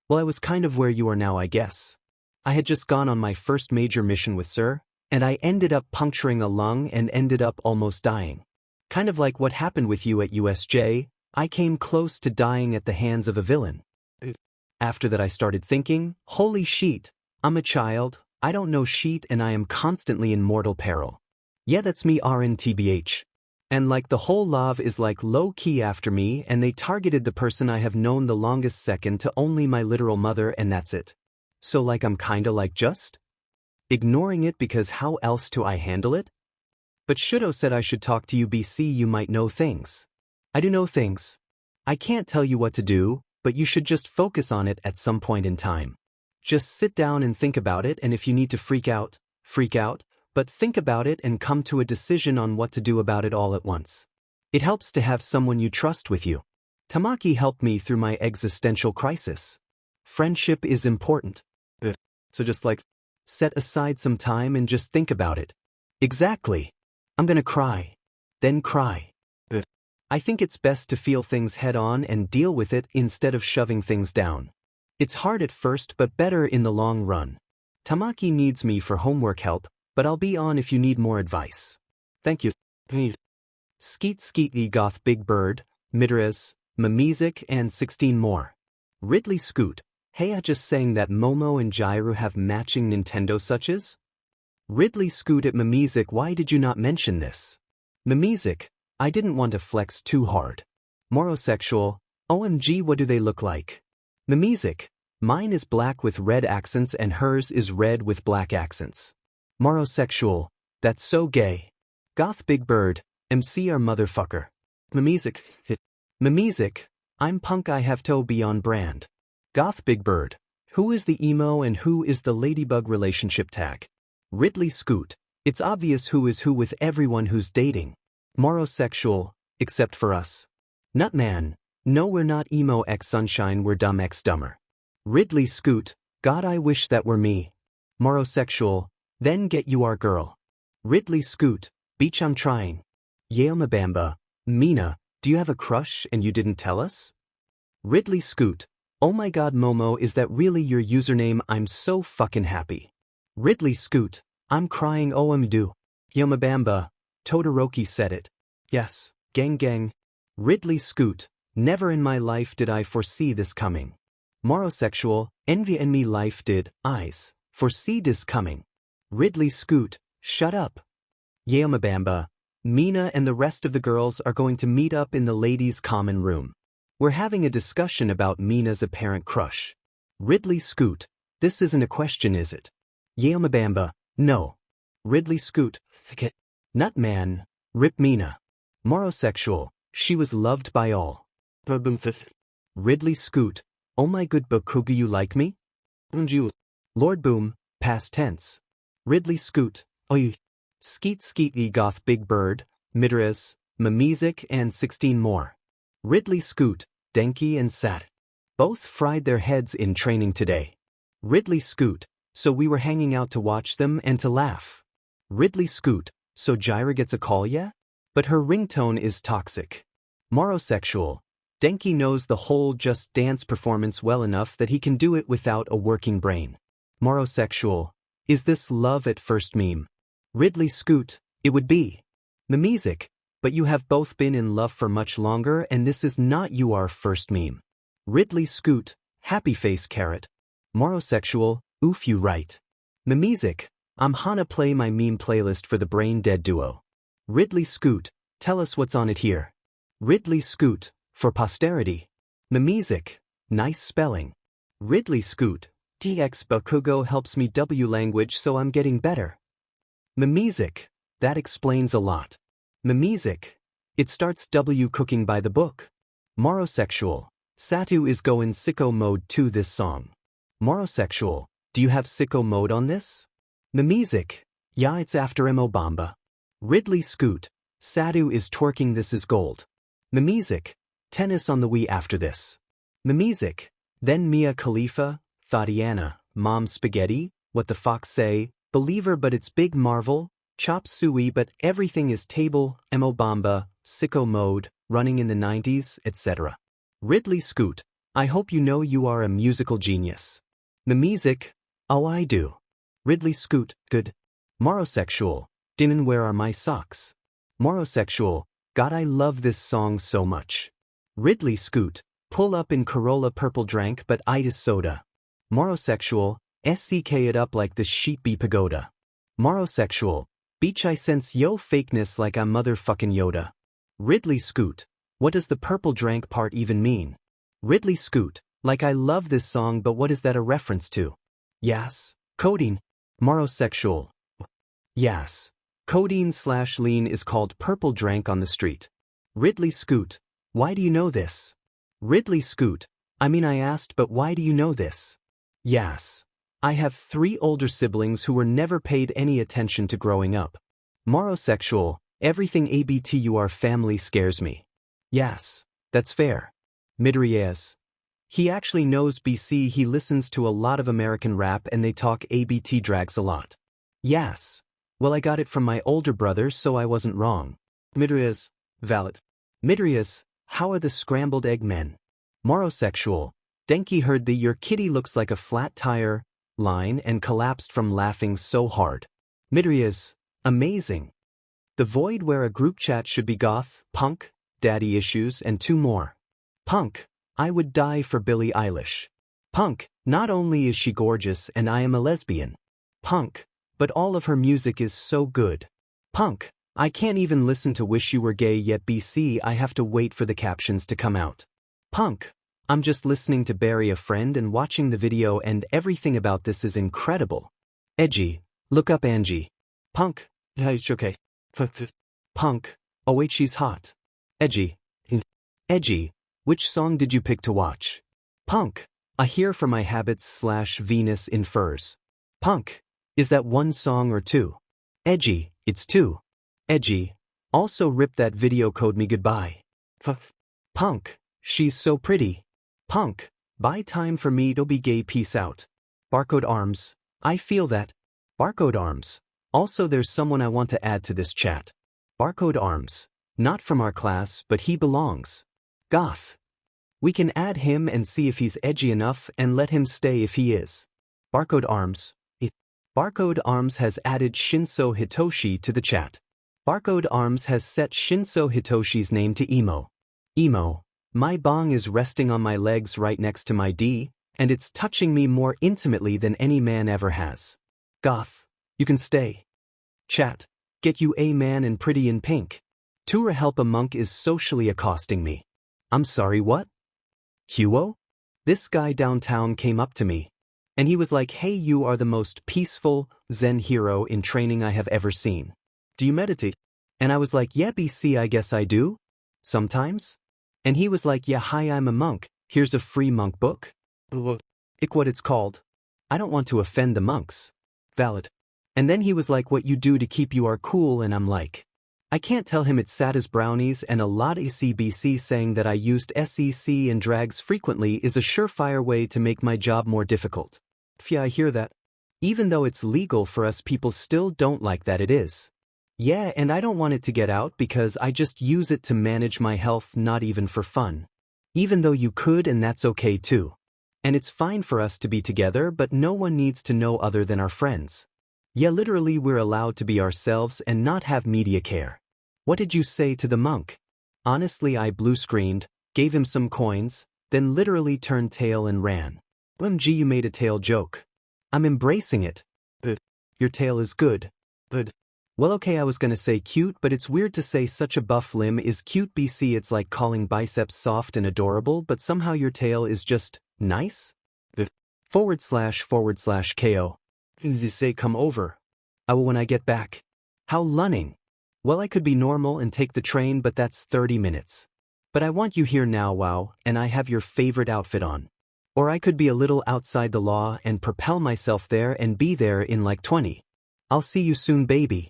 Speaker 1: Well, I was kind of where you are now, I guess. I had just gone on my first major mission with Sir, and I ended up puncturing a lung and ended up almost dying. Kind of like what happened with you at USJ, I came close to dying at the hands of a villain. After that I started thinking, holy shit, I'm a child, I don't know shit and I am constantly in mortal peril. Yeah, that's me RNTBH. And like the whole love is like low-key after me and they targeted the person I have known the longest second to only my literal mother and that's it. So like I'm kinda like just ignoring it because how else do I handle it? But Shudo said I should talk to you BC, you might know things. I do know things. I can't tell you what to do, but you should just focus on it at some point in time. Just sit down and think about it and if you need to freak out, but think about it and come to a decision on what to do about it all at once. It helps to have someone you trust with you. Tamaki helped me through my existential crisis. Friendship is important. So just like, set aside some time and just think about it. Exactly. I'm gonna cry. Then cry. I think it's best to feel things head on and deal with it instead of shoving things down. It's hard at first but better in the long run. Tamaki needs me for homework help, but I'll be on if you need more advice. Thank you. Skeet Skeety Goth Big Bird, Midres, Mamizik and 16 more. Ridley Scoot, hey, I just saying that Momo and Jairu have matching Nintendo suches? Ridley Scoot at Mamizik, why did you not mention this? Mamizik, I didn't want to flex too hard. Morosexual, OMG, what do they look like? Mamizik, mine is black with red accents and hers is red with black accents. Morosexual, that's so gay. Goth Big Bird, MCR motherfucker. Mamizik, I'm punk, I have to be on brand. Goth Big Bird, who is the emo and who is the ladybug relationship tag? Ridley Scoot, it's obvious who is who with everyone who's dating. Morosexual, except for us. Nutman, no we're not emo x sunshine, we're dumb x dumber. Ridley Scoot, God I wish that were me. Morosexual, then get you our girl. Ridley Scoot, beach I'm trying. Yaomabamba, Mina, do you have a crush and you didn't tell us? Ridley Scoot, oh my god Momo, is that really your username? I'm so fucking happy. Ridley Scoot, I'm crying OMD. Yaomabamba, Todoroki said it. Yes, gang gang. Ridley Scoot, never in my life did I foresee this coming. Morosexual, envy in me life did, eyes, foresee this coming. Ridley Scoot, shut up. Yaomabamba, Mina and the rest of the girls are going to meet up in the ladies' common room. We're having a discussion about Mina's apparent crush. Ridley Scoot, this isn't a question, is it? Yaomabamba, no. Ridley Scoot, Nutman, rip Mina. Morosexual, she was loved by all. Ridley Scoot, oh my good Bakuga, you like me? Lord Boom, past tense. Ridley Scoot, oi. Skeet Skeety Goth Big Bird, Midres, Mamizik and 16 more. Ridley Scoot, Denki and Sat. Both fried their heads in training today. Ridley Scoot, so we were hanging out to watch them and to laugh. Ridley Scoot, so Jaira gets a call, yeah? But her ringtone is toxic. Morosexual, Denki knows the whole Just Dance performance well enough that he can do it without a working brain. Morosexual, is this love at first meme? Ridley Scoot, it would be. Mamizik, but you have both been in love for much longer and this is not your first meme. Ridley Scoot, happy face carrot. Morosexual, oof you right. Mamizik, I'm Hana play my meme playlist for the brain dead duo. Ridley Scoot, tell us what's on it here. Ridley Scoot, for posterity. Mamizik, nice spelling. Ridley Scoot, TX Bakugo helps me W language so I'm getting better. Mamizik, that explains a lot. Mamizik, it starts W cooking by the book. Morosexual, Satu is going sicko mode to this song. Morosexual, do you have sicko mode on this? Mamizik, yeah, it's after Mo Bamba. Ridley Scoot. Sadu is twerking, this is gold. Mimizik. Tennis on the Wii after this. Mimizik. Then Mia Khalifa, Tatiana, Mom Spaghetti, What the Fox Say, Believer but it's Big Marvel, Chop Suey but everything is table, Emo Bamba, Sicko Mode, Running in the 90s, etc. Ridley Scoot. I hope you know you are a musical genius. Mimizik. Oh I do. Ridley Scoot. Good. Morosexual. Dimon where are my socks? Morosexual. God I love this song so much. Ridley Scoot. Pull up in Corolla purple drank but itis soda. Morosexual. SCK it up like this sheep be pagoda. Morosexual. Beach I sense yo fakeness like I'm motherfucking Yoda. Ridley Scoot. What does the purple drank part even mean? Ridley Scoot. Like I love this song but what is that a reference to? Yas. Codeine. Morosexual. Yas. Codeine/lean is called purple drank on the street. Ridley Scoot. Why do you know this? Ridley Scoot. I mean I asked but why do you know this? Yas. I have 3 older siblings who were never paid any attention to growing up. Morosexual. Everything ABTUR family scares me. Yas. That's fair. Midriyaz. He actually knows BC, he listens to a lot of American rap and they talk ABT drags a lot. Yas. Well I got it from my older brother so I wasn't wrong. Midriyaz. Valid. Midriyaz. How are the scrambled egg men? Morosexual. Denki heard your kitty looks like a flat tire, line and collapsed from laughing so hard. Midriyaz. Amazing. The void where a group chat should be goth, punk, daddy issues and 2 more. Punk. I would die for Billie Eilish. Punk. Not only is she gorgeous and I am a lesbian. Punk. But all of her music is so good. Punk. I can't even listen to Wish You Were Gay yet BC, I have to wait for the captions to come out. Punk. I'm just listening to Bury a Friend and watching the video and everything about this is incredible. Edgy. Look up Angie. Punk. It's okay. Punk. Oh wait, she's hot. Edgy. Edgy. Which song did you pick to watch? Punk. A Here for My Habits/Venus in Furs. Punk. Is that 1 song or 2? Edgy. It's 2. Edgy. Also rip that video code me goodbye. Punk. She's so pretty. Punk. Buy time for me to be gay peace out. Barcode Arms. I feel that. Barcode Arms. Also there's someone I want to add to this chat. Barcode Arms. Not from our class but he belongs. Goth. We can add him and see if he's edgy enough and let him stay if he is. Barcode Arms. Barcode Arms has added Shinso Hitoshi to the chat. Barcode Arms has set Shinso Hitoshi's name to Emo. Emo. My bong is resting on my legs right next to my D, and it's touching me more intimately than any man ever has. Goth. You can stay. Chat. Get you a man and pretty in pink. Tura help a monk is socially accosting me. I'm sorry what? Huo? This guy downtown came up to me. And he was like, hey you are the most peaceful, zen hero in training I have ever seen. Do you meditate? And I was like, yeah BC I guess I do. Sometimes. And he was like, yeah hi I'm a monk, here's a free monk book. Ik what it's called. I don't want to offend the monks. Valid. And then he was like what you do to keep you are cool and I'm like. I can't tell him it's sad as brownies and a lot of CBC saying that I used SEC and drags frequently is a surefire way to make my job more difficult. Yeah I hear that. Even though it's legal for us people still don't like that it is. Yeah and I don't want it to get out because I just use it to manage my health not even for fun. Even though you could and that's okay too. And it's fine for us to be together but no one needs to know other than our friends. Yeah literally we're allowed to be ourselves and not have media care. What did you say to the monk? Honestly I blue screened, gave him some coins, then literally turned tail and ran. OMG you made a tail joke. I'm embracing it. But your tail is good. But well okay I was gonna say cute but it's weird to say such a buff limb is cute BC it's like calling biceps soft and adorable but somehow your tail is just nice? But / KO. You say come over. I will when I get back. How lunning. Well I could be normal and take the train but that's 30 minutes. But I want you here now wow and I have your favorite outfit on. Or I could be a little outside the law and propel myself there and be there in like 20. I'll see you soon baby.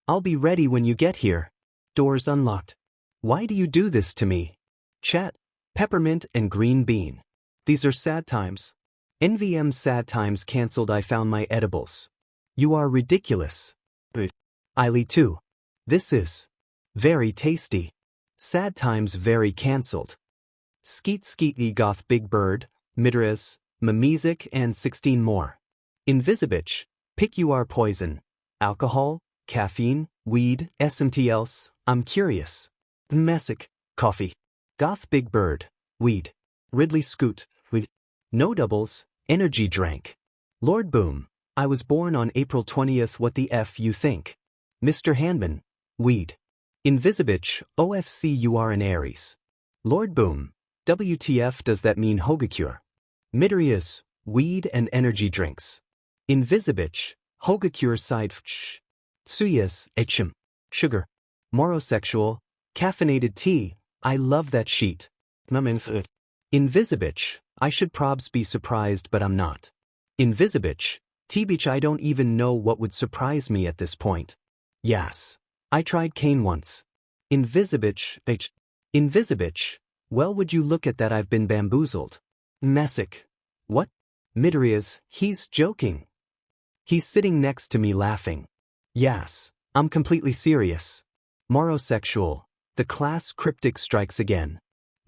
Speaker 1: I'll be ready when you get here. Doors unlocked. Why do you do this to me? Chat, peppermint and green bean. These are sad times. NVM sad times cancelled. I found my edibles. You are ridiculous. Eily too. This is very tasty. Sad times very cancelled. Skeet skeety goth big bird, midres, music and 16 more. Invisibitch, pick you are poison. Alcohol, caffeine, weed, SMT else, I'm curious. Messick, coffee. Goth big bird, weed. Ridley scoot, weed. No doubles, energy drank. Lord Boom, I was born on April 20th. What the F you think? Mr. Handman, weed. Invisibitch, OFC you are an Aries. Lord Boom, WTF does that mean Hogacure? Midrius, weed and energy drinks. Invisibitch, Hogacure side fch. Tsuyas, echem. Sugar. Morosexual, caffeinated tea, I love that sheet. Invisibitch, I should probs be surprised but I'm not. Invisibitch, T-bitch I don't even know what would surprise me at this point. Yes. I tried cane once. Invisibitch, bitch. Invisibitch, well would you look at that I've been bamboozled. Messick. What? Midrias, he's joking. He's sitting next to me laughing. Yes, I'm completely serious. Morosexual, the class cryptic strikes again.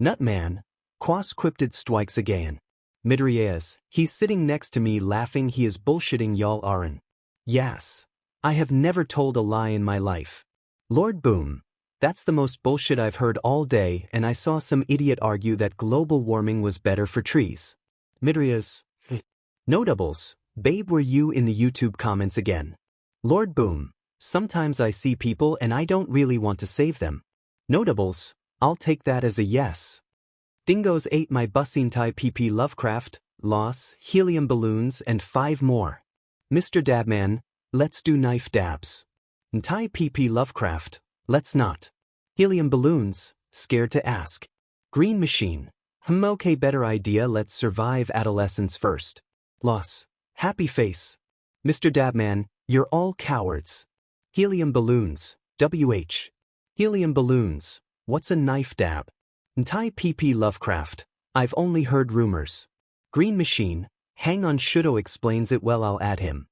Speaker 1: Nutman, quas cryptid strikes again. Midrias, he's sitting next to me laughing he is bullshitting y'all aren't. Yes. I have never told a lie in my life. Lord Boom, that's the most bullshit I've heard all day and I saw some idiot argue that global warming was better for trees. Midrias, no doubles, babe were you in the YouTube comments again. Lord Boom, sometimes I see people and I don't really want to save them. No doubles, I'll take that as a yes. Dingoes ate my bussing tie PP Lovecraft, loss, helium balloons and 5 more. Mr. Dabman, let's do knife dabs. Tie PP Lovecraft, let's not. Helium balloons, scared to ask. Green machine, okay better idea let's survive adolescence first. Loss, happy face. Mr. Dabman, you're all cowards. Helium balloons, WH. Helium balloons, what's a knife dab? Tie PP Lovecraft, I've only heard rumors. Green machine, hang on Shudo explains it well I'll add him.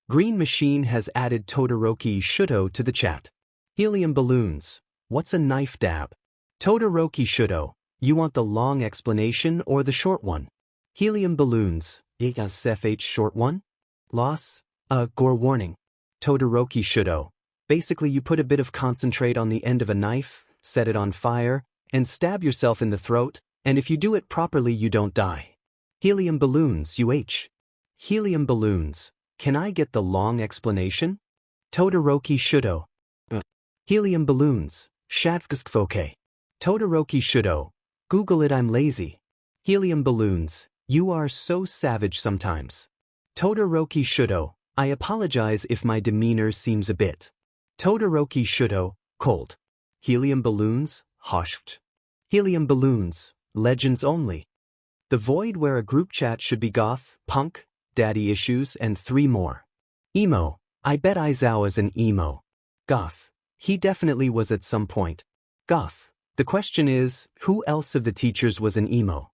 Speaker 1: Green Machine has added Todoroki Shudo to the chat. Helium balloons, what's a knife dab? Todoroki Shudo, you want the long explanation or the short one? Helium balloons, FH short one? Loss, gore warning. Todoroki Shudo, basically you put a bit of concentrate on the end of a knife, set it on fire, and stab yourself in the throat, and if you do it properly you don't die. Helium balloons, UH. Helium balloons. Can I get the long explanation? Todoroki Shudo. Helium balloons, Shavkskvoke. Todoroki Shudo. Google it I'm lazy. Helium balloons, you are so savage sometimes. Todoroki Shudo, I apologize if my demeanor seems a bit. Todoroki Shudo, cold. Helium balloons, hoshed. Helium balloons, legends only. The void where a group chat should be goth, punk, daddy issues and 3 more. Emo, I bet Aizawa's an emo. Goth, he definitely was at some point. Goth, the question is, who else of the teachers was an emo?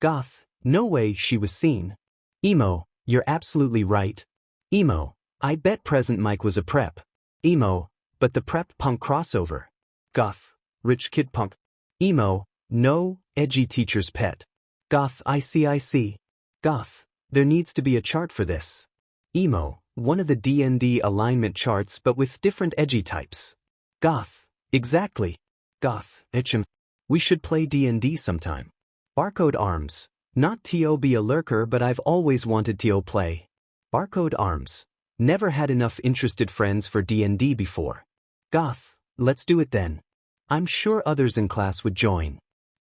Speaker 1: Goth, no way she was seen. Emo, you're absolutely right. Emo, I bet Present Mike was a prep. Emo, but the prep punk crossover. Goth, rich kid punk. Emo, no, edgy teacher's pet. Goth, I see. Goth, there needs to be a chart for this. Emo, one of the D&D alignment charts but with different edgy types. Goth, exactly. Goth, echem. We should play D&D sometime. Barcode Arms, not TO be a lurker but I've always wanted TO play. Barcode Arms, never had enough interested friends for D&D before. Goth, let's do it then. I'm sure others in class would join.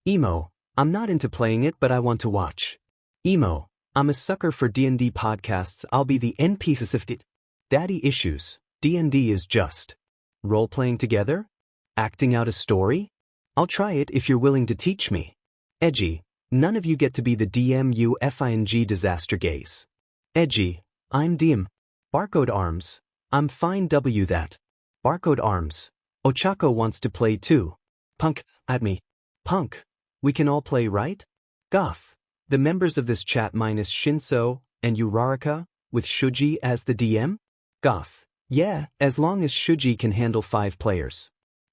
Speaker 1: Emo, I'm not into playing it but I want to watch. Emo, I'm a sucker for D&D podcasts. I'll be the NPC of it. Daddy issues, D&D is just role-playing together? Acting out a story? I'll try it if you're willing to teach me. Edgy, none of you get to be the DMUFING disaster gaze. Edgy, I'm DM. Barcode Arms, I'm fine W that. Barcode arms. Ochako wants to play too. Punk, at me. Punk. We can all play, right? Goth. The members of this chat minus Shinso and Uraraka, with Shuji as the DM? Goth. Yeah, as long as Shuji can handle 5 players.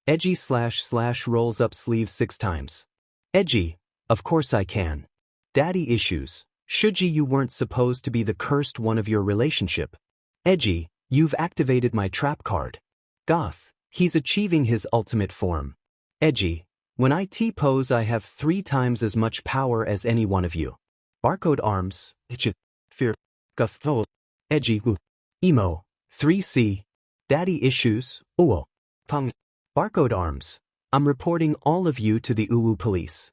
Speaker 1: Edgy / rolls up sleeves 6 times. Edgy. Of course I can. Daddy issues. Shuji, you weren't supposed to be the cursed one of your relationship. Edgy. You've activated my trap card. Goth. He's achieving his ultimate form. Edgy. When I T-pose I have 3 times as much power as any one of you. Barcode arms. Itch. Fear. Goth. Oh. Edgy. Woo. Emo. 3C. Daddy issues. Uwo. Pung. Barcode arms. I'm reporting all of you to the Uwu police.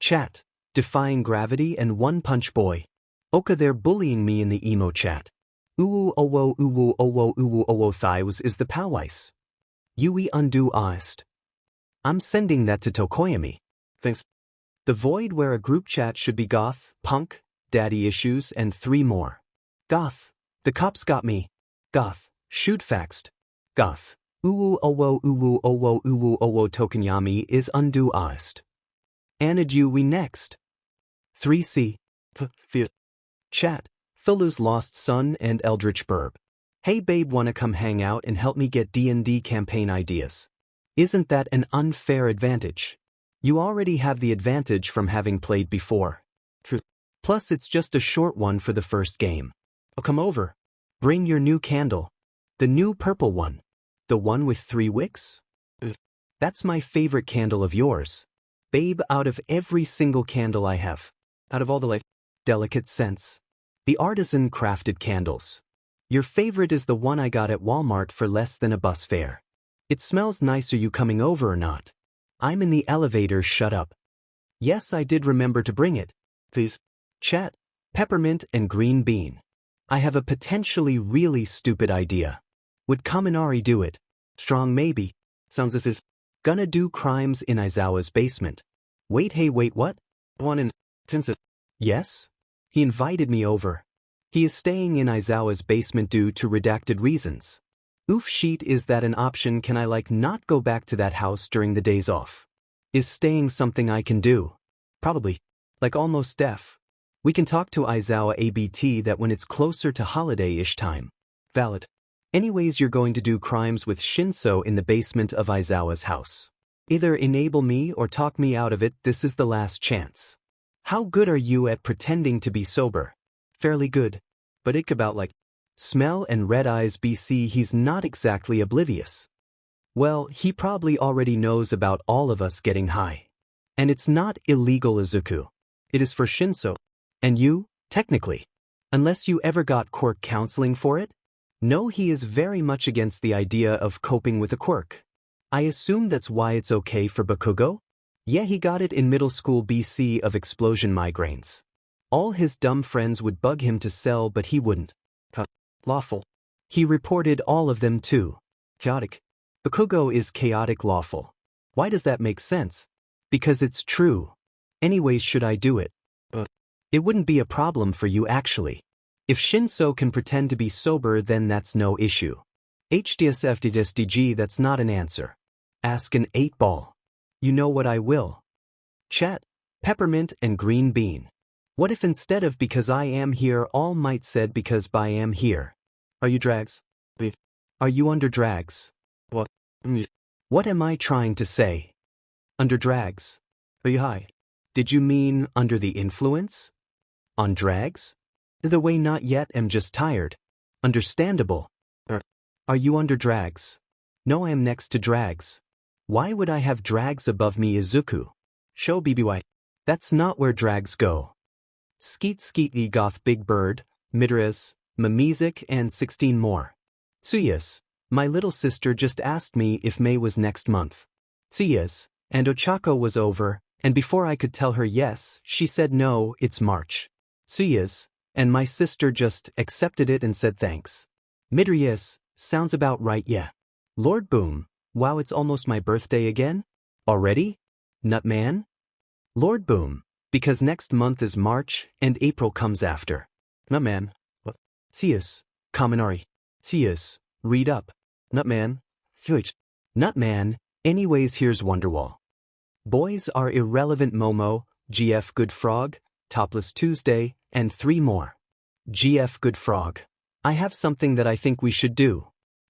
Speaker 1: Chat. Defying gravity and One Punch Boy. Oka, they're bullying me in the emo chat. Uwu owo thighs is the powais. Yui undo aist. I'm sending that to Tokoyami. Thanks. The void where a group chat should be Goth, Punk, Daddy issues and 3 more. Goth. The cops got me. Goth. Shoot faxed. Goth. Uwu owo Tokenyami is undo aist. Anadu we next. 3C. Fear. Chat. Philu's lost son and Eldritch Burb. Hey babe, wanna come hang out and help me get D&D campaign ideas? Isn't that an unfair advantage? You already have the advantage from having played before. Plus it's just a short one for the first game. Oh, come over. Bring your new candle. The new purple one. The one with 3 wicks? That's my favorite candle of yours. Babe, out of every single candle I have. Out of all the delicate scents. The artisan crafted candles. Your favorite is the one I got at Walmart for less than a bus fare. It smells nice. Are you coming over or not? I'm in the elevator, shut up. Yes, I did remember to bring it. Please. Chat. Peppermint and green bean. I have a potentially really stupid idea. Would Kaminari do it? Strong maybe. Sounds this is gonna do crimes in Aizawa's basement. Wait, hey, wait, what? One in Tinsa. Yes? He invited me over. He is staying in Aizawa's basement due to redacted reasons. Oof, sheet, is that an option? Can I not go back to that house during the days off? Is staying something I can do? Probably. Almost def. We can talk to Aizawa ABT that when it's closer to holiday-ish time. Valid. Anyways, you're going to do crimes with Shinso in the basement of Aizawa's house. Either enable me or talk me out of it. This is the last chance. How good are you at pretending to be sober? Fairly good. But ick about smell and red eyes BC, he's not exactly oblivious. Well, he probably already knows about all of us getting high. And it's not illegal, Izuku. It is for Shinso. And you, technically. Unless you ever got quirk counseling for it? No, he is very much against the idea of coping with a quirk. I assume that's why it's okay for Bakugo? Yeah, he got it in middle school BC of explosion migraines. All his dumb friends would bug him to sell, but he wouldn't. Lawful. He reported all of them too. Chaotic. Bakugo is chaotic lawful. Why does that make sense? Because it's true. Anyways, should I do it? It wouldn't be a problem for you actually. If Shinso can pretend to be sober, then that's no issue. HDSFDSDG, that's not an answer. Ask an 8-ball. You know what I will. Chat. Peppermint and green bean. What if instead of because I am here, all might said because by am here? Are you drags? Are you under drags? What? What am I trying to say? Under drags. Are you high? Did you mean under the influence? On drags? The way not yet, am just tired. Understandable. Are you under drags? No, I am next to drags. Why would I have drags above me, Izuku? Show BBY. That's not where drags go. Skeet Skeety Goth Big Bird, Midras, Mamizik and 16 more. Tsuyas. My little sister just asked me if May was next month. Tsuyas. And Ochako was over, and before I could tell her yes, she said no, it's March. Tsuyas. And my sister just accepted it and said thanks. Midrias. Sounds about right, yeah. Lord Boom. Wow, it's almost my birthday again? Already? Nutman? Lord Boom. Because next month is March and April comes after. Nutman. What? Sius. Kaminari. Sius. Read up. Nutman. Nutman. Anyways, here's Wonderwall. Boys are irrelevant. Momo, GF Good Frog, Topless Tuesday, and 3 more. GF Good Frog. I have something that I think we should do.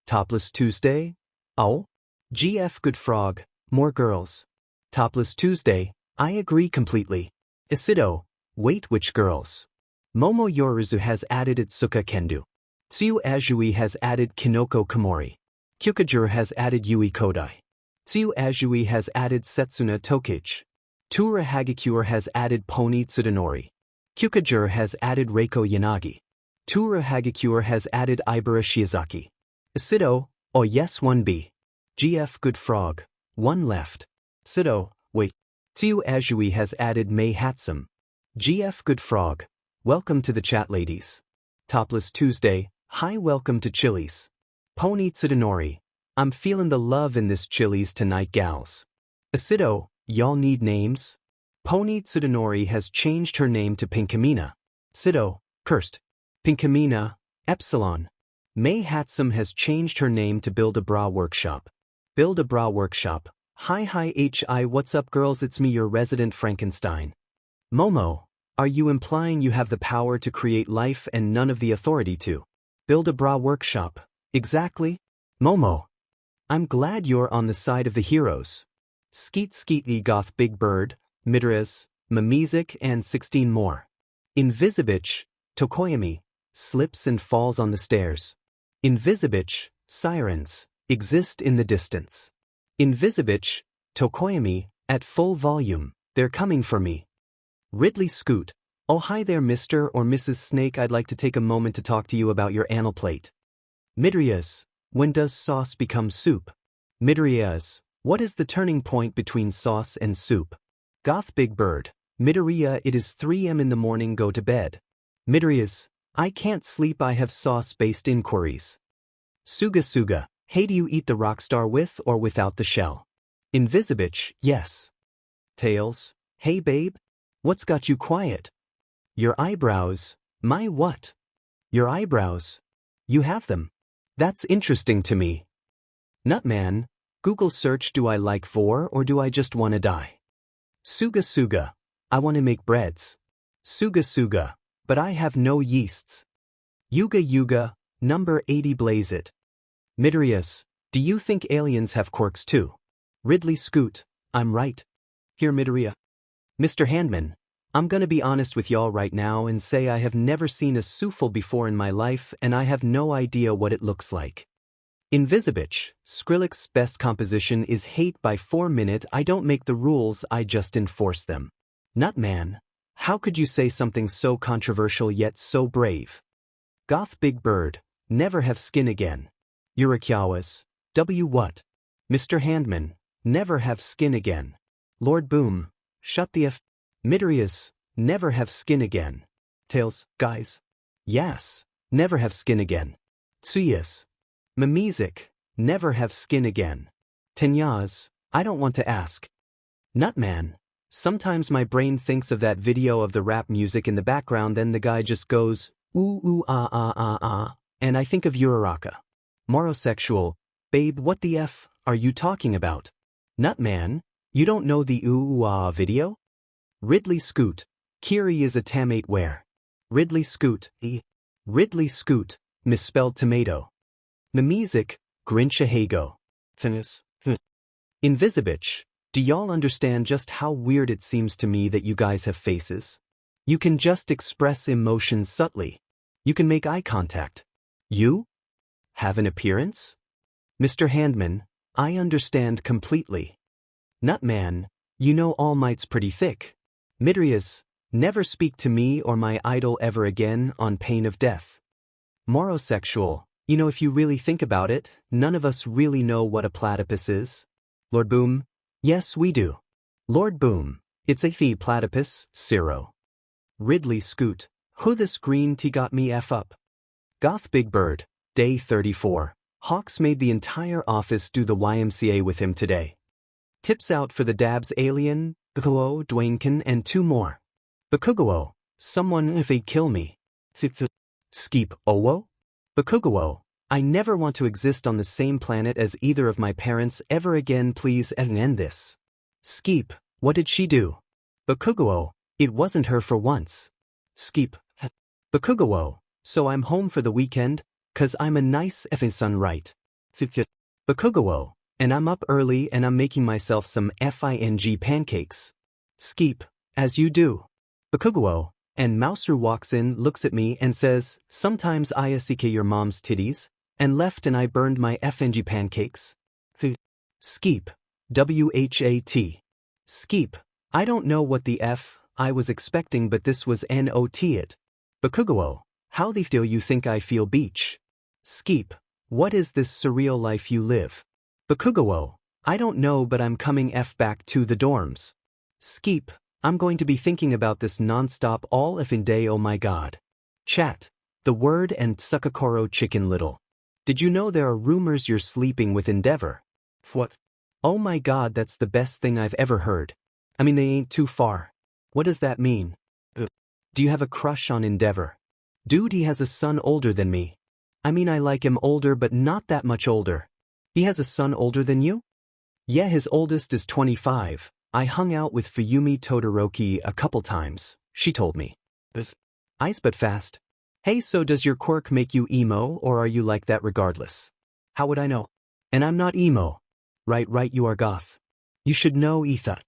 Speaker 1: Topless Tuesday? Oh? GF Good Frog. More girls. Topless Tuesday. I agree completely. Isido. Wait, which girls? Momo Yoruzu has added Itsuka Kendo. Tsuyu Azui has added Kinoko Komori. Kyukajur has added Yui Kodai. Tsuyu Azui has added Setsuna Tokich. Tura Hagakure has added Pony Tsudanori. Kyukajur has added Reiko Yanagi. Tura Hagakure has added Ibara Shiozaki. Isido. Oh yes, 1B. GF Good Frog. 1 left. Sido. Wait. Tsuyu Azui has added Mei Hatsum. GF Good Frog. Welcome to the chat, ladies. Topless Tuesday. Hi, welcome to Chili's. Pony Tsudanori. I'm feeling the love in this Chili's tonight, gals. Isido. Y'all need names? Pony Tsudanori has changed her name to Pinkamina. Sido. Cursed. Pinkamina. Epsilon. Mei Hatsum has changed her name to Build a Bra Workshop. Build a Bra Workshop. Hi hi, what's up girls, it's me, your resident Frankenstein. Momo, are you implying you have the power to create life and none of the authority to build a bra workshop? Exactly. Momo. I'm glad you're on the side of the heroes. Skeet Skeety Goth Big Bird, Midras, Mimizik and 16 more. Invisibitch, Tokoyami, slips and falls on the stairs. Invisibitch, sirens, exist in the distance. Invisibitch, Tokoyami, at full volume, they're coming for me. Ridley Scoot, oh hi there Mr. or Mrs. Snake, I'd like to take a moment to talk to you about your anal plate. Midrias, when does sauce become soup? Midrias, what is the turning point between sauce and soup? Goth Big Bird, Midoriya, it is 3 a.m. in the morning, go to bed. Midrias, I can't sleep, I have sauce-based inquiries. Suga Suga, hey, do you eat the rockstar with or without the shell? Invisibitch, yes. Tails, hey babe? What's got you quiet? Your eyebrows. My what? Your eyebrows. You have them. That's interesting to me. Nutman, Google search, do I like vor or do I just wanna die? Suga Suga, I wanna make breads. Suga Suga, but I have no yeasts. Yuga Yuga, number 80 blaze it. Midrius, do you think aliens have quirks too? Ridley Scoot, I'm right. Here Midoriya. Mr. Handman, I'm gonna be honest with y'all right now and say I have never seen a souffle before in my life and I have no idea what it looks like. Invisibitch, Skrillex's best composition is hate by 4 minute, I don't make the rules, I just enforce them. Nutman, how could you say something so controversial yet so brave? Goth Big Bird, never have skin again. Urikiawas, W what? Mr. Handman, never have skin again. Lord Boom, shut the F. Midorius, never have skin again. Tails, guys. Yes, never have skin again. Tsuyas. Mimizik, never have skin again. Tenyaz, I don't want to ask. Nutman, sometimes my brain thinks of that video of the rap music in the background, then the guy just goes, ooh ooh ah ah ah ah, and I think of Uraraka. Morosexual, babe, what the F are you talking about? Nutman, you don't know the ooh ooh ah video? Ridley Scoot, Kiri is a tamate where? Ridley Scoot, Ridley Scoot, misspelled tomato. Mimizik, Grinchahago. Finis. Invisibitch, do y'all understand just how weird it seems to me that you guys have faces? You can just express emotions subtly. You can make eye contact. You? Have an appearance? Mr. Handman, I understand completely. Nutman, you know All Might's pretty thick. Midrius, never speak to me or my idol ever again on pain of death. Morosexual, you know if you really think about it, none of us really know what a platypus is. Lord Boom, yes we do. Lord Boom, it's a fee platypus, Ciro. Ridley Scoot, who this green tea got me F up. Goth Big Bird, day 34. Hawks made the entire office do the YMCA with him today. Tips out for the dabs alien, Bakugo, Dwaynekin and 2 more. Bakugo, someone if they kill me. Skeep Owo? Bakugo, I never want to exist on the same planet as either of my parents ever again, please end this. Skeep, what did she do? Bakugo, it wasn't her for once. Skeep, Bakugo, so I'm home for the weekend, 'cause I'm a nice effing son, right? Bakugo, and I'm up early and I'm making myself some fing pancakes. Skeep, as you do. Bakugo, and Mouseru walks in, looks at me and says, sometimes I seek your mom's titties, and left and I burned my fing pancakes. Skeep, WHAT. Skeep, I don't know what the F I was expecting, but this was NOT it. Bakugo, how the do you think I feel, beach? Skeep, what is this surreal life you live? Bakugo, I don't know, but I'm coming back to the dorms. Skeep, I'm going to be thinking about this non-stop all effing day, oh my god. Chat, the word and Tsukakoro chicken little. Did you know there are rumors you're sleeping with Endeavor? What? Oh my god, that's the best thing I've ever heard. I mean, they ain't too far. What does that mean? Do you have a crush on Endeavor? Dude, he has a son older than me. I mean, I like him older, but not that much older. He has a son older than you? Yeah, his oldest is 25. I hung out with Fuyumi Todoroki a couple times, she told me. Ice but fast. Hey, so does your quirk make you emo, or are you like that regardless? How would I know? And I'm not emo. Right, you are goth. You should know, Etha.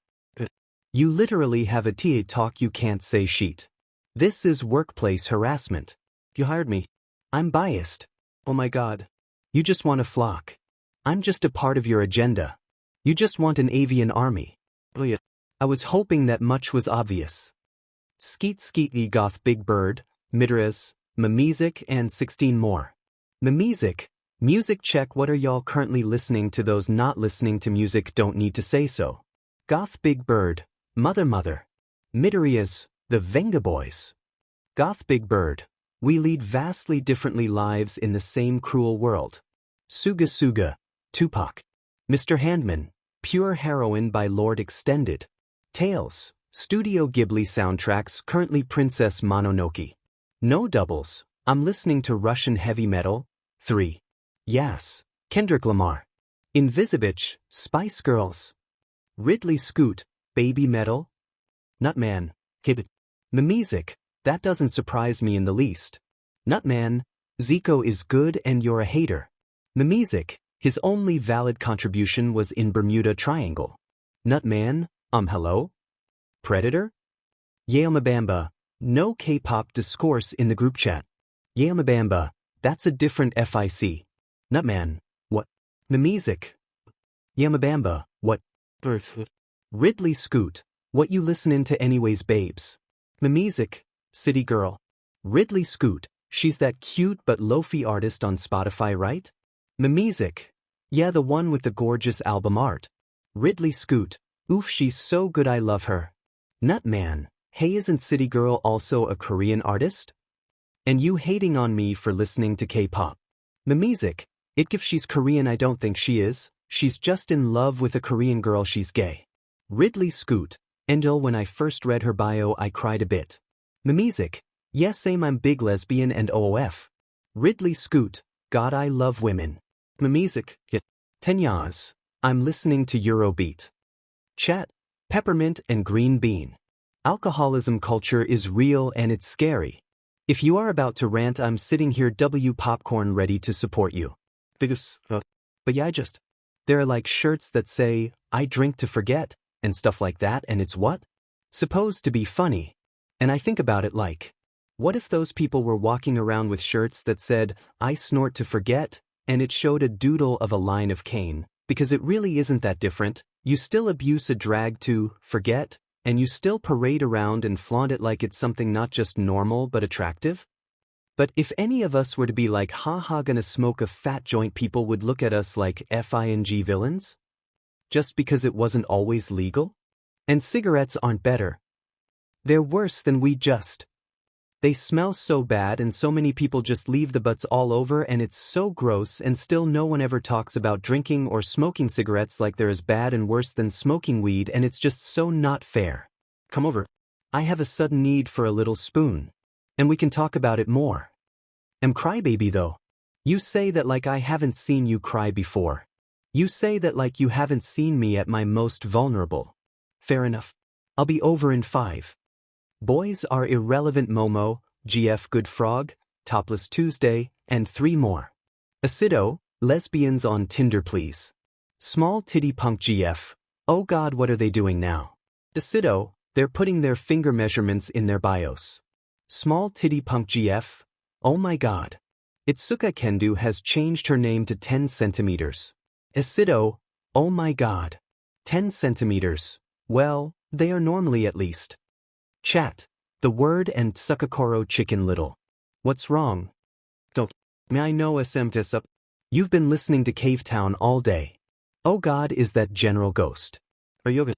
Speaker 1: You literally have a TA talk you can't say sheet. This is workplace harassment. You hired me. I'm biased. Oh my god. You just want to flock. I'm just a part of your agenda. You just want an avian army. I was hoping that much was obvious. Skeet Skeety Goth Big Bird, Midras, Mimizik and 16 more. Mimizik, music check. What are y'all currently listening to? Those not listening to music don't need to say so. Goth Big Bird, Mother. Midoriya's, the Venga Boys. Goth Big Bird, we lead vastly differently lives in the same cruel world. Suga, Tupac. Mr. Handman, Pure Heroine by Lord Extended. Tales, Studio Ghibli soundtracks, currently Princess Mononoke. No doubles, I'm listening to Russian heavy metal. 3. Yas, Kendrick Lamar. Invisibitch, Spice Girls. Ridley Scoot, Baby Metal. Nutman, Kid. Mimizik, that doesn't surprise me in the least. Nutman, Zico is good and you're a hater. Mimizik, his only valid contribution was in Bermuda Triangle. Nutman, hello? Predator? Yaomabamba, no K-pop discourse in the group chat. Yaomabamba, that's a different FIC. Nutman, what? Mimizik. Yaomabamba, what? Ridley Scoot, what you listening to anyways, babes? Mimizik, City Girl. Ridley Scoot, she's that cute but lo-fi artist on Spotify, right? Mimizik, yeah, the one with the gorgeous album art. Ridley Scoot, oof, she's so good, I love her. Nutman, hey, isn't City Girl also a Korean artist? And you hating on me for listening to K-pop. Mimizik, if she's Korean, I don't think she is. She's just in love with a Korean girl, she's gay. Ridley Scoot, Endel, when I first read her bio I cried a bit. Mimizik, yes, same, I'm big lesbian and OOF. Ridley Scoot, God, I love women. Mimizik, Tenyaz, I'm listening to Eurobeat. Chat, Peppermint and Green Bean. Alcoholism culture is real and it's scary. If you are about to rant, I'm sitting here popcorn ready to support you. But yeah, there are like shirts that say, I drink to forget, and stuff like that, and it's what? Supposed to be funny. And I think about it like, what if those people were walking around with shirts that said, I snort to forget, and it showed a doodle of a line of cane, because it really isn't that different. You still abuse a drag to forget, and you still parade around and flaunt it like it's something not just normal but attractive? But if any of us were to be like, haha, gonna smoke a fat joint, people would look at us like FING villains? Just because it wasn't always legal? And cigarettes aren't better. They're worse than we just. They smell so bad and so many people just leave the butts all over and it's so gross, and still no one ever talks about drinking or smoking cigarettes like they're as bad and worse than smoking weed, and it's just so not fair. Come over. I have a sudden need for a little spoon. And we can talk about it more. Am crybaby though. You say that like I haven't seen you cry before. You say that like you haven't seen me at my most vulnerable. Fair enough. I'll be over in 5. Boys are irrelevant Momo, GF Good Frog, Topless Tuesday, and 3 more. Acido, lesbians on Tinder please. Small titty punk GF, oh god what are they doing now? Acido, they're putting their finger measurements in their bios. Small titty punk GF, oh my god. Itsuka Kendo has changed her name to 10 centimeters. Acido, oh my god. 10 centimeters, well, they are normally at least. Chat, the word and Tsukakoro chicken little. What's wrong? Don't. May I know this up? You've been listening to Cave Town all day. Oh god is that General Ghost. Are you?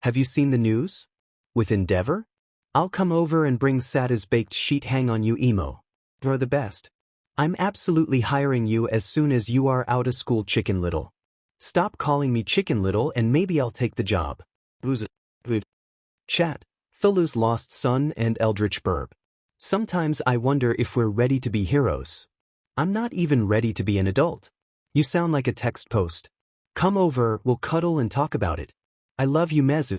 Speaker 1: Have you seen the news? With Endeavor? I'll come over and bring Sada's baked sheet hang on you emo. You're the best. I'm absolutely hiring you as soon as you are out of school Chicken Little. Stop calling me Chicken Little and maybe I'll take the job. Who's it? Chat, Thulu's lost son and Eldritch Burb. Sometimes I wonder if we're ready to be heroes. I'm not even ready to be an adult. You sound like a text post. Come over, we'll cuddle and talk about it. I love you Mezu.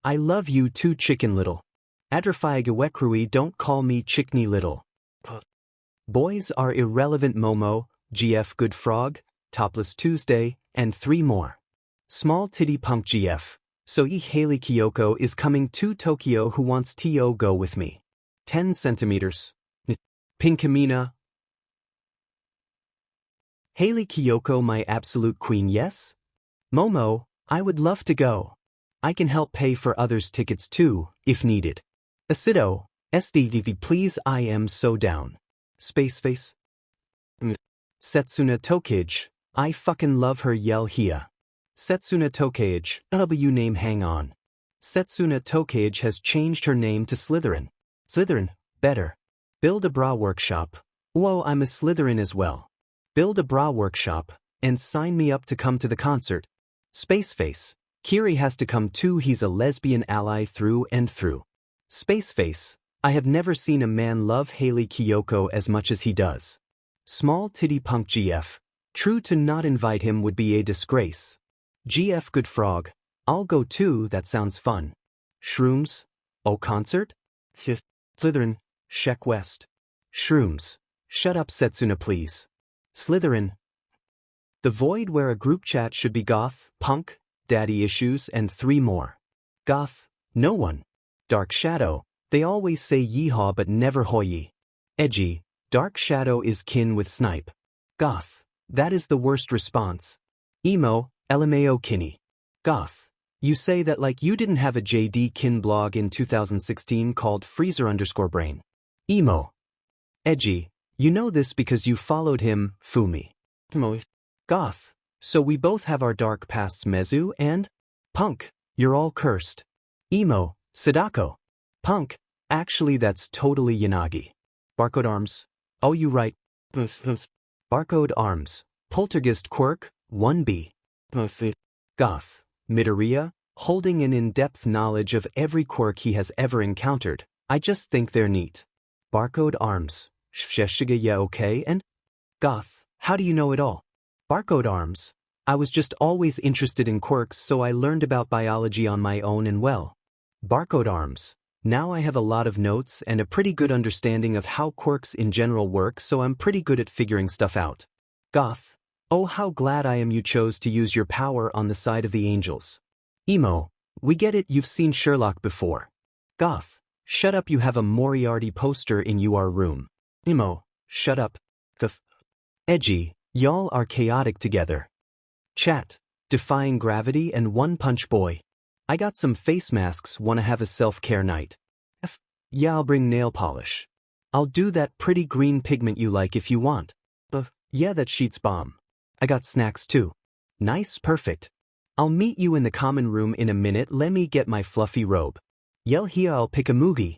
Speaker 1: I love you too Chicken Little. Adrify don't call me Chickney Little. Boys are irrelevant Momo, GF Good Frog, Topless Tuesday, and 3 more. Small titty punk GF. So Haley Kiyoko is coming to Tokyo who wants to go with me. 10 centimeters. Pinkamina. Haley Kiyoko my absolute queen yes? Momo, I would love to go. I can help pay for others' tickets too, if needed. Acido, SDDV please I am so down. Spaceface. Setsuna Tokage, I fucking love her yell here. Setsuna Tokage, W name hang on. Setsuna Tokage has changed her name to Slytherin. Slytherin, better. Build a bra workshop. Whoa I'm a Slytherin as well. Build a bra workshop, and sign me up to come to the concert. Spaceface, Kiri has to come too he's a lesbian ally through and through. Spaceface, I have never seen a man love Haley Kiyoko as much as he does. Small titty punk GF, true to not invite him would be a disgrace. GF Good Frog, I'll go too that sounds fun. Shrooms, oh concert? Slytherin, Sheck West. Shrooms, shut up Setsuna please. Slytherin. The void where a group chat should be goth, punk, daddy issues and 3 more. Goth, no one. Dark Shadow, they always say yeehaw but never hoye. Edgy, Dark Shadow is kin with Snipe. Goth, that is the worst response. Emo, LMAO Kinney. Goth, you say that like you didn't have a JD Kin blog in 2016 called Freezer_brain. Emo. Edgy, you know this because you followed him, Fumi. Goth, so we both have our dark pasts Mezu and? Punk, you're all cursed. Emo, Sadako. Punk, actually that's totally Yanagi. Barcode Arms, oh you right. Barcode Arms, Poltergeist Quirk, 1B. Goth, Midoriya, holding an in-depth knowledge of every quirk he has ever encountered, I just think they're neat. Barcode Arms, Sheshiga yeah okay and? Goth, how do you know it all? Barcode Arms, I was just always interested in quirks so I learned about biology on my own and well. Barcode Arms, now I have a lot of notes and a pretty good understanding of how quirks in general work so I'm pretty good at figuring stuff out. Goth, oh how glad I am you chose to use your power on the side of the angels. Emo, we get it you've seen Sherlock before. Goth, shut up you have a Moriarty poster in your room. Emo, shut up. Edgy, y'all are chaotic together. Chat, Defying Gravity and One Punch Boy. I got some face masks wanna have a self-care night. Yeah I'll bring nail polish. I'll do that pretty green pigment you like if you want. Yeah that sheet's bomb. I got snacks too. Nice perfect. I'll meet you in the common room in a minute let me get my fluffy robe. Yell here I'll pick a moogie.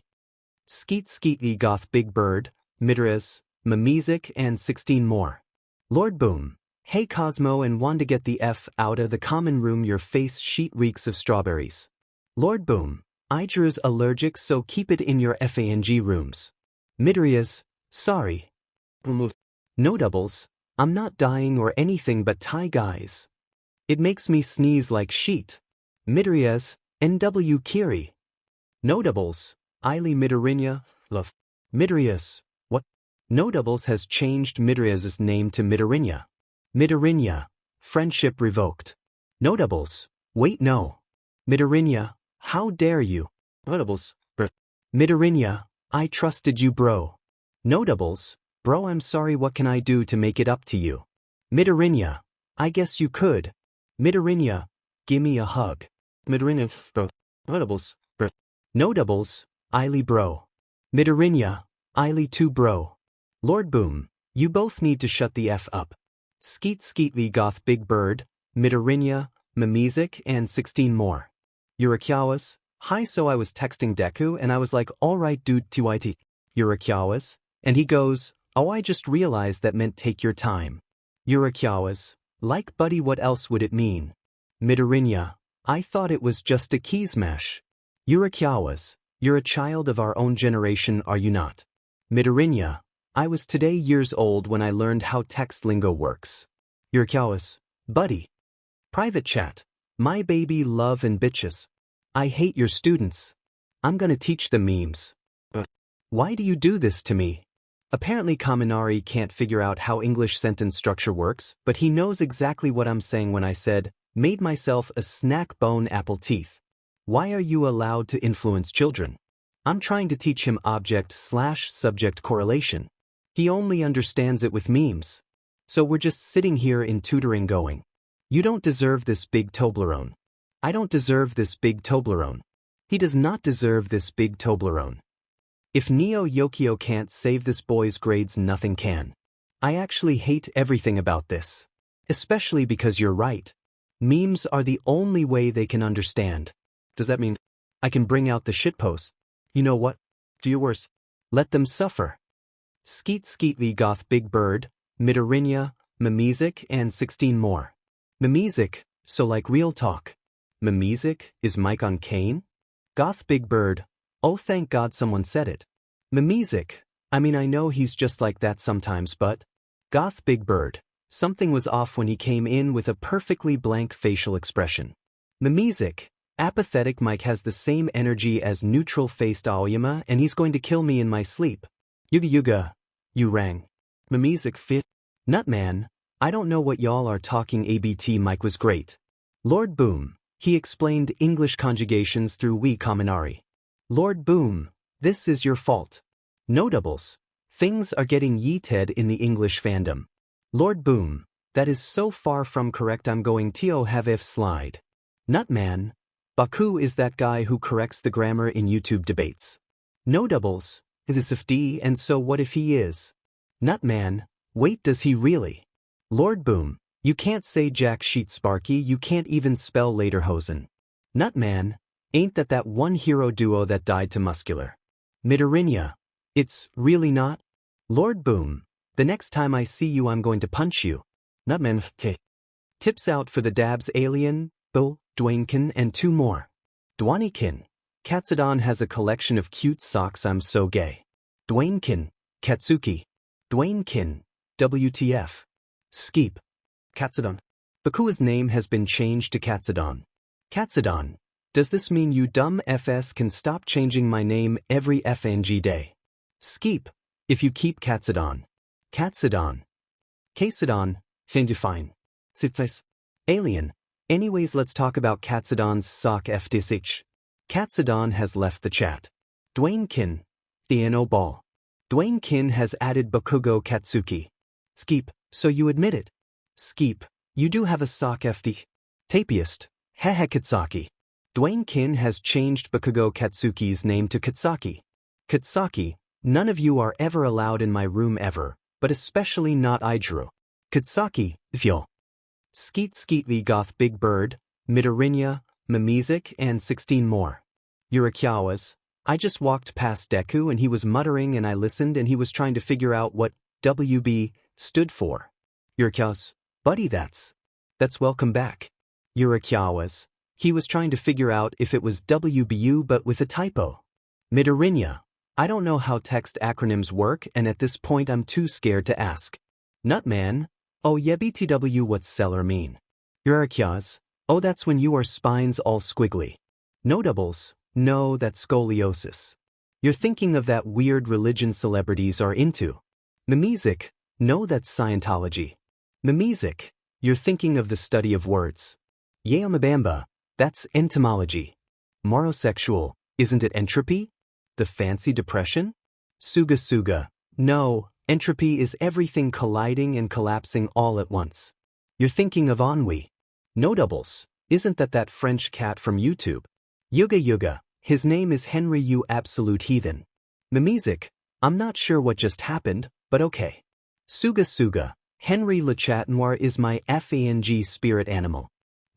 Speaker 1: Skeet skeety goth big bird, Midres, Mamizik and 16 more. Lord Boom. Hey Cosmo and want to get the F out of the common room your face sheet reeks of strawberries. Lord Boom. Idrew's allergic so keep it in your FANG rooms. Midrias, sorry. No doubles, I'm not dying or anything but Thai guys. It makes me sneeze like sheet. Midrias, NW Kiri. No doubles, Ili Midarinya, love. Midrias, what? No doubles has changed Midrias's name to Midarinya. Midarinya, friendship revoked. No doubles, wait no. Midarinya, how dare you? No doubles, bro. Midarinya, I trusted you bro. No doubles, bro I'm sorry what can I do to make it up to you? Midarinya, I guess you could. Midarinya, gimme a hug. Midarinya, bro. No doubles, bro. No doubles, Ili bro. Midarinya, Ili too bro. Lord Boom, you both need to shut the F up. Skeet Skeet V Goth Big Bird, Midarinya, Mimizik and 16 more. Yurakiawas, hi so I was texting Deku and I was like alright dude TYT. Yurakiawas, and he goes, oh I just realized that meant take your time. Yurakiawas, like buddy what else would it mean? Midarinya, I thought it was just a key smash. Yurakiawas, you're a child of our own generation are you not? Midarinya, I was today years old when I learned how text lingo works. Yurakiawas, buddy. Private chat, my baby love and bitches. I hate your students. I'm gonna teach them memes. Why do you do this to me? Apparently Kaminari can't figure out how English sentence structure works, but he knows exactly what I'm saying when I said, made myself a snack bone apple teeth. Why are you allowed to influence children? I'm trying to teach him object/subject correlation. He only understands it with memes. So we're just sitting here in tutoring going. You don't deserve this big Toblerone. I don't deserve this big Toblerone. He does not deserve this big Toblerone. If Neo Yokio can't save this boy's grades nothing can. I actually hate everything about this. Especially because you're right. Memes are the only way they can understand. Does that mean I can bring out the shitpost? You know what? Do your worst. Let them suffer. Skeet Skeet V Goth Big Bird, Midarinya, Mimizik and 16 more. Mimizik, so like real talk. Mimizik, is Mike on Kane? Goth Big Bird, oh thank God someone said it. Mimizik, I mean I know he's just like that sometimes but. Goth Big Bird, something was off when he came in with a perfectly blank facial expression. Mimizik, apathetic Mike has the same energy as neutral-faced Aoyama and he's going to kill me in my sleep. Yuga Yuga, you rang. Mimizik fit. Nutman, I don't know what y'all are talking ABT Mike was great. Lord Boom, he explained English conjugations through Wii Kaminari. Lord Boom, this is your fault. No doubles. Things are getting yeeted in the English fandom. Lord Boom, that is so far from correct I'm going to have if slide. Nutman, Baku is that guy who corrects the grammar in YouTube debates. No doubles, it is if D and so what if he is? Nutman, wait does he really? Lord Boom, you can't say Jack Sheet Sparky you can't even spell Lederhosen. Nutman, ain't that one hero duo that died to muscular? Midarinya, it's really not? Lord Boom, the next time I see you I'm going to punch you. Nutman, tips out for the dabs alien, Bo, Dwaynekin and 2 more. Dwanikin, Katsudon has a collection of cute socks I'm so gay. Dwaynekin, Katsuki. Dwaynekin, WTF. Skeep. Katsudon. Bakua's name has been changed to Katsudon. Katsudon, does this mean you dumb FS can stop changing my name every FNG day? Skeep, if you keep Katsudon. Katsudon. Katsudon, fine. Sitfes. Alien. Anyways let's talk about Katsudon's sock FDSH. Katsudon has left the chat. Dwaynekin. Theano Ball. Dwaynekin has added Bakugo Katsuki. Skeep, so you admit it. Skeep, you do have a sock FD. Tapiest. Hehe Katsaki. Dwaynekin has changed Bakugo Katsuki's name to Katsaki. Katsaki, none of you are ever allowed in my room ever, but especially not Ijiro. Katsaki, if you'll. Skeet Skeet V Goth Big Bird, Midarinya, Mimizik and 16 more. Yurakiawas, I just walked past Deku and he was muttering and I listened and he was trying to figure out what WB stood for. Yurakiawas, buddy that's welcome back. Yurakiawas, he was trying to figure out if it was WBU but with a typo. Midarinya, I don't know how text acronyms work and at this point I'm too scared to ask. Nutman. Oh yeah BTW what's seller mean? Urakyas. Oh that's when your spine's all squiggly. No doubles. No that's scoliosis. You're thinking of that weird religion celebrities are into. Mimesic. No that's Scientology. Mimesic. You're thinking of the study of words. Yaomabamba. That's entomology. Morosexual. Isn't it entropy? The fancy depression? Suga suga. No, entropy is everything colliding and collapsing all at once. You're thinking of ennui. No doubles. Isn't that French cat from YouTube? Yuga yuga. His name is Henry you absolute heathen. Mimesic. I'm not sure what just happened, but okay. Suga suga. Henry Le Chat Noir is my FANG spirit animal.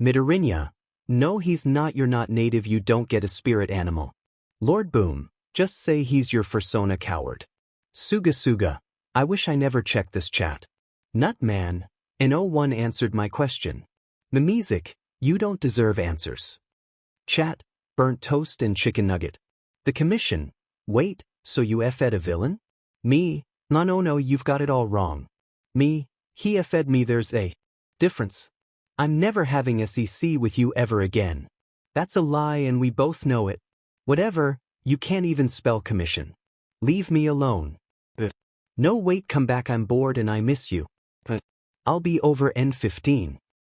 Speaker 1: Midorinya. No he's not you're not native you don't get a spirit animal. Lord Boom. Just say he's your fursona coward. Suga suga. I wish I never checked this chat. Nutman. An 01 answered my question. Mimesic. You don't deserve answers. Chat. Burnt toast and chicken nugget. The commission. Wait, so you fed a villain? Me. No you've got it all wrong. Me. He fed me there's a difference. I'm never having SEC with you ever again. That's a lie and we both know it. Whatever, you can't even spell commission. Leave me alone. No wait come back I'm bored and I miss you. I'll be over N15.